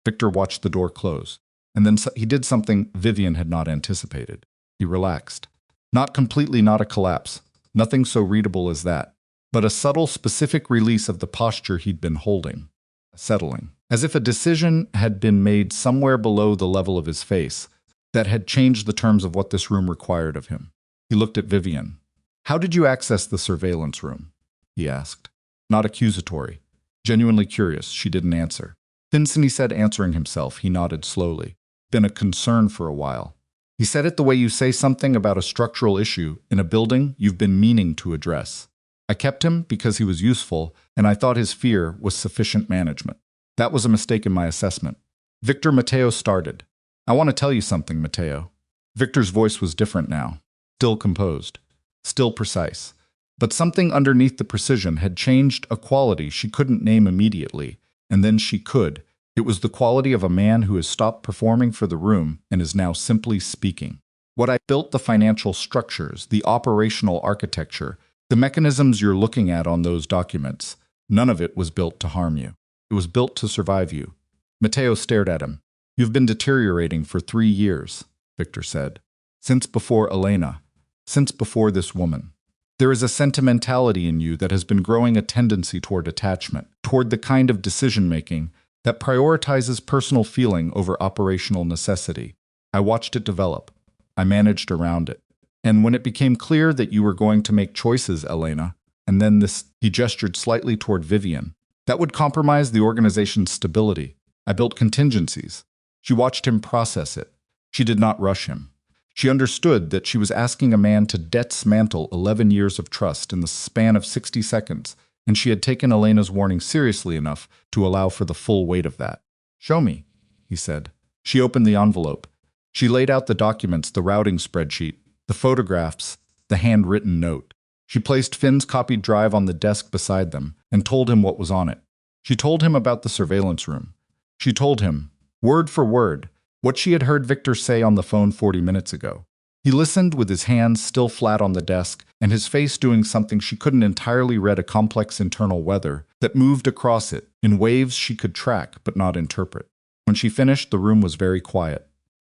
Victor watched the door close, and then he did something Vivian had not anticipated. He relaxed. Not completely, not a collapse. Nothing so readable as that. But a subtle, specific release of the posture he'd been holding. Settling. As if a decision had been made somewhere below the level of his face that had changed the terms of what this room required of him. He looked at Vivian. How did you access the surveillance room? He asked. Not accusatory. Genuinely curious, she didn't answer. Vincent, he said, answering himself. He nodded slowly. Been a concern for a while. He said it the way you say something about a structural issue in a building you've been meaning to address. I kept him because he was useful, and I thought his fear was sufficient management. That was a mistake in my assessment. Victor. Matteo started. I want to tell you something, Matteo. Victor's voice was different now. Still composed. Still precise. But something underneath the precision had changed a quality she couldn't name immediately, and then she could. It was the quality of a man who has stopped performing for the room and is now simply speaking. What I built, the financial structures, the operational architecture, the mechanisms you're looking at on those documents, none of it was built to harm you. It was built to survive you. Matteo stared at him. You've been deteriorating for 3 years, Victor said. Since before Elena. Since before this woman. There is a sentimentality in you that has been growing, a tendency toward attachment, toward the kind of decision-making that prioritizes personal feeling over operational necessity. I watched it develop. I managed around it. And when it became clear that you were going to make choices, Elena, and then this, he gestured slightly toward Vivian, that would compromise the organization's stability. I built contingencies. She watched him process it. She did not rush him. She understood that she was asking a man to dismantle 11 years of trust in the span of 60 seconds, and she had taken Elena's warning seriously enough to allow for the full weight of that. Show me, he said. She opened the envelope. She laid out the documents, the routing spreadsheet, the photographs, the handwritten note. She placed Finn's copied drive on the desk beside them and told him what was on it. She told him about the surveillance room. She told him, word for word, what she had heard Victor say on the phone 40 minutes ago. He listened with his hands still flat on the desk and his face doing something she couldn't entirely read, a complex internal weather that moved across it in waves she could track but not interpret. When she finished, the room was very quiet.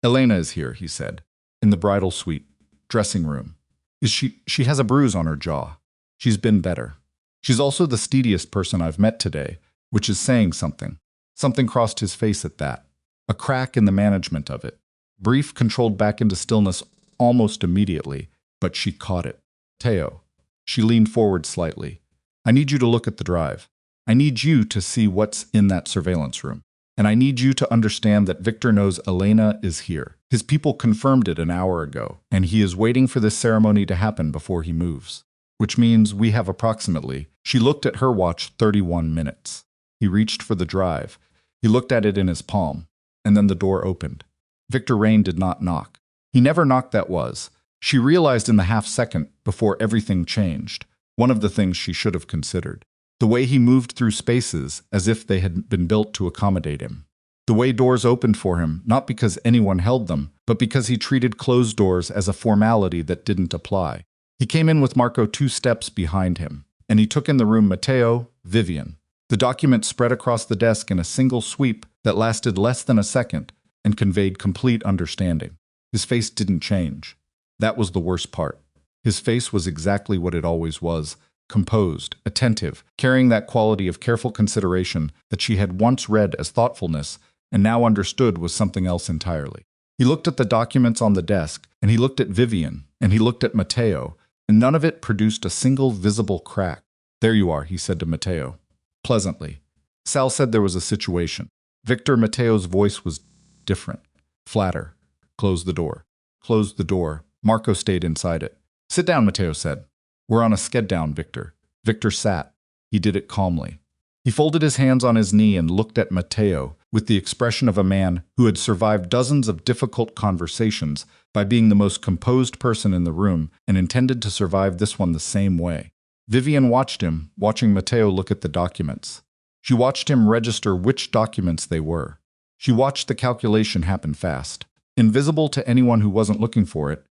Elena is here, he said, in the bridal suite, dressing room. She has a bruise on her jaw. She's been better. She's also the steadiest person I've met today, which is saying something. Something crossed his face at that. A crack in the management of it. Brief, controlled back into stillness almost immediately, but she caught it. Teo. She leaned forward slightly. I need you to look at the drive. I need you to see what's in that surveillance room. And I need you to understand that Victor knows Elena is here. His people confirmed it an hour ago, and he is waiting for this ceremony to happen before he moves. Which means we have approximately, she looked at her watch, 31 minutes. He reached for the drive. He looked at it in his palm. And then the door opened. Victor Rain did not knock. He never knocked, that was. She realized in the half second before everything changed, one of the things she should have considered. The way he moved through spaces as if they had been built to accommodate him. The way doors opened for him, not because anyone held them, but because he treated closed doors as a formality that didn't apply. He came in with Marco 2 steps behind him, and he took in the room Matteo, Vivian. The document spread across the desk in a single sweep that lasted less than a second and conveyed complete understanding. His face didn't change. That was the worst part. His face was exactly what it always was, composed, attentive, carrying that quality of careful consideration that she had once read as thoughtfulness and now understood was something else entirely. He looked at the documents on the desk, and he looked at Vivian, and he looked at Matteo, and none of it produced a single visible crack. There you are, he said to Matteo. Pleasantly. Sal said there was a situation. Victor. Matteo's voice was different, flatter. Close the door. closed the door. Marco stayed inside it. Sit down, Matteo said. We're on a sked down, Victor. Victor sat. He did it calmly. He folded his hands on his knee and looked at Matteo with the expression of a man who had survived dozens of difficult conversations by being the most composed person in the room and intended to survive this one the same way. Vivian watched him, watching Matteo look at the documents. She watched him register which documents they were. She watched the calculation happen fast, invisible to anyone who wasn't looking for it.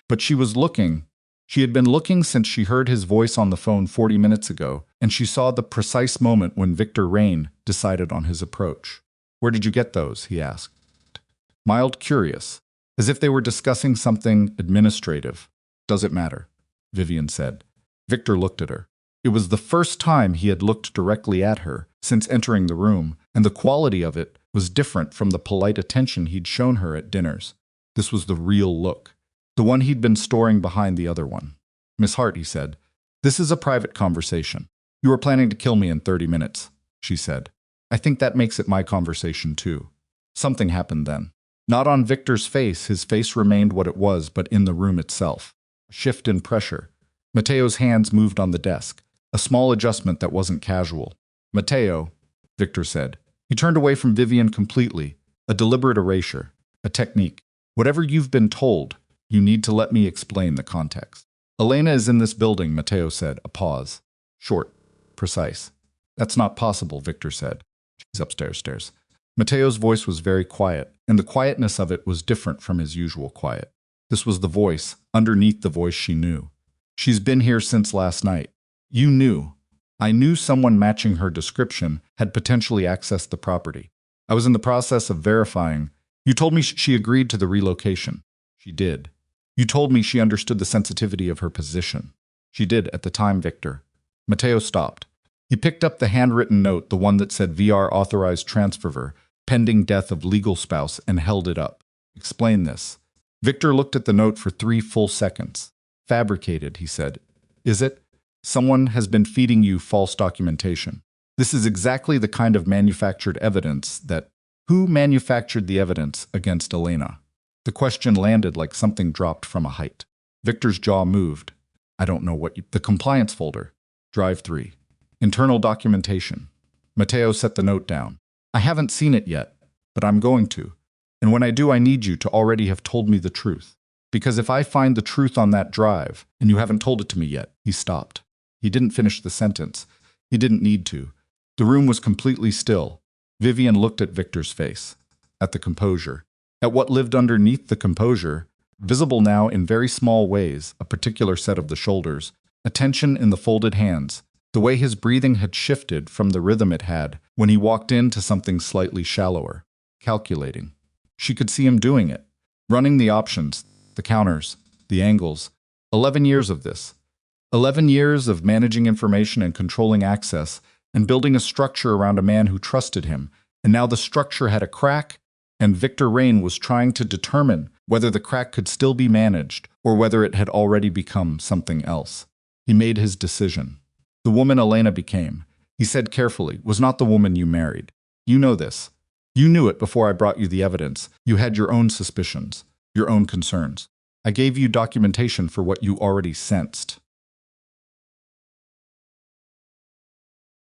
But she was looking. She had been looking since she heard his voice on the phone 40 minutes ago, and she saw the precise moment when Victor Rain decided on his approach. Where did you get those? He asked. Mild curious, as if they were discussing something administrative. Does it matter? Vivian said. Victor looked at her. It was the first time he had looked directly at her since entering the room, and the quality of it was different from the polite attention he'd shown her at dinners. This was the real look, the one he'd been storing behind the other one. Miss Hart, he said, this is a private conversation. You were planning to kill me in 30 minutes, she said. I think that makes it my conversation too. Something happened then. Not on Victor's face, his face remained what it was, but in the room itself. A shift in pressure. Matteo's hands moved on the desk, a small adjustment that wasn't casual. Matteo, Victor said. He turned away from Vivian completely, a deliberate erasure, a technique. Whatever you've been told, you need to let me explain the context. Elena is in this building, Matteo said, a pause. Short, precise. That's not possible, Victor said. She's upstairs. Matteo's voice was very quiet, and the quietness of it was different from his usual quiet. This was the voice, underneath the voice she knew. She's been here since last night. You knew. I knew someone matching her description had potentially accessed the property. I was in the process of verifying. You told me she agreed to the relocation. She did. You told me she understood the sensitivity of her position. She did at the time, Victor. Matteo stopped. He picked up the handwritten note, the one that said VR authorized transfer, pending death of legal spouse, and held it up. Explain this. Victor looked at the note for 3 full seconds. Fabricated, he said. Is it? Someone has been feeding you false documentation. This is exactly the kind of manufactured evidence that... Who manufactured the evidence against Elena? The question landed like something dropped from a height. Victor's jaw moved. I don't know what you... The compliance folder. Drive 3. Internal documentation. Matteo set the note down. I haven't seen it yet, but I'm going to. And when I do, I need you to already have told me the truth. Because if I find the truth on that drive, and you haven't told it to me yet, he stopped. He didn't finish the sentence. He didn't need to. The room was completely still. Vivian looked at Victor's face, at the composure, at what lived underneath the composure, visible now in very small ways, a particular set of the shoulders, a tension in the folded hands, the way his breathing had shifted from the rhythm it had when he walked into something slightly shallower, calculating. She could see him doing it, running the options, the counters, the angles. 11 years of this. 11 years of managing information and controlling access and building a structure around a man who trusted him. And now the structure had a crack, and Victor Rain was trying to determine whether the crack could still be managed or whether it had already become something else. He made his decision. The woman Elena became, he said carefully, was not the woman you married. You know this. You knew it before I brought you the evidence. You had your own suspicions, your own concerns. I gave you documentation for what you already sensed.